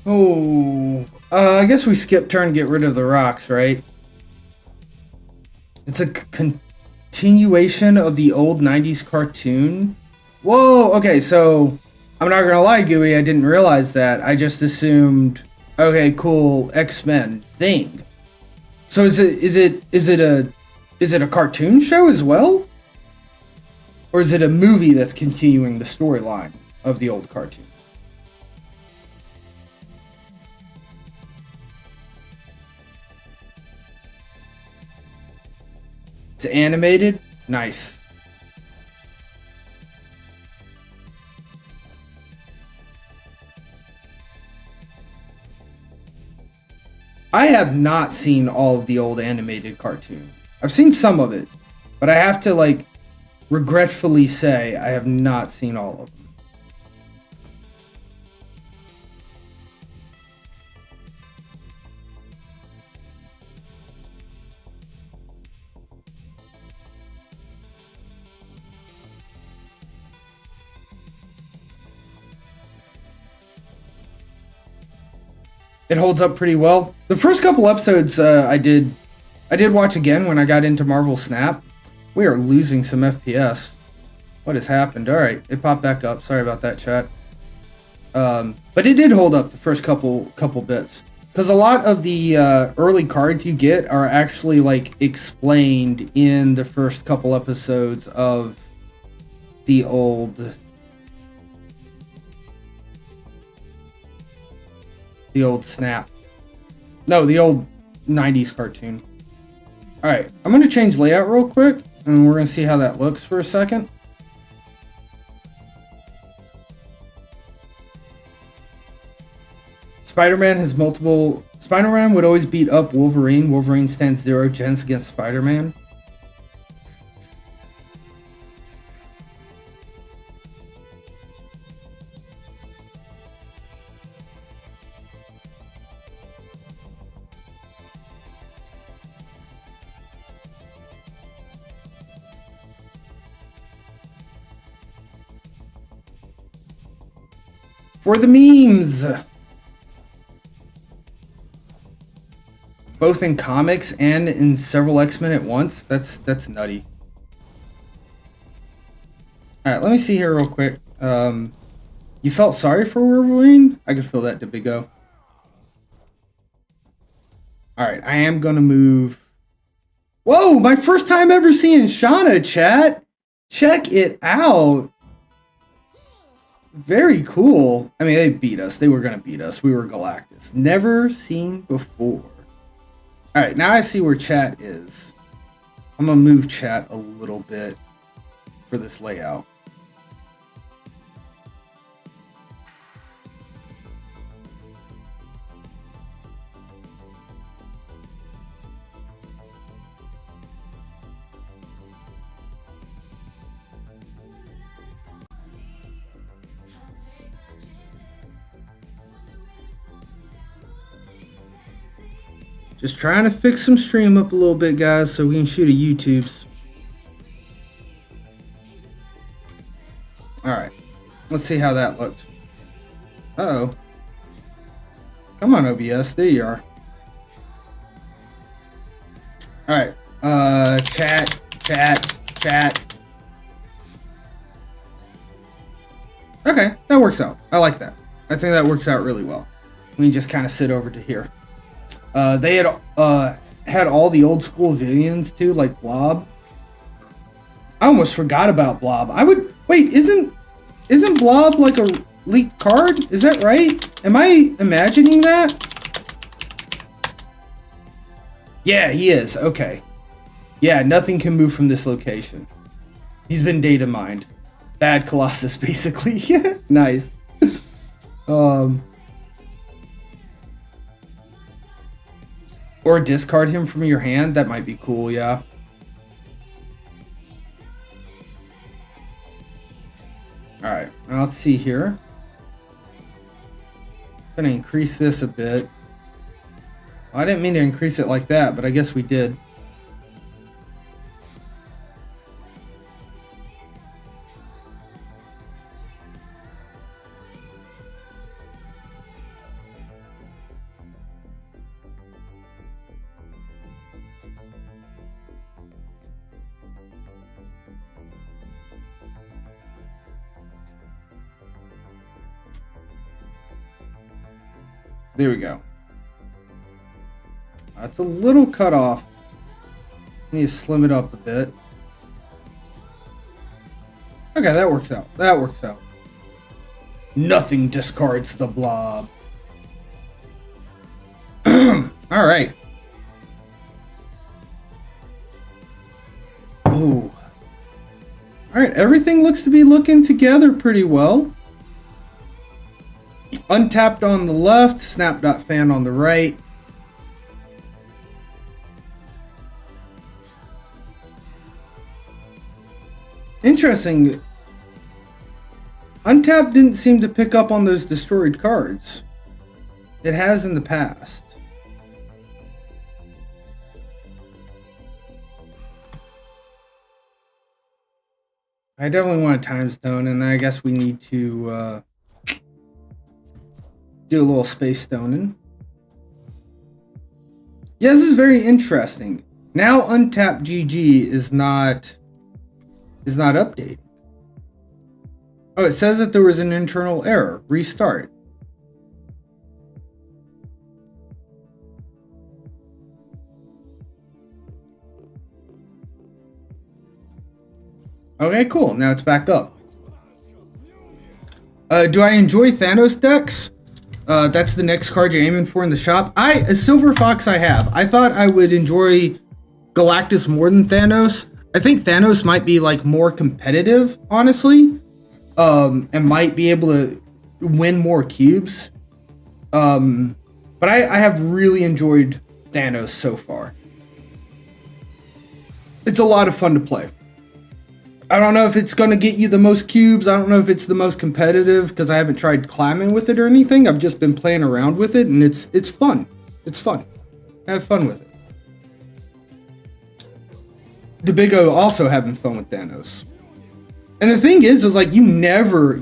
Oh, I guess we skip turn, get rid of the rocks, right? It's a continuation of the old 90s cartoon. Whoa, okay, so I'm not gonna lie, Gooey, I didn't realize that. I just assumed, okay, cool, X-Men thing. So is it a cartoon show as well? Or is it a movie that's continuing the storyline of the old cartoon? It's animated? Nice. I have not seen all of the old animated cartoon. I've seen some of it, but I have to, like, regretfully say I have not seen all of them. It holds up pretty well. The first couple episodes I did watch again when I got into Marvel Snap. We are losing some FPS. What has happened? All right, it popped back up. Sorry about that, chat. But it did hold up the first couple bits, because a lot of the early cards you get are actually like explained in the first couple episodes of the old Snap. No, the old 90s cartoon. Alright, I'm going to change layout real quick, and we're going to see how that looks for a second. Spider-Man has multiple... Spider-Man would always beat up Wolverine. Wolverine stands 0 gens against Spider-Man. For the memes. Both in comics and in several X-Men at once. That's nutty. Alright, let me see here real quick. You felt sorry for Wolverine? I could feel that, Dibigo. Alright, I am gonna move. Whoa, my first time ever seeing Shauna, chat. Check it out. Very cool. I mean, they beat us. They were gonna beat us. We were Galactus. Never seen before. Alright, now I see where chat is. I'm gonna move chat a little bit for this layout. Just trying to fix some stream up a little bit, guys, so we can shoot a YouTube's. Alright. Let's see how that looks. Uh-oh. Come on, OBS. There you are. Alright. Chat. Okay, that works out. I like that. I think that works out really well. We can just kind of sit over to here. They had all the old school villains too, like Blob. I almost forgot about Blob. Wait, isn't Blob like a leaked card? Is that right? Am I imagining that? Yeah, he is. Okay. Yeah, nothing can move from this location. He's been data mined. Bad Colossus, basically. Nice. Or discard him from your hand. That might be cool, yeah. Alright, now let's see here. I'm gonna increase this a bit. Well, I didn't mean to increase it like that, but I guess we did. There we go. That's a little cut off. Need to slim it up a bit. Okay, that works out. That works out. Nothing discards the Blob. All right. Ooh. All right, everything looks to be looking together pretty well. Untapped on the left, Snap.fan on the right. Interesting. Untapped didn't seem to pick up on those destroyed cards. It has in the past. I definitely want a time stone, and I guess we need to do a little space stoning. Yeah, this is very interesting. Now Untapped GG is not updating. Oh, it says that there was an internal error. Restart. Okay, cool. Now it's back up. Do I enjoy Thanos decks? That's the next card you're aiming for in the shop. A Silver Fox I have. I thought I would enjoy Galactus more than Thanos. I think Thanos might be like more competitive, honestly. And might be able to win more cubes. But I have really enjoyed Thanos so far. It's a lot of fun to play. I don't know if it's going to get you the most cubes. I don't know if it's the most competitive because I haven't tried climbing with it or anything. I've just been playing around with it, and it's fun. It's fun. I have fun with it. The Big O also having fun with Thanos. And the thing is like you never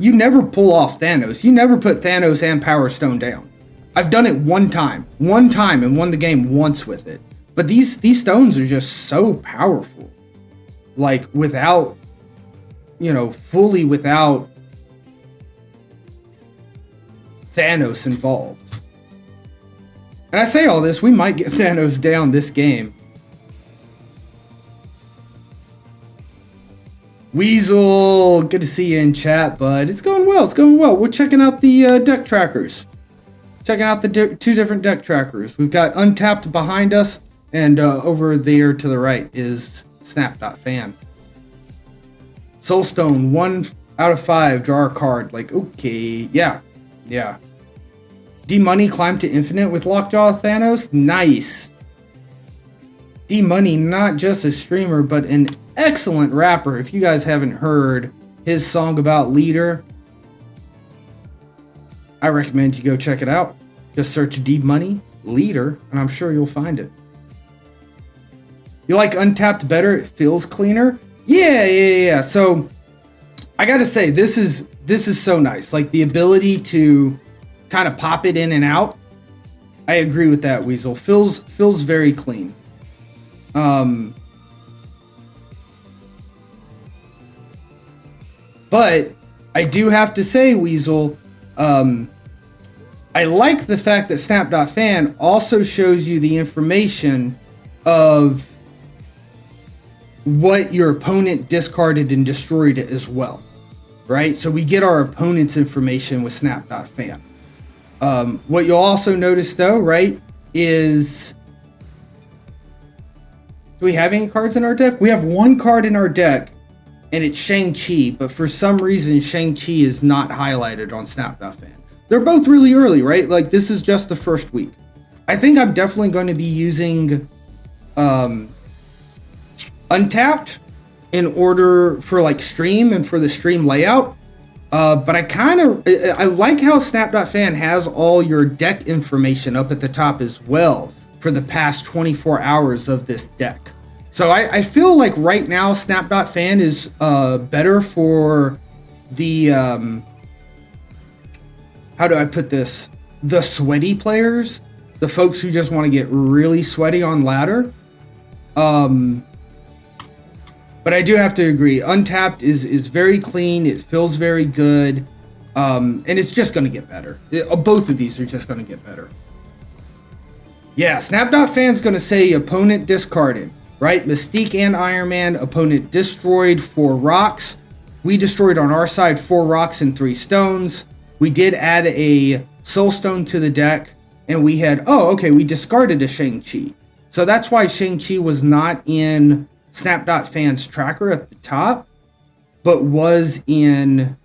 pull off Thanos. You never put Thanos and Power Stone down. I've done it one time, and won the game once with it. But these stones are just so powerful. Like without, fully without Thanos involved. And I say all this, we might get Thanos down this game. Weasel, good to see you in chat, bud. It's going well. We're checking out the deck trackers. Checking out the two different deck trackers. We've got Untapped behind us, and over there to the right is Snap.fan. Soulstone, 1 out of 5, draw a card. Like, okay, yeah. D-Money climbed to infinite with Lockjaw Thanos. Nice. D-Money, not just a streamer, but an excellent rapper. If you guys haven't heard his song about Leader, I recommend you go check it out. Just search D-Money Leader, and I'm sure you'll find it. You like Untapped better? It feels cleaner. Yeah. So I gotta say, this is so nice. Like the ability to kind of pop it in and out. I agree with that, Weasel. Feels very clean. But I do have to say, Weasel, I like the fact that Snap.fan also shows you the information of what your opponent discarded and destroyed as well, right? So we get our opponent's information with Snap.fan. What you'll also notice though, right, is, do we have any cards in our deck? We have one card in our deck, and it's Shang-Chi, but for some reason Shang-Chi is not highlighted on Snap.fan. They're both really early, right? Like this is just the first week. I think I'm definitely going to be using Untapped in order for like stream and for the stream layout. But I like how Snap.fan has all your deck information up at the top as well for the past 24 hours of this deck. So I feel like right now Snap.fan is better for the, how do I put this? The sweaty players, the folks who just want to get really sweaty on ladder. But I do have to agree, Untapped is very clean. It feels very good. And it's just going to get better. Both of these are just going to get better. Yeah, Snap.fan's going to say opponent discarded, right? Mystique and Iron Man, opponent destroyed 4 rocks. We destroyed on our side 4 rocks and 3 stones. We did add a Soul Stone to the deck, and we had, we discarded a Shang-Chi. So that's why Shang-Chi was not in Snap.fan's tracker at the top, but was in,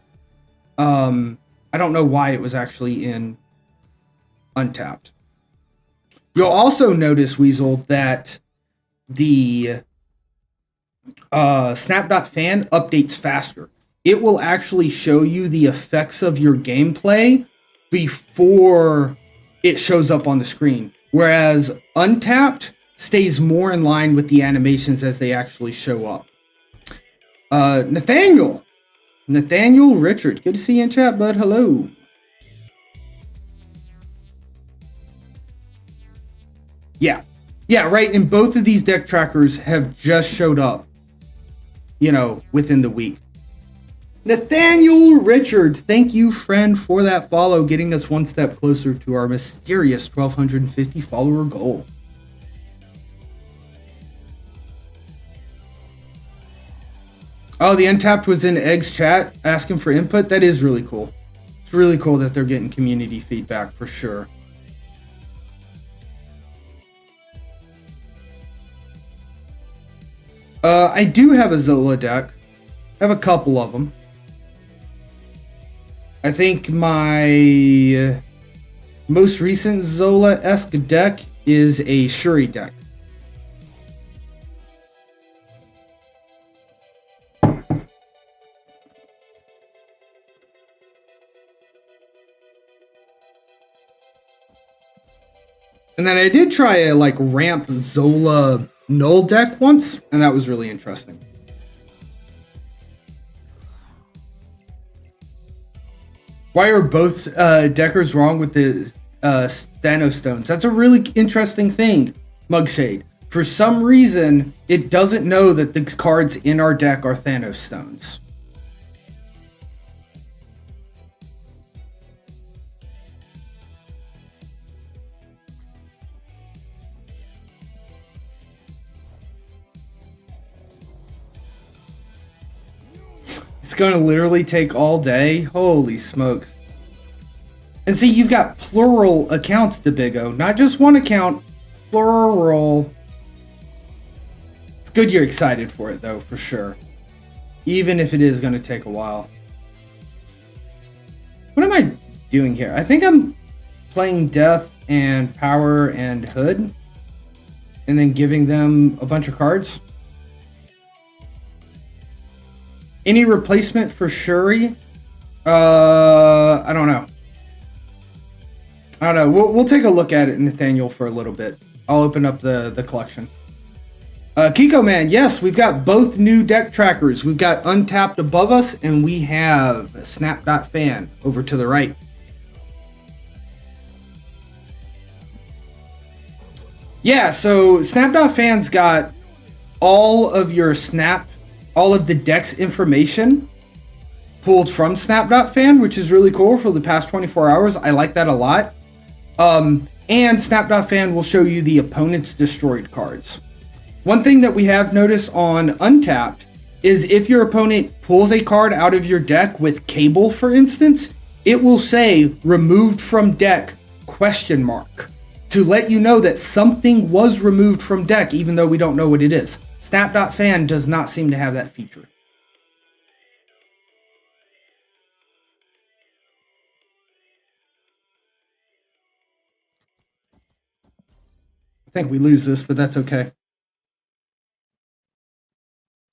I don't know why it was actually in Untapped. You'll also notice, Weasel, that the Snap.fan updates faster. It will actually show you the effects of your gameplay before it shows up on the screen. Whereas Untapped stays more in line with the animations as they actually show up. Nathaniel Richard, good to see you in chat, bud. Hello. Yeah, right. And both of these deck trackers have just showed up, within the week. Nathaniel Richard, thank you, friend, for that follow, getting us one step closer to our mysterious 1,250 follower goal. Oh, the Untapped was in Egg's chat asking for input. That is really cool. It's really cool that they're getting community feedback for sure. I do have a Zola deck. I have a couple of them. I think my most recent Zola-esque deck is a Shuri deck. And then I did try a ramp Zola null deck once, and that was really interesting. Why are both deckers wrong with the Thanos stones? That's a really interesting thing, Mugshade. For some reason, it doesn't know that the cards in our deck are Thanos stones. It's going to literally take all day. Holy smokes. And see, you've got plural accounts, Debigo. Not just one account, plural. It's good you're excited for it, though, for sure. Even if it is going to take a while. What am I doing here? I think I'm playing Death and Power and Hood. And then giving them a bunch of cards. Any replacement for Shuri? I don't know. We'll take a look at it, Nathaniel, for a little bit. I'll open up the collection. Kiko Man, yes, we've got both new deck trackers. We've got Untapped above us, and we have Snap.fan over to the right. Yeah, so Snap.fan's got all of your Snap, all of the deck's information pulled from Snap.fan, which is really cool for the past 24 hours. I like that a lot. And Snap.fan will show you the opponent's destroyed cards. One thing that we have noticed on Untapped is if your opponent pulls a card out of your deck with Cable, for instance, it will say removed from deck ? To let you know that something was removed from deck, even though we don't know what it is. Snap.fan does not seem to have that feature. I think we lose this, but that's okay.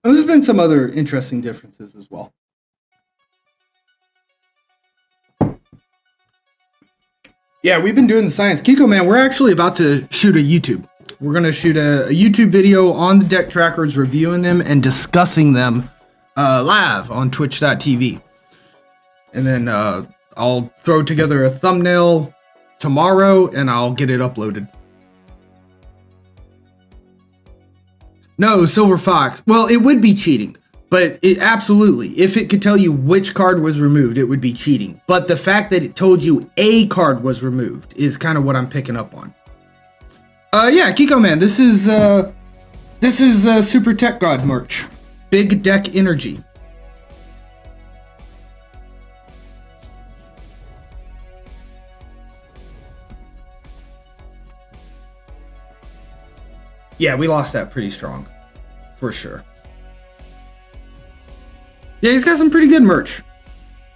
And there's been some other interesting differences as well. Yeah, we've been doing the science. Kiko Man, we're actually about to shoot a YouTube. We're going to shoot a YouTube video on the deck trackers, reviewing them and discussing them live on twitch.tv. And then I'll throw together a thumbnail tomorrow and I'll get it uploaded. No, Silver Fox. Well, it would be cheating. But it absolutely, if it could tell you which card was removed, it would be cheating. But the fact that it told you a card was removed is kind of what I'm picking up on. Yeah, Kiko Man, this is Super Tech God merch. Big Deck Energy. Yeah, we lost that pretty strong, for sure. Yeah, he's got some pretty good merch.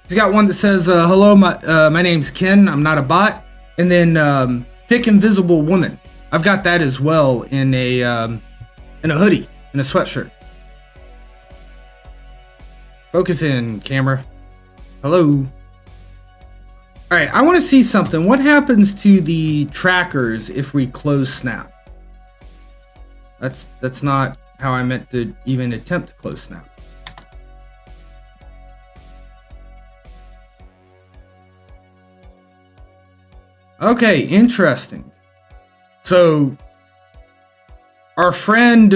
He's got one that says, hello, my name's Ken, I'm not a bot. And then Thick Invisible Woman. I've got that as well in a hoodie, in a sweatshirt. Focus in, camera. Hello. All right, I want to see something. What happens to the trackers if we close Snap? That's not how I meant to even attempt to close Snap. Okay, interesting. So, our friend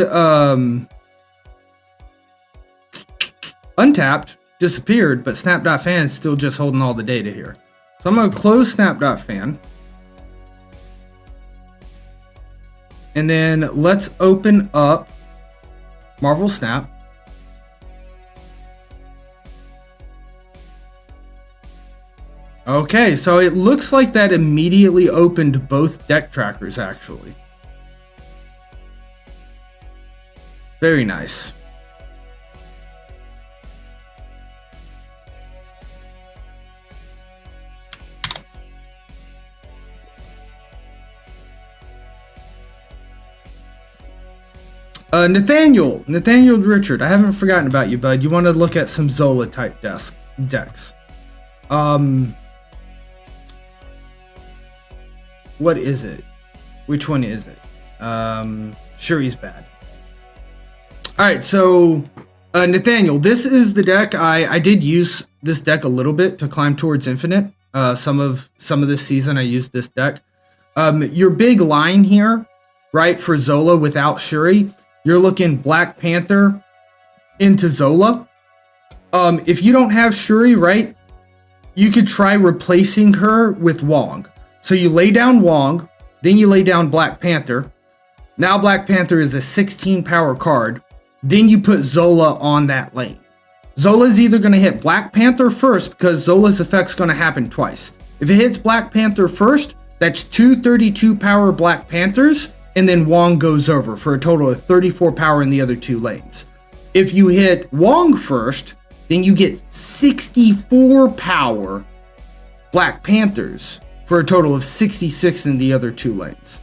Untapped disappeared, but Snap.fan is still just holding all the data here. So I'm going to close Snap.fan. And then let's open up Marvel Snap. Okay, so it looks like that immediately opened both deck trackers, actually. Very nice. Nathaniel Richard, I haven't forgotten about you, bud. You want to look at some Zola type decks. What is it? Which one is it? Shuri's bad. Alright, so Nathaniel, this is the deck. I did use this deck a little bit to climb towards infinite. Some of this season I used this deck. Your big line here, right, for Zola without Shuri, you're looking Black Panther into Zola. If you don't have Shuri, right, you could try replacing her with Wong. So you lay down Wong, then you lay down Black Panther. Now Black Panther is a 16 power card. Then you put Zola on that lane. Zola's either going to hit Black Panther first because Zola's effect's going to happen twice. If it hits Black Panther first, that's 2 32 power Black Panthers, and then Wong goes over for a total of 34 power in the other two lanes. If you hit Wong first, then you get 64 power Black Panthers for a total of 66 in the other two lanes.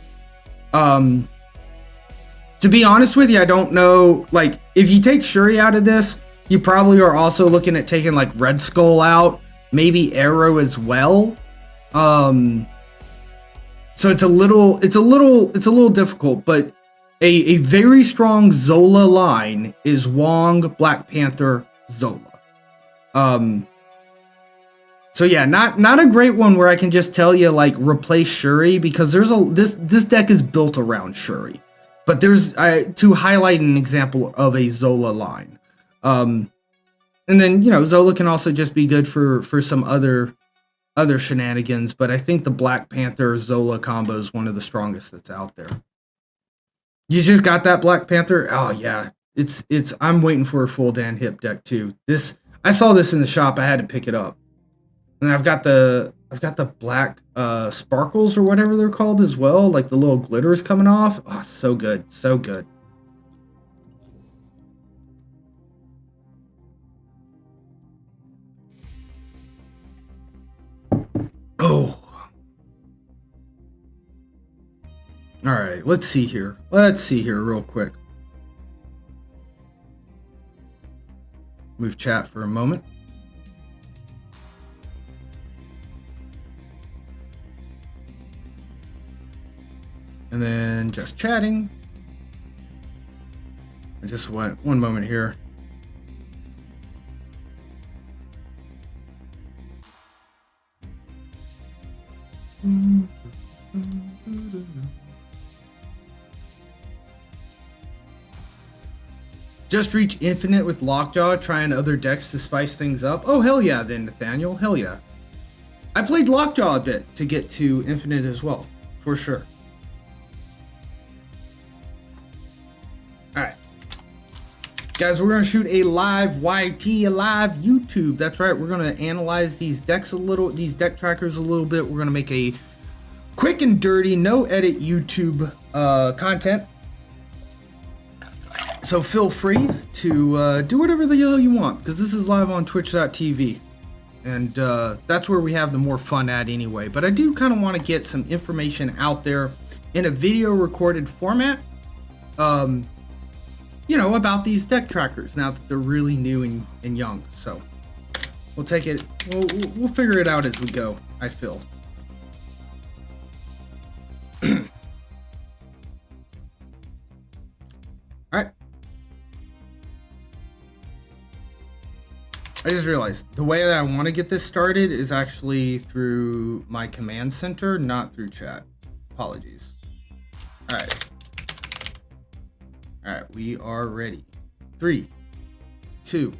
To be honest with you, I don't know, like, if you take Shuri out of this, you probably are also looking at taking like Red Skull out, maybe Arrow as well. So it's a little difficult, but a very strong Zola line is Wong, Black Panther, Zola. So yeah, not a great one where I can just tell you like replace Shuri, because this deck is built around Shuri. But there's to highlight an example of a Zola line. And then, you know, Zola can also just be good for some other shenanigans, but I think the Black Panther Zola combo is one of the strongest that's out there. You just got that Black Panther? Oh yeah. I'm waiting for a full Dan Hip deck too. I saw this in the shop, I had to pick it up. And I've got the black sparkles or whatever they're called as well, like the little glitters coming off. Oh, so good, so good. Oh. All right, let's see here real quick. Move chat for a moment. And then just chatting. I just want one moment here. Just reach infinite with Lockjaw, trying other decks to spice things up. Oh, hell yeah, then, Nathaniel. Hell yeah. I played Lockjaw a bit to get to infinite as well, for sure. Alright. Guys, we're going to shoot a live YT, a live YouTube. That's right, we're going to analyze these decks a little, these deck trackers a little bit. We're going to make a quick and dirty, no edit YouTube content. So feel free to do whatever the hell you want, because this is live on twitch.tv. And that's where we have the more fun at anyway. But I do kind of want to get some information out there in a video recorded format. You know, about these deck trackers now that they're really new and young. So we'll take it, we'll figure it out as we go, I feel. All right. I just realized the way that I want to get this started is actually through my command center, not through chat. Apologies. All right. All right, we are ready. 3, 2.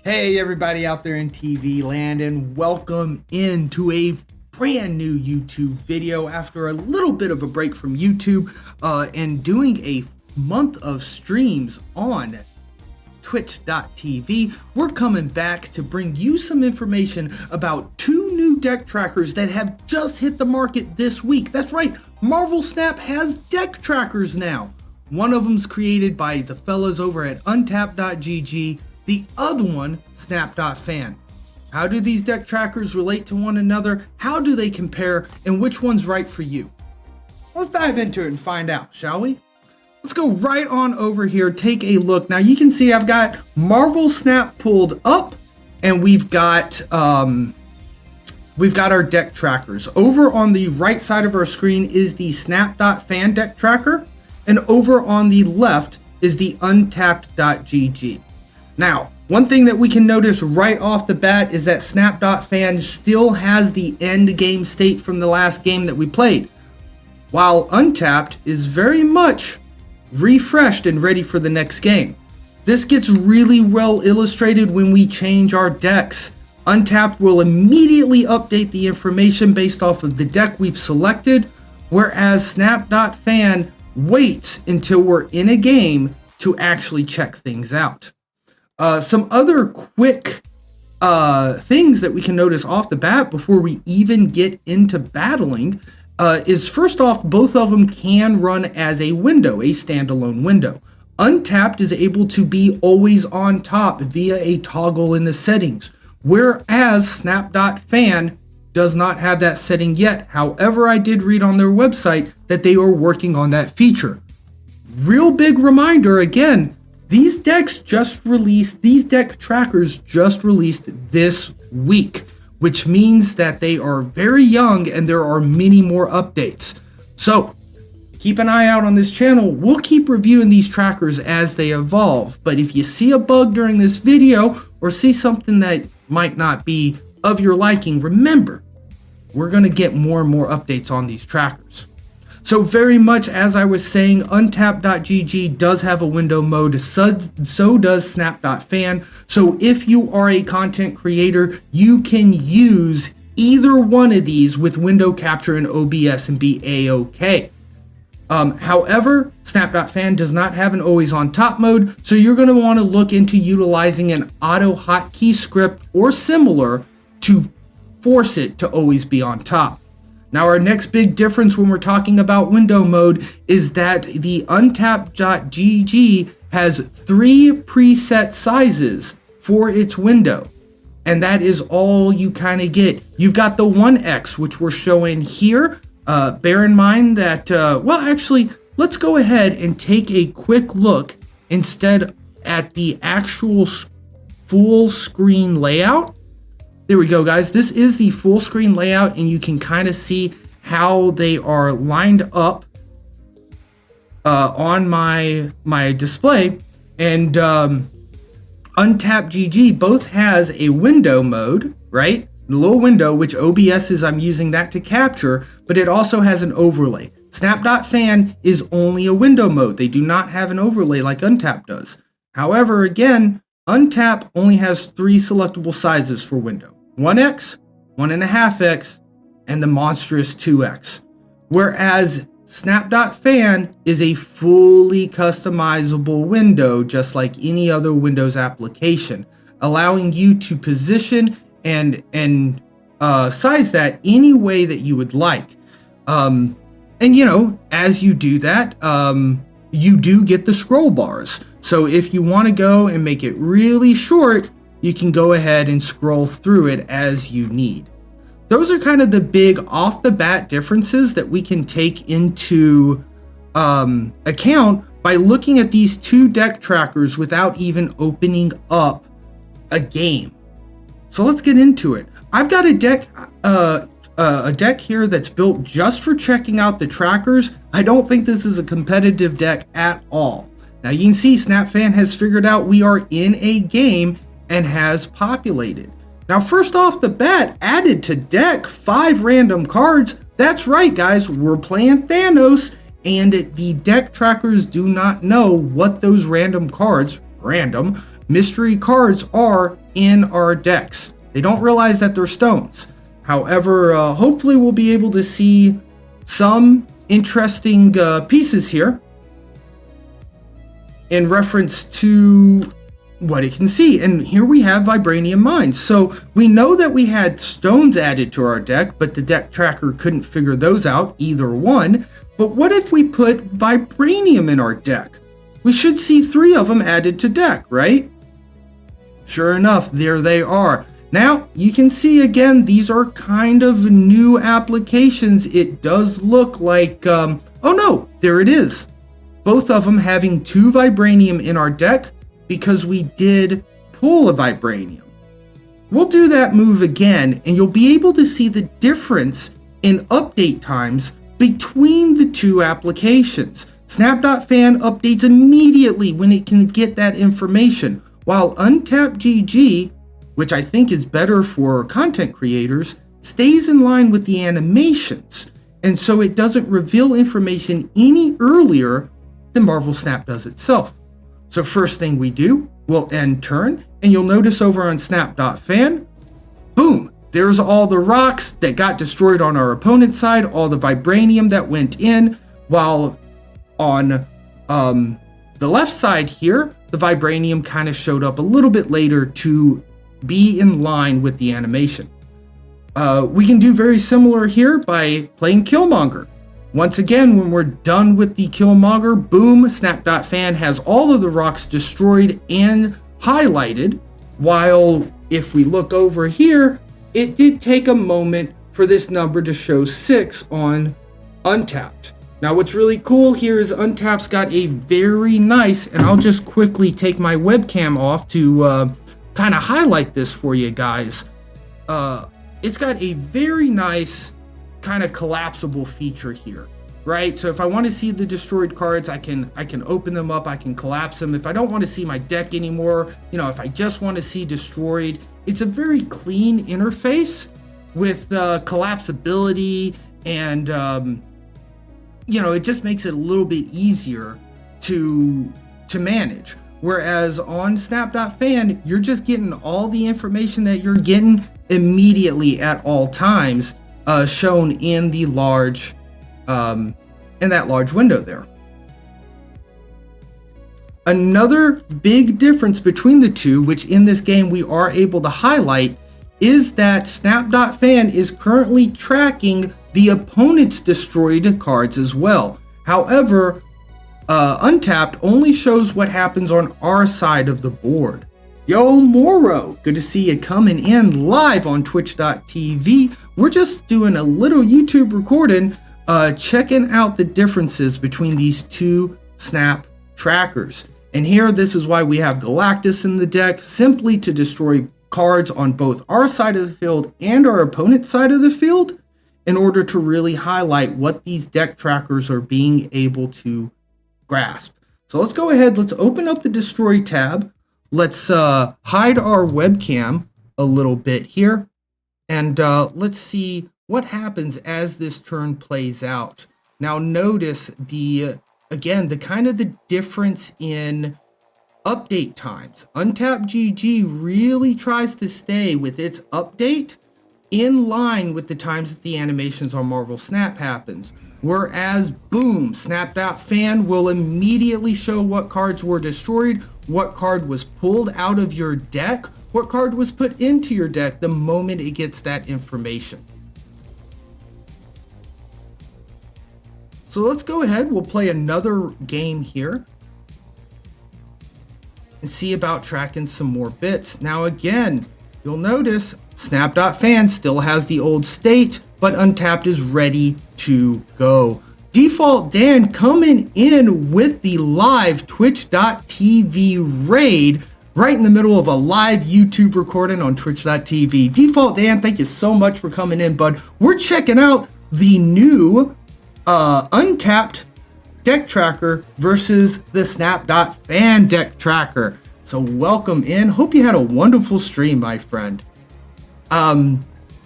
Hey, everybody out there in TV land, and welcome into a brand new YouTube video after a little bit of a break from YouTube and doing a month of streams on twitch.tv. We're coming back to bring you some information about 2 new deck trackers that have just hit the market this week. That's right, Marvel Snap has deck trackers now. One of them's created by the fellas over at untap.gg, the other one, Snap.fan. How do these deck trackers relate to one another? How do they compare? And which one's right for you? Let's dive into it and find out, shall we? Let's go right on over here, take a look. Now you can see I've got Marvel Snap pulled up, and we've got our deck trackers. Over on the right side of our screen is the Snap.fan deck tracker, and over on the left is the untapped.gg. Now, one thing that we can notice right off the bat is that Snap.fan still has the end game state from the last game that we played, while Untapped is very much refreshed and ready for the next game. This gets really well illustrated when we change our decks. Untapped will immediately update the information based off of the deck we've selected, whereas Snap.fan waits until we're in a game to actually check things out. Some other quick things that we can notice off the bat before we even get into battling is, first off, both of them can run as a window, a standalone window. Untapped is able to be always on top via a toggle in the settings, whereas Snap.fan does not have that setting yet. However, I did read on their website that they are working on that feature. Real big reminder again, these deck trackers just released this week, which means that they are very young and there are many more updates. So keep an eye out on this channel. We'll keep reviewing these trackers as they evolve. But if you see a bug during this video or see something that might not be of your liking, remember, we're going to get more and more updates on these trackers. So very much as I was saying, Untapped.gg does have a window mode, so does Snap.fan. So if you are a content creator, you can use either one of these with window capture and OBS and be A-okay. However, Snap.fan does not have an always on top mode, so you're going to want to look into utilizing an auto hotkey script or similar to force it to always be on top. Now, our next big difference when we're talking about window mode is that the Untapped.gg has 3 preset sizes for its window, and that is all you kind of get. You've got the 1x, which we're showing here. Bear in mind that, well, actually, let's go ahead and take a quick look instead at the actual full screen layout. There we go, guys. This is the full screen layout, and you can kind of see how they are lined up on my display. And Untapped.gg both has a window mode, right? The little window, which OBS is, I'm using that to capture, but it also has an overlay. Snap.fan is only a window mode. They do not have an overlay like Untapped does. However, again, Untapped only has 3 selectable sizes for window. 1x, 1.5x, and the monstrous 2x. Whereas Snap.fan is a fully customizable window, just like any other Windows application, allowing you to position and size that any way that you would like. And you know, as you do that, you do get the scroll bars. So if you want to go and make it really short, you can go ahead and scroll through it as you need. Those are kind of the big off the bat differences that we can take into account by looking at these 2 deck trackers without even opening up a game. So let's get into it. I've got a deck here that's built just for checking out the trackers. I don't think this is a competitive deck at all. Now you can see Snap.fan has figured out we are in a game and has populated. Now, first off the bat, added to deck 5 random cards. That's right, guys, we're playing Thanos, and the deck trackers do not know what those random mystery cards are in our decks. They don't realize that they're stones. However, hopefully we'll be able to see some interesting pieces here in reference to what it can see. And here we have Vibranium Mines. So we know that we had stones added to our deck, but the deck tracker couldn't figure those out, either one. But what if we put Vibranium in our deck? We should see 3 of them added to deck, right? Sure enough, there they are. Now, you can see again, these are kind of new applications. It does look like, oh no, there it is. Both of them having 2 Vibranium in our deck, because we did pull a Vibranium. We'll do that move again, and you'll be able to see the difference in update times between the 2 applications. Snap.fan updates immediately when it can get that information, while Untapped GG, which I think is better for content creators, stays in line with the animations, and so it doesn't reveal information any earlier than Marvel Snap does itself. So first thing we do, we'll end turn, and you'll notice over on Snap.fan, boom, there's all the rocks that got destroyed on our opponent's side, all the vibranium that went in, while on the left side here, the vibranium kind of showed up a little bit later to be in line with the animation. We can do very similar here by playing Killmonger. Once again, when we're done with the Killmonger, boom, Snap.fan has all of the rocks destroyed and highlighted, while if we look over here, it did take a moment for this number to show 6 on Untapped. Now what's really cool here is Untapped's got a very nice, and I'll just quickly take my webcam off to kind of highlight this for you guys. It's got a very nice kind of collapsible feature here, right? So if I want to see the destroyed cards, I can open them up, I can collapse them. If I don't want to see my deck anymore, if I just want to see destroyed, it's a very clean interface with collapsibility, and it just makes it a little bit easier to manage. Whereas on Snap.fan, you're just getting all the information that you're getting immediately at all times, shown in the large, in that large window there. Another big difference between the two, which in this game we are able to highlight, is that Snap.fan is currently tracking the opponent's destroyed cards as well. However, Untapped only shows what happens on our side of the board. Yo, Moro, good to see you coming in live on Twitch.tv. We're just doing a little YouTube recording, checking out the differences between these two Snap trackers. And here, this is why we have Galactus in the deck, simply to destroy cards on both our side of the field and our opponent's side of the field, in order to really highlight what these deck trackers are being able to grasp. So let's go ahead, let's open up the Destroy tab. Let's hide our webcam a little bit here, and let's see what happens as this turn plays out. Now notice the kind of the difference in update times. Untapped GG really tries to stay with its update in line with the times that the animations on Marvel Snap happens. Whereas, boom, Snap.fan will immediately show what cards were destroyed, what card was pulled out of your deck, what card was put into your deck the moment it gets that information. So let's go ahead, we'll play another game here and see about tracking some more bits. Now again, you'll notice Snap.fan still has the old state, but Untapped is ready to go. Default Dan coming in with the live Twitch.tv raid right in the middle of a live YouTube recording on Twitch.tv. Default Dan, thank you so much for coming in, bud. We're checking out the new Untapped deck tracker versus the Snap.fan deck tracker. So welcome in. Hope you had a wonderful stream, my friend.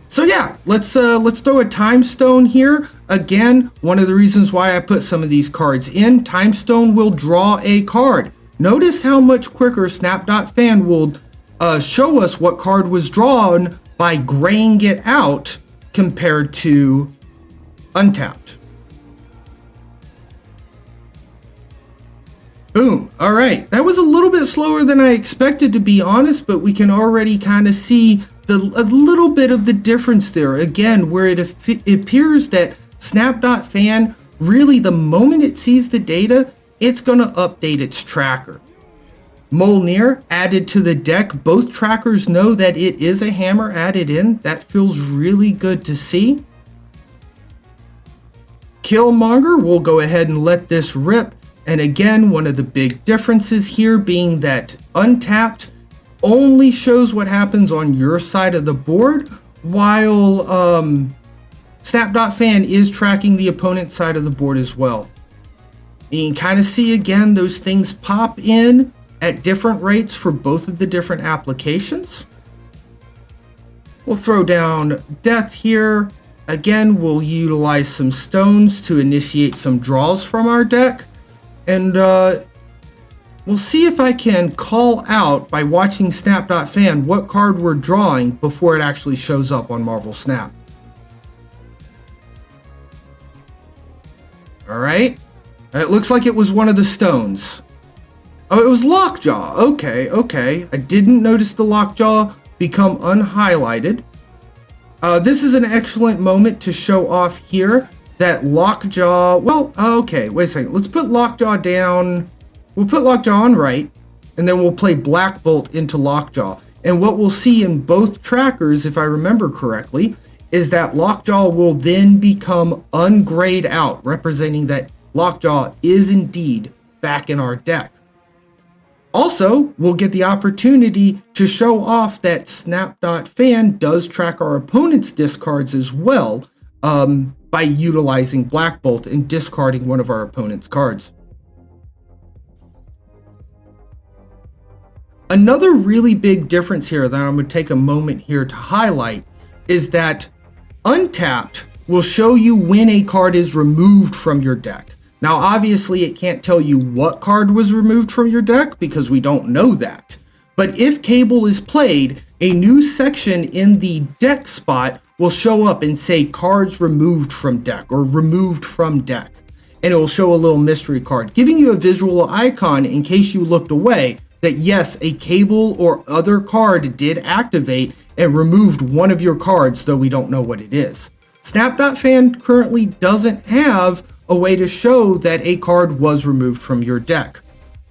So yeah, let's throw a time stone here. Again, one of the reasons why I put some of these cards in, time stone will draw a card. Notice how much quicker Snap.fan will show us what card was drawn by graying it out compared to Untapped. Boom. All right. That was a little bit slower than I expected, to be honest, but we can already kind of see a little bit of the difference there. Again, where it appears that Snap.fan, really the moment it sees the data, it's going to update its tracker. Mjolnir added to the deck. Both trackers know that it is a hammer added in. That feels really good to see. Killmonger, we'll go ahead and let this rip. And again, one of the big differences here being that Untapped only shows what happens on your side of the board, while Snap.fan is tracking the opponent's side of the board as well. You can kind of see again those things pop in at different rates for both of the different applications. We'll throw down Death here. Again, we'll utilize some stones to initiate some draws from our deck. And we'll see if I can call out by watching Snap.fan what card we're drawing before it actually shows up on Marvel Snap. Alright. It looks like it was one of the stones. Oh, it was Lockjaw. Okay. I didn't notice the Lockjaw become unhighlighted. This is an excellent moment to show off here that Lockjaw, well, okay, wait a second. Let's put Lockjaw down. We'll put Lockjaw on right, and then we'll play Black Bolt into Lockjaw. And what we'll see in both trackers, if I remember correctly, is that Lockjaw will then become ungrayed out, representing that Lockjaw is indeed back in our deck. Also, we'll get the opportunity to show off that Snap.fan does track our opponent's discards as well by utilizing Black Bolt and discarding one of our opponent's cards. Another really big difference here that I'm going to take a moment here to highlight is that Untapped will show you when a card is removed from your deck. Now, obviously, it can't tell you what card was removed from your deck because we don't know that. But if Cable is played, a new section in the deck spot will show up and say cards removed from deck or removed from deck. And it will show a little mystery card, giving you a visual icon in case you looked away that yes, a Cable or other card did activate and removed one of your cards, though we don't know what it is. Snap.fan currently doesn't have a way to show that a card was removed from your deck.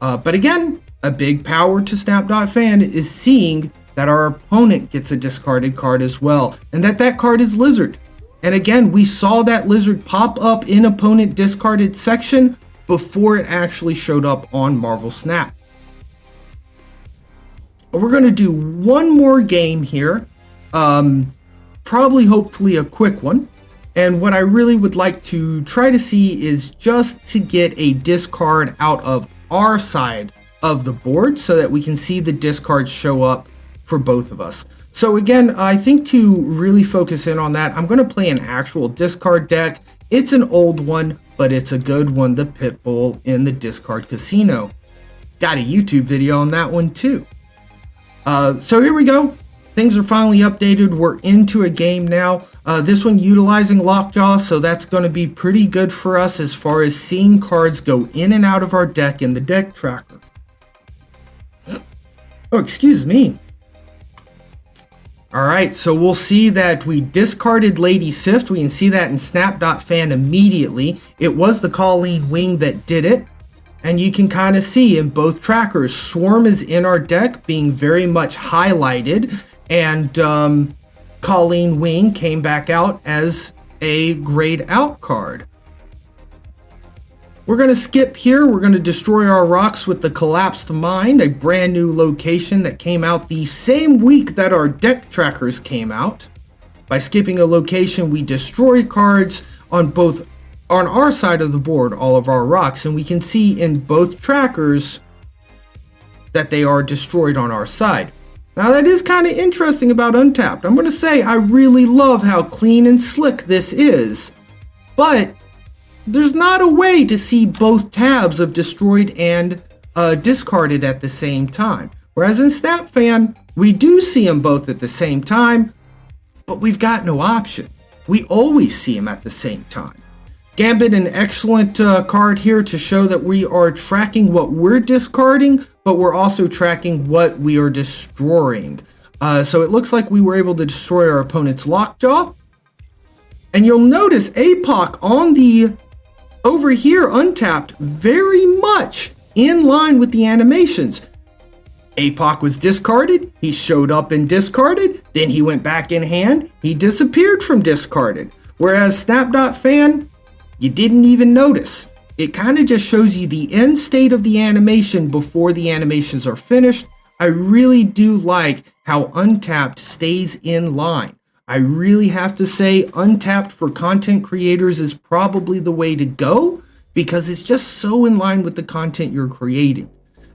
But again, a big power to Snap.fan is seeing that our opponent gets a discarded card as well, and that card is Lizard. And again, we saw that Lizard pop up in opponent discarded section before it actually showed up on Marvel Snap. We're going to do one more game here, hopefully a quick one. And what I really would like to try to see is just to get a discard out of our side of the board so that we can see the discards show up for both of us. So again, I think to really focus in on that, I'm going to play an actual discard deck. It's an old one, but it's a good one, the Pitbull in the Discard Casino. Got a YouTube video on that one too. So here we go. Things are finally updated. We're into a game now. This one utilizing Lockjaw, so that's going to be pretty good for us as far as seeing cards go in and out of our deck in the deck tracker. Oh, excuse me. Alright, so we'll see that we discarded Lady Sift. We can see that in Snap.fan immediately. It was the Colleen Wing that did it. And you can kind of see in both trackers, Swarm is in our deck being very much highlighted. And Colleen Wing came back out as a grayed out card. We're going to skip here. We're going to destroy our rocks with the Collapsed Mind, a brand new location that came out the same week that our deck trackers came out. By skipping a location, we destroy cards on our side of the board, all of our rocks, and we can see in both trackers that they are destroyed on our side. Now that is kind of interesting about Untapped. I'm going to say I really love how clean and slick this is, but there's not a way to see both tabs of destroyed and discarded at the same time. Whereas in Snap.fan, we do see them both at the same time, but we've got no option. We always see them at the same time. Gambit, an excellent card here to show that we are tracking what we're discarding, but we're also tracking what we are destroying. So it looks like we were able to destroy our opponent's Lockjaw. And you'll notice APOC on the over here Untapped very much in line with the animations. APOC was discarded, he showed up and discarded, then he went back in hand, he disappeared from discarded. Whereas Snap.fan, you didn't even notice. It kind of just shows you the end state of the animation before the animations are finished. I really do like how Untapped stays in line. I really have to say Untapped for content creators is probably the way to go, because it's just so in line with the content you're creating.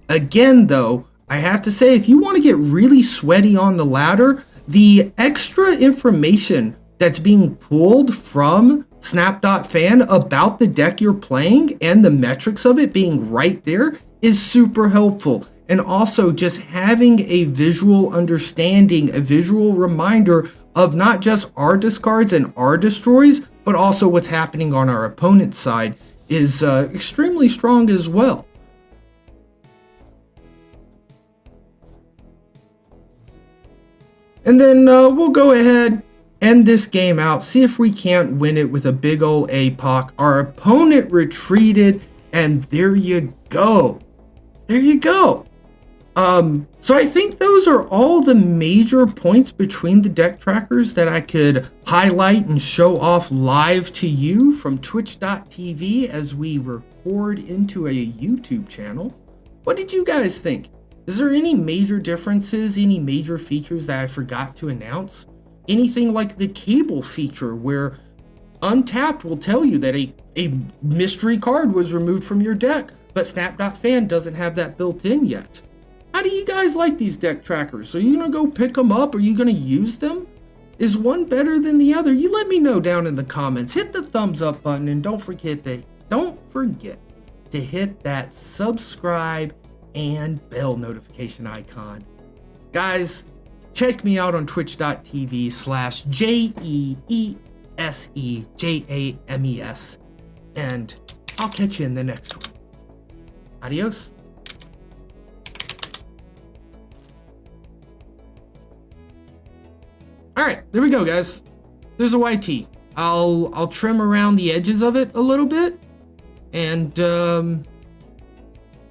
Again, though, I have to say, if you want to get really sweaty on the ladder, the extra information that's being pulled from Snap.fan about the deck you're playing and the metrics of it being right there is super helpful. And also just having a visual understanding, a visual reminder of not just our discards and our destroys, but also what's happening on our opponent's side is extremely strong as well. And then we'll go ahead, end this game out, see if we can't win it with a big old APOC. Our opponent retreated, and there you go. There you go. So I think those are all the major points between the deck trackers that I could highlight and show off live to you from Twitch.tv as we record into a YouTube channel. What did you guys think? Is there any major differences, any major features that I forgot to announce? Anything like the cable feature where Untapped will tell you that a mystery card was removed from your deck, but Snap.fan doesn't have that built in yet. How do you guys like these deck trackers? Are you going to go pick them up? Are you going to use them? Is one better than the other? You let me know down in the comments. Hit the thumbs up button and don't forget to hit that subscribe and bell notification icon. Guys, check me out on twitch.tv/JEESEJAMES, and I'll catch you in the next one. Adios. All right, there we go, guys. There's a YT. I'll trim around the edges of it a little bit and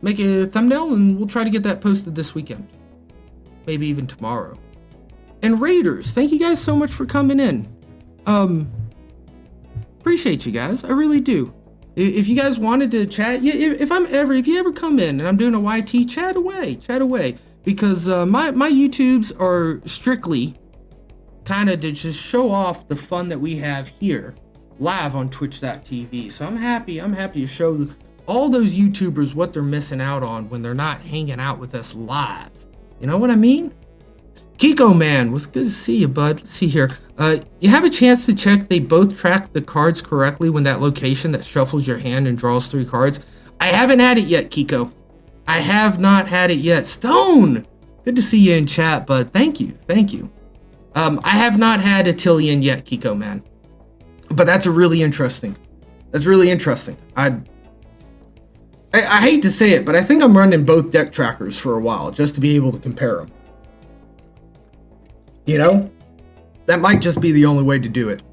make a thumbnail, and we'll try to get that posted this weekend, maybe even tomorrow. And Raiders, thank you guys so much for coming in. Appreciate you guys, I really do. If you guys wanted to chat, if you ever come in and I'm doing a YT, chat away, because my YouTubes are strictly kind of to just show off the fun that we have here live on Twitch.tv. So I'm happy to show all those YouTubers what they're missing out on when they're not hanging out with us live. You know what I mean? Kiko man, was good to see you, bud. Let's see here. You have a chance to check they both track the cards correctly when that location that shuffles your hand and draws 3 cards. I haven't had it yet, Kiko. I have not had it yet. Stone, good to see you in chat, bud. Thank you. I have not had Atilian yet, Kiko man, but that's really interesting. I hate to say it, but I think I'm running both deck trackers for a while just to be able to compare them. You know, that might just be the only way to do it.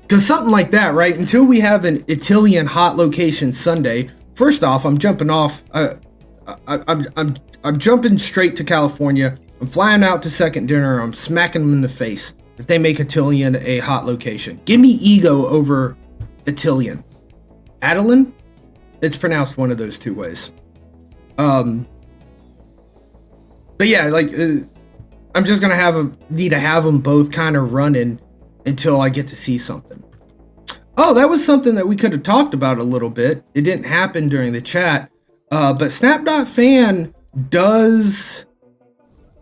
Because something like that, right? Until we have an Atilian hot location Sunday, first off, I'm jumping off. I'm jumping straight to California. I'm flying out to second dinner. I'm smacking them in the face if they make Atilian a hot location. Give me Ego over Atilian. Adeline? It's pronounced one of those 2 ways. But yeah, like I'm just gonna need to have them both kind of running until I get to see something. Oh, that was something that we could have talked about a little bit. It didn't happen during the chat, but Snap.fan does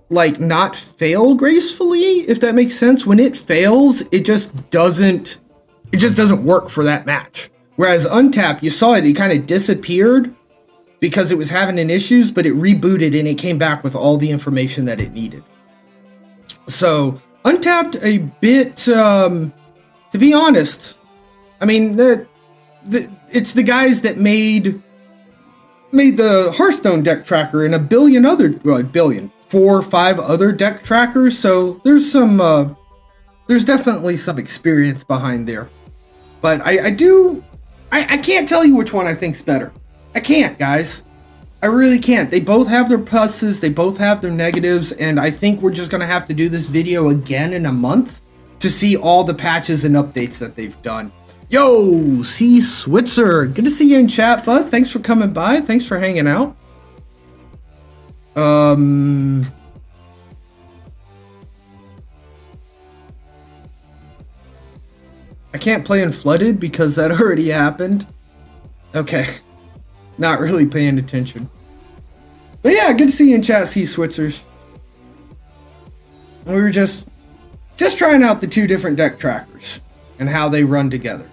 like not fail gracefully, if that makes sense. When it fails, it just doesn't work for that match. Whereas Untap, you saw it kind of disappeared because it was having an issues, but it rebooted and it came back with all the information that it needed. So Untapped a bit, to be honest, I mean, it's the guys that made the Hearthstone deck tracker and 4 or 5 other deck trackers. So there's definitely some experience behind there. But I can't tell you which one I think's better. I can't, guys. I really can't. They both have their pluses, they both have their negatives, and I think we're just gonna have to do this video again in a month to see all the patches and updates that they've done. Yo, C Switzer, good to see you in chat, bud. Thanks for coming by. Thanks for hanging out. I can't play in Flooded because that already happened. Okay. Not really paying attention. But yeah, good to see you in chat, C Switzers. We were just trying out the two different deck trackers and how they run together.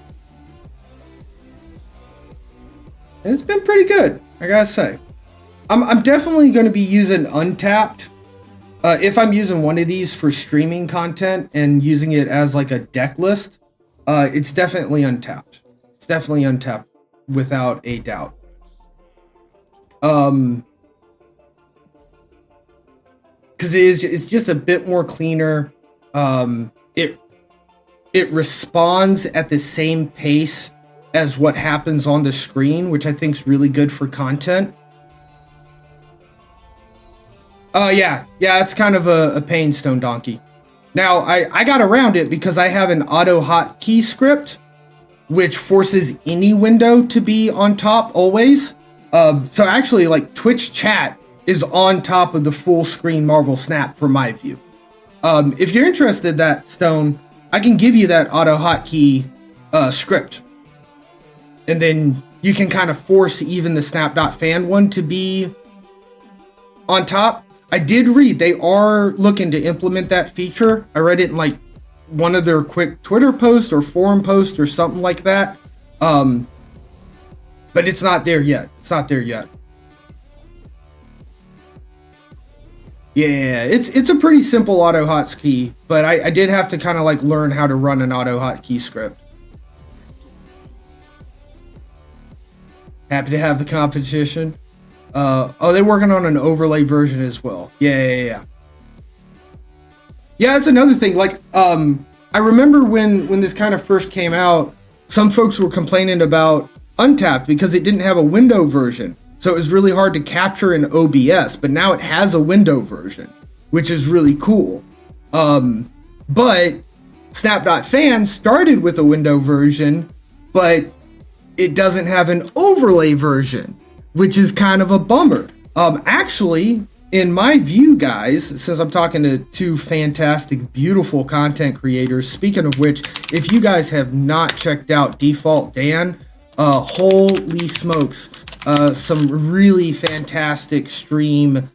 And it's been pretty good, I gotta say. I'm definitely going to be using Untapped. If I'm using one of these for streaming content and using it as like a deck list, it's definitely Untapped. It's definitely Untapped without a doubt. Because it's just a bit more cleaner. It responds at the same pace as what happens on the screen, which I think is really good for content. Yeah, it's kind of a pain, Stone Donkey. Now, I got around it because I have an auto hotkey script, which forces any window to be on top always. So actually, like, Twitch chat is on top of the full screen Marvel Snap from my view. If you're interested in that, Stone, I can give you that auto hotkey script. And then you can kind of force even the Snap.fan one to be on top. I did read they are looking to implement that feature. I read it in like one of their quick Twitter posts or forum posts or something like that. But it's not there yet. Yeah, it's a pretty simple auto hotkey, but I did have to kind of like learn how to run an auto hotkey script. Happy to have the competition. They're working on an overlay version as well. Yeah, that's another thing. Like, I remember when this kind of first came out, some folks were complaining about Untapped because it didn't have a window version. So it was really hard to capture in OBS, but now it has a window version, which is really cool. But Snap.fan started with a window version, but it doesn't have an overlay version, which is kind of a bummer. Actually, in my view, guys, since I'm talking to two fantastic, beautiful content creators, speaking of which, if you guys have not checked out Default Dan, holy smokes, some really fantastic stream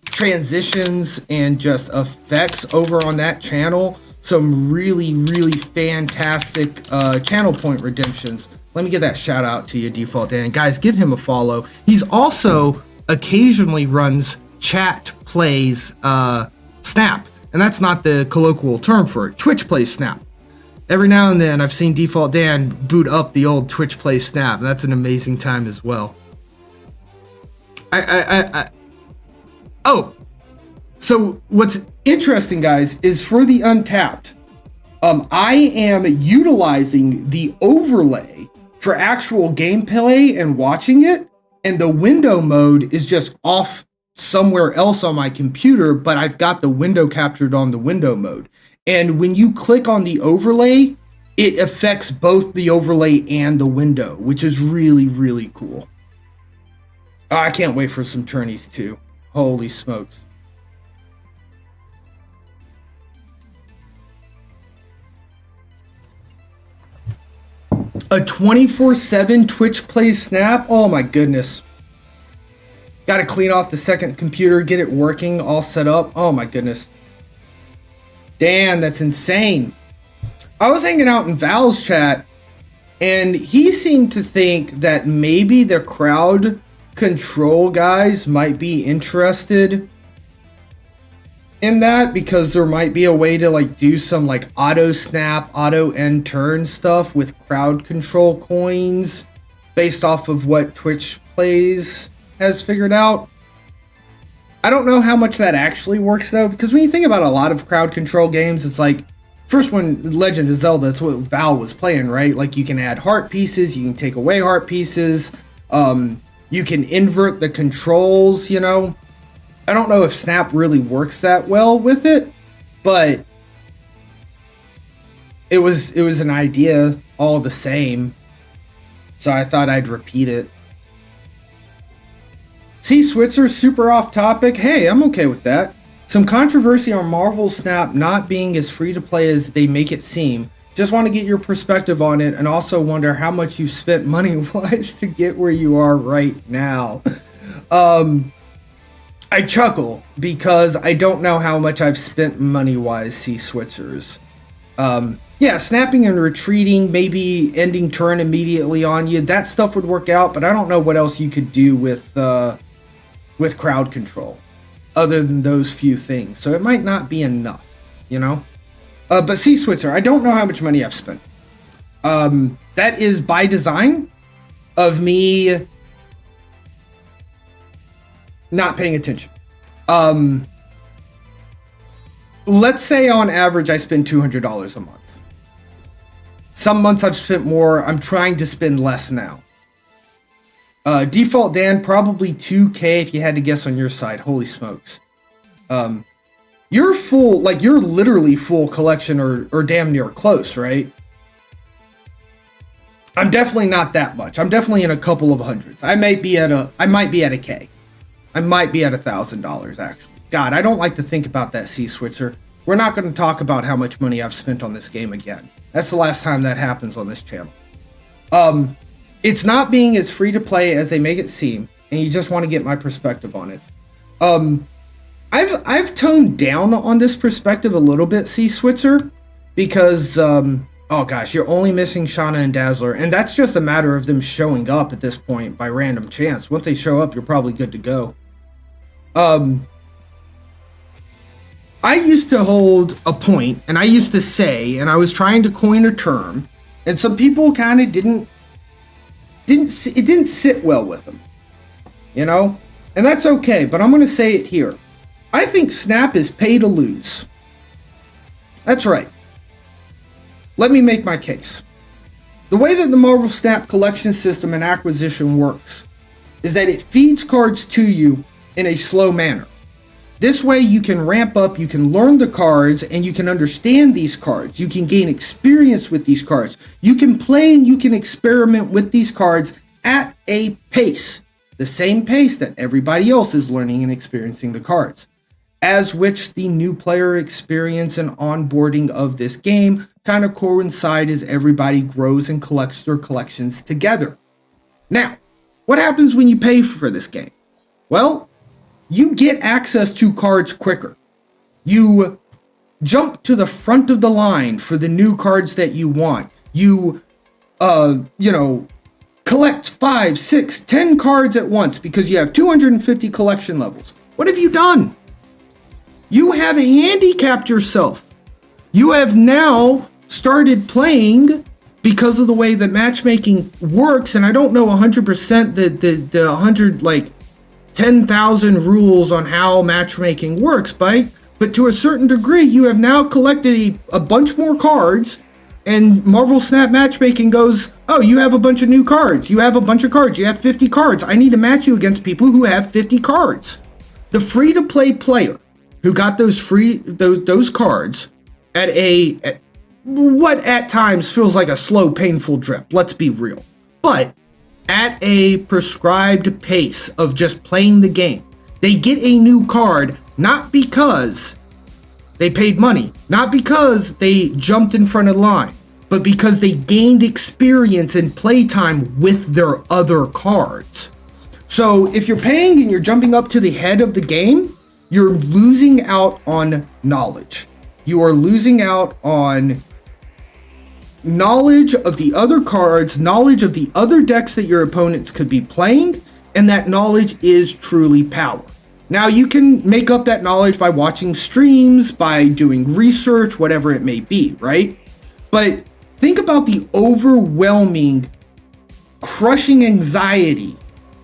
transitions and just effects over on that channel. Some really, really fantastic channel point redemptions. Let me get that shout out to you, Default Dan. Guys, give him a follow. He's also occasionally runs Chat Plays Snap. And that's not the colloquial term for it. Twitch Plays Snap. Every now and then I've seen Default Dan boot up the old Twitch Plays Snap. And that's an amazing time as well. Oh, so what's interesting, guys, is for the Untapped, I am utilizing the overlay for actual gameplay and watching it, and the window mode is just off somewhere else on my computer, but I've got the window captured on the window mode. And when you click on the overlay, it affects both the overlay and the window, which is really, really cool. Oh, I can't wait for some tourneys too. Holy smokes. A 24/7 Twitch Plays Snap? Oh my goodness. Got to clean off the second computer, get it working, all set up. Oh my goodness. Damn, that's insane. I was hanging out in Val's chat, and he seemed to think that maybe the crowd control guys might be interested in that, because there might be a way to like do some like auto snap, auto end turn stuff with crowd control coins based off of what Twitch Plays has figured out. I don't know how much that actually works though, because when you think about a lot of crowd control games, it's like, first one, Legend of Zelda, that's what Val was playing, right? Like you can add heart pieces, you can take away heart pieces, you can invert the controls, you know. I don't know if Snap really works that well with it, but it was an idea all the same. So I thought I'd repeat it. See, Switzer, super off topic. Hey, I'm okay with that. Some controversy on Marvel Snap not being as free to play as they make it seem. just want to get your perspective on it, and also wonder how much you spent money-wise to get where you are right now. I chuckle because I don't know how much I've spent money-wise, C-Switchers. Yeah, snapping and retreating, maybe ending turn immediately on you, that stuff would work out, but I don't know what else you could do with crowd control, other than those few things. So it might not be enough, you know? But C-Switcher, I don't know how much money I've spent. That is by design of me not paying attention. Let's say on average I spend $200 a month. Some months I've spent more. I'm trying to spend less now. Default Dan, probably 2K if you had to guess on your side. Holy smokes. You're full, like you're literally full collection or damn near close, right? I'm definitely not that much. I'm definitely in a couple of hundreds. I might be at a K. I might be at $1,000 actually. God, I don't like to think about that, C-Switcher. We're not going to talk about how much money I've spent on this game again. That's the last time that happens on this channel. It's not being as free to play as they make it seem, and you just want to get my perspective on it. I've toned down on this perspective a little bit, C-Switcher, because oh gosh, you're only missing Shauna and Dazzler, and that's just a matter of them showing up at this point by random chance. Once they show up, you're probably good to go. I used to hold a point, and I used to say, and I was trying to coin a term, and some people kind of didn't sit well with them, you know? And that's okay, but I'm going to say it here. I think Snap is pay to lose. That's right. Let me make my case. The way that the Marvel Snap collection system and acquisition works is that it feeds cards to you in a slow manner. This way you can ramp up, you can learn the cards, and you can understand these cards. You can gain experience with these cards. You can play and you can experiment with these cards at a pace. The same pace that everybody else is learning and experiencing the cards. As which the new player experience and onboarding of this game kind of coincide as everybody grows and collects their collections together. Now, what happens when you pay for this game? Well, you get access to cards quicker. You jump to the front of the line for the new cards that you want. You, collect 5, 6, 10 cards at once because you have 250 collection levels. What have you done? You have handicapped yourself. You have now started playing because of the way that matchmaking works, and I don't know 100% the 100 10,000 rules on how matchmaking works, but to a certain degree, you have now collected a bunch more cards, and Marvel Snap matchmaking goes, oh, you have a bunch of new cards. You have a bunch of cards. You have 50 cards. I need to match you against people who have 50 cards. The free-to-play player who got those cards at what at times feels like a slow, painful drip. Let's be real. But at a prescribed pace of just playing the game, they get a new card not because they paid money, not because they jumped in front of the line, but because they gained experience and playtime with their other cards. So if you're paying and you're jumping up to the head of the game, you're losing out on knowledge. You are losing out on knowledge of the other cards, knowledge of the other decks that your opponents could be playing, and that knowledge is truly power. Now, you can make up that knowledge by watching streams, by doing research, whatever it may be, right? But think about the overwhelming, crushing anxiety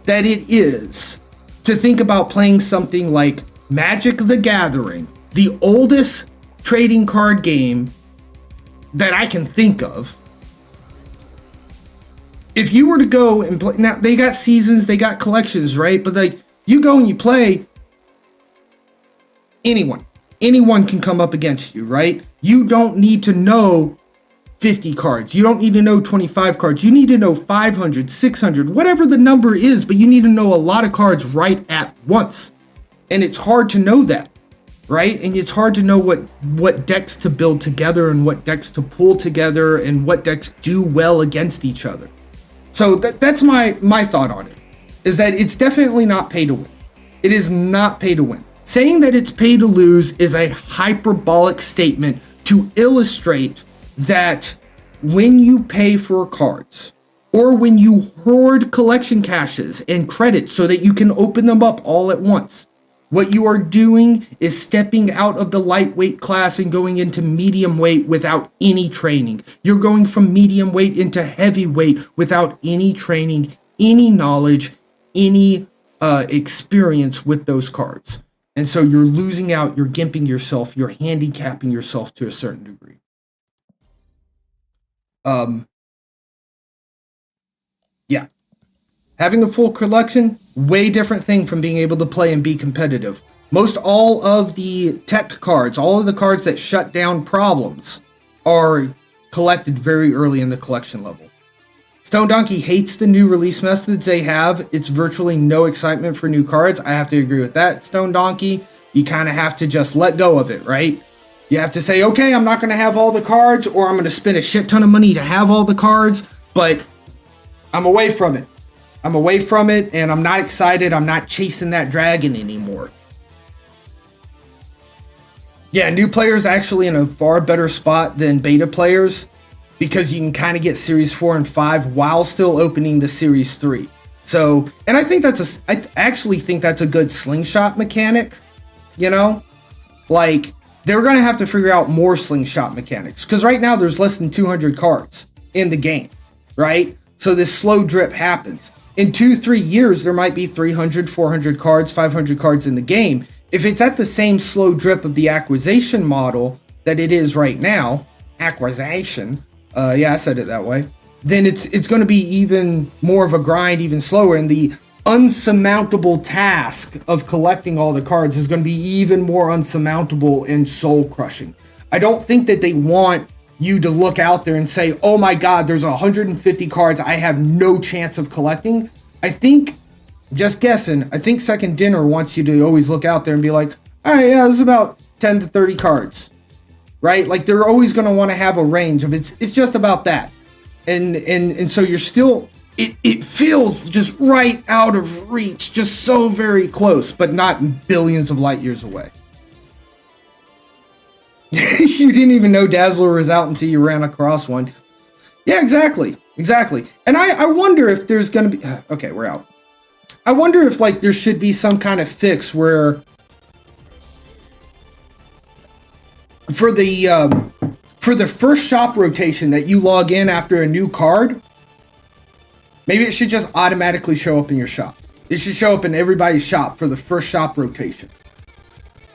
that it is to think about playing something like Magic the Gathering, the oldest trading card game that I can think of. If you were to go and play, now they got seasons, they got collections, right? But you go and you play, anyone can come up against you, right? You don't need to know 50 cards. You don't need to know 25 cards. You need to know 500, 600, whatever the number is, but you need to know a lot of cards right at once. And it's hard to know that. right? And it's hard to know what decks to build together and what decks to pull together and what decks do well against each other. So that's my thought on it, is that it's definitely not pay to win. It is not pay to win. Saying that it's pay to lose is a hyperbolic statement to illustrate that when you pay for cards, or when you hoard collection caches and credits so that you can open them up all at once, what you are doing is stepping out of the lightweight class and going into medium weight without any training. You're going from medium weight into heavyweight without any training, any knowledge, any experience with those cards. And so you're losing out, you're gimping yourself, you're handicapping yourself to a certain degree. Yeah. Having a full collection, way different thing from being able to play and be competitive. Most all of the tech cards, all of the cards that shut down problems, are collected very early in the collection level. Stone Donkey hates the new release methods they have. It's virtually no excitement for new cards. I have to agree with that, Stone Donkey. You kind of have to just let go of it, right? You have to say, okay, I'm not going to have all the cards, or I'm going to spend a shit ton of money to have all the cards, but I'm away from it. I'm away from it, and I'm not excited. I'm not chasing that dragon anymore. Yeah, new players actually in a far better spot than beta players, because you can kind of get Series 4 and 5 while still opening the Series 3. So, and I actually think that's a good slingshot mechanic, you know? Like, they're going to have to figure out more slingshot mechanics, because right now there's less than 200 cards in the game, right? So this slow drip happens. In 2-3 years, there might be 300, 400 cards, 500 cards in the game. If it's at the same slow drip of the acquisition model that it is right now, acquisition, yeah, I said it that way, then it's going to be even more of a grind, even slower, and the unsurmountable task of collecting all the cards is going to be even more unsurmountable and soul crushing. I don't think that they want you to look out there and say, oh my god, there's 150 cards I have no chance of collecting. I think, just guessing, I think Second Dinner wants you to always look out there and be like, all right, yeah, there's about 10 to 30 cards, right? Like, they're always going to want to have a range of it's just about that. And so you're still, it feels just right out of reach, just so very close, but not billions of light years away. You didn't even know Dazzler was out until you ran across one. Yeah, exactly. And I wonder if there's going to be, okay, we're out. I wonder if, like, there should be some kind of fix where for the first shop rotation that you log in after a new card, maybe it should just automatically show up in your shop. It should show up in everybody's shop for the first shop rotation.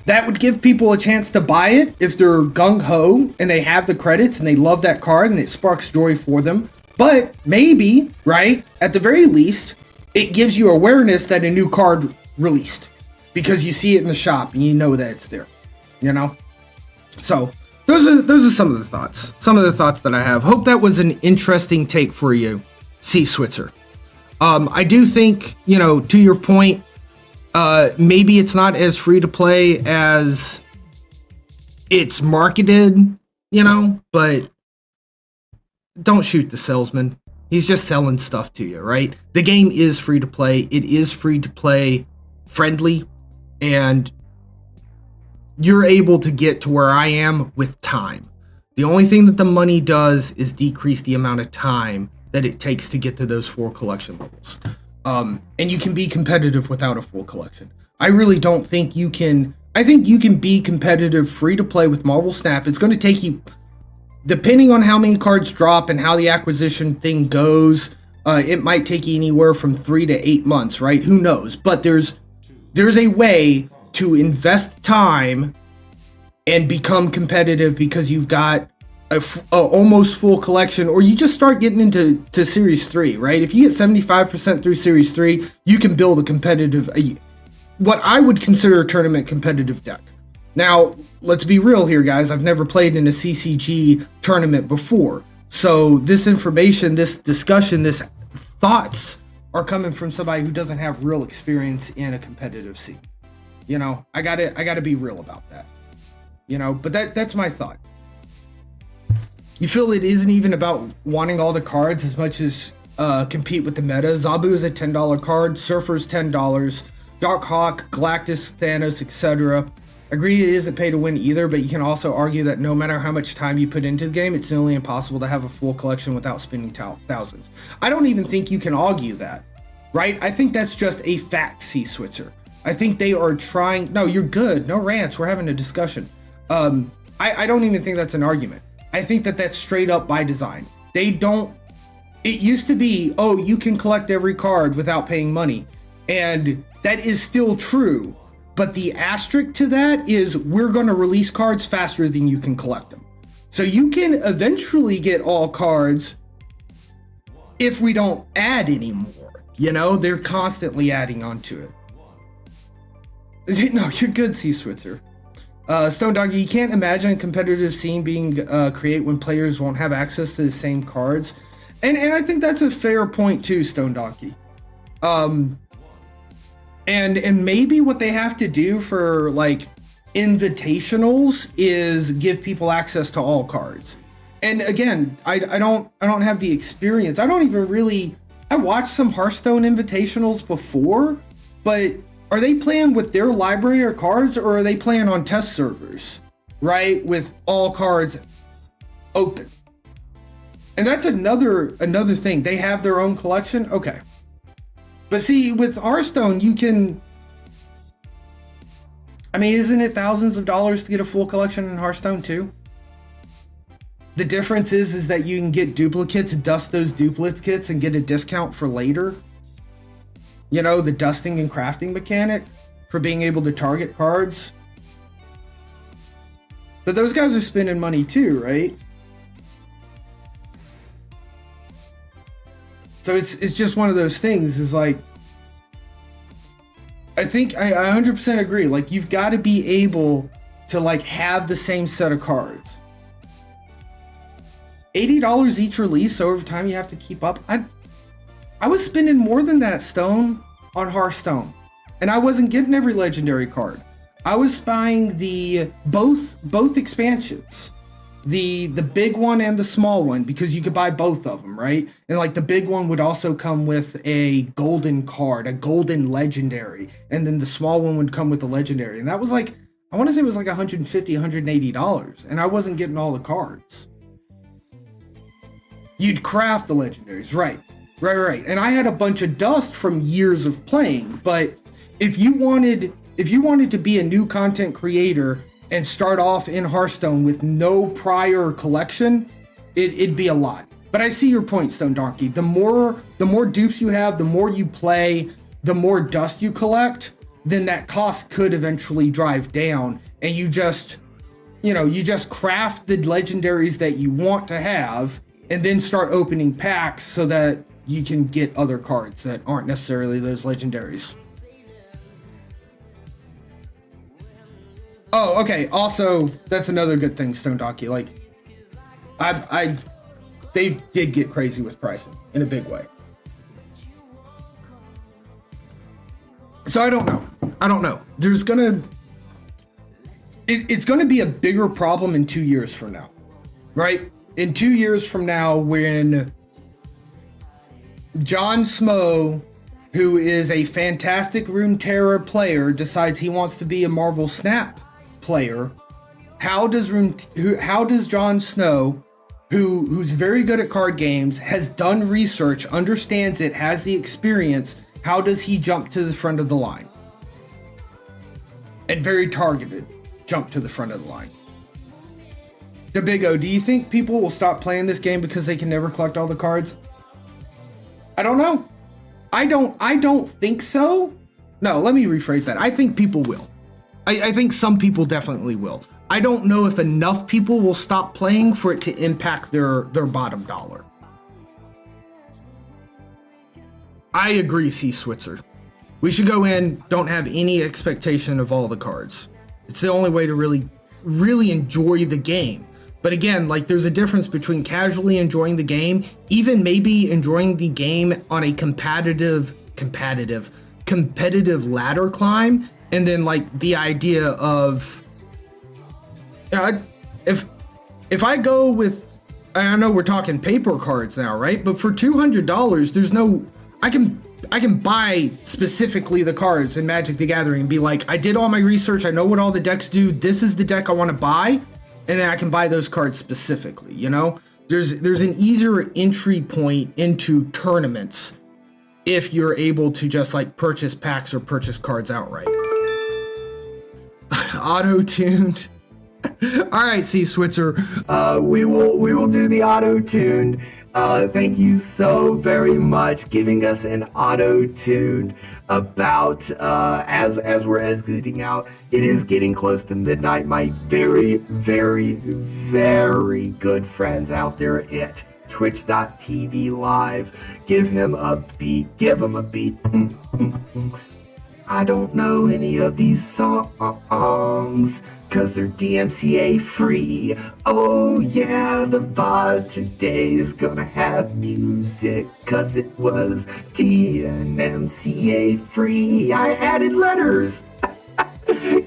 That would give people a chance to buy it if they're gung-ho and they have the credits and they love that card and it sparks joy for them. But maybe, right, at the very least, it gives you awareness that a new card released because you see it in the shop and you know that it's there, you know? So those are some of the thoughts that I have. Hope that was an interesting take for you, C. Switzer. I do think, you know, to your point, maybe it's not as free to play as it's marketed, you know, but don't shoot the salesman. He's just selling stuff to you, right? The game is free to play. It is free to play friendly, and you're able to get to where I am with time. The only thing that the money does is decrease the amount of time that it takes to get to those 4 collection levels. And you can be competitive without a full collection. I really don't think you can. I think you can be competitive free to play with Marvel Snap. It's going to take you, depending on how many cards drop and how the acquisition thing goes, it might take you anywhere from 3 to 8 months, right? Who knows? But there's a way to invest time and become competitive because you've got a almost full collection, or you just start getting into Series 3, right? If you get 75% through Series 3, you can build a competitive, what I would consider a tournament competitive deck. Now, let's be real here, guys. I've never played in a CCG tournament before. So this information, this discussion, this thoughts are coming from somebody who doesn't have real experience in a competitive scene. You know, I gotta be real about that. You know, but that's my thought. You feel it isn't even about wanting all the cards as much as compete with the meta. Zabu is a $10 card, Surfer's $10, Darkhawk, Galactus, Thanos, etc. Agree it isn't pay to win either, but you can also argue that no matter how much time you put into the game, it's nearly impossible to have a full collection without spending thousands. I don't even think you can argue that, right? I think that's just a fact, C-Switzer. I think they are trying... No, you're good. No rants. We're having a discussion. I don't even think that's an argument. I think that that's straight up by design. They don't... It used to be, oh, you can collect every card without paying money. And that is still true. But the asterisk to that is we're going to release cards faster than you can collect them. So you can eventually get all cards if we don't add any more. You know, they're constantly adding onto it. No, you're good, C-Switzer. Stone Doggy, you can't imagine a competitive scene being created when players won't have access to the same cards. And I think that's a fair point too, Stone Donkey. And maybe what they have to do for like invitationals is give people access to all cards. And again, I don't have the experience. I watched some Hearthstone invitationals before, but are they playing with their library of cards, or are they playing on test servers, right? With all cards open. And that's another thing. They have their own collection. Okay. But see, with Hearthstone, you can... I mean, isn't it thousands of dollars to get a full collection in Hearthstone too? The difference is that you can get duplicates, dust those duplicates, and get a discount for later. You know, the dusting and crafting mechanic for being able to target cards. But those guys are spending money too, right? So it's just one of those things, is like, I think I 100% agree. Like, you've got to be able to like have the same set of cards. $80 each release, so over time you have to keep up. I was spending more than that, Stone, on Hearthstone, and I wasn't getting every legendary card. I was buying the both expansions, the big one and the small one, because you could buy both of them, right? And like the big one would also come with a golden card, a golden legendary, and then the small one would come with the legendary. And that was like, I want to say it was like $150, $180, and I wasn't getting all the cards. You'd craft the legendaries, right. And I had a bunch of dust from years of playing, but if you wanted to be a new content creator and start off in Hearthstone with no prior collection, it'd be a lot. But I see your point, Stone Donkey. The more dupes you have, the more you play, the more dust you collect, then that cost could eventually drive down, and you just craft the legendaries that you want to have, and then start opening packs so that you can get other cards that aren't necessarily those legendaries. Oh, okay. Also, that's another good thing, Stone Donkey. Like, they did get crazy with pricing in a big way. So I don't know. It's gonna be a bigger problem in 2 years from now, right? In 2 years from now, when Jon Smo, who is a fantastic Runeterra player, decides he wants to be a Marvel Snap player, how does Jon Snow, who's very good at card games, has done research, understands it, has the experience, how does he jump to the front of the line? And very targeted jump to the front of the line. The Big O, do you think people will stop playing this game because they can never collect all the cards? I don't know. I don't think so. No, let me rephrase that. I think people will. I think some people definitely will. I don't know if enough people will stop playing for it to impact their bottom dollar. I agree, C-Switzer. We should go in, don't have any expectation of all the cards. It's the only way to really enjoy the game. But again, like, there's a difference between casually enjoying the game, even maybe enjoying the game on a competitive ladder climb, And then like the idea of, if I go with, I know we're talking paper cards now, right? But for $200, there's no, I can buy specifically the cards in Magic the Gathering and be like, I did all my research, I know what all the decks do, this is the deck I want to buy, and then I can buy those cards specifically, you know? There's an easier entry point into tournaments if you're able to just like purchase packs or purchase cards outright. Auto-tuned. All right, C Switzer. We will do the auto-tuned. Thank you so very much giving us an auto-tuned about as we're exiting out. It is getting close to midnight. My very, very, very good friends out there at twitch.tv live. Give him a beat. Give him a beat. I don't know any of these songs, cause they're DMCA free. Oh yeah, the VOD today's gonna have music, cause it was DMCA free. I added letters.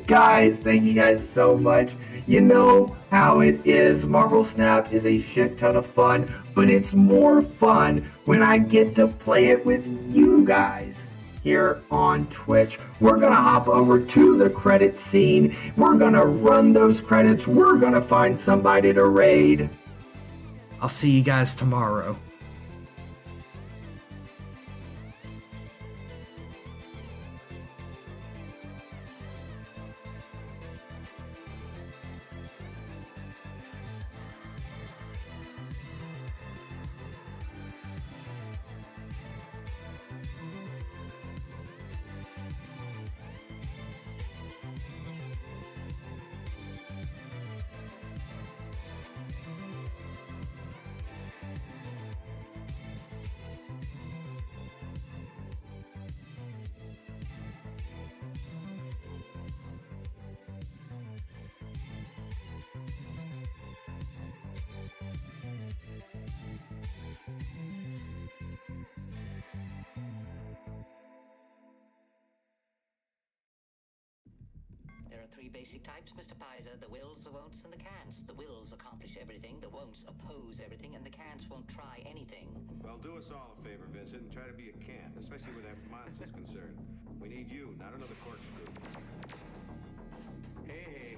Guys, thank you guys so much. You know how it is. Marvel Snap is a shit ton of fun, but it's more fun when I get to play it with you guys here on Twitch. We're gonna hop over to the credit scene. We're gonna run those credits. We're gonna find somebody to raid. I'll see you guys tomorrow. There are three basic types, Mr. Pizer: the wills, the won'ts, and the can'ts. The wills accomplish everything, the won'ts oppose everything, and the can'ts won't try anything. Well, do us all a favor, Vincent, and try to be a can't, especially where that monster's concerned. We need you, not another corkscrew. Hey,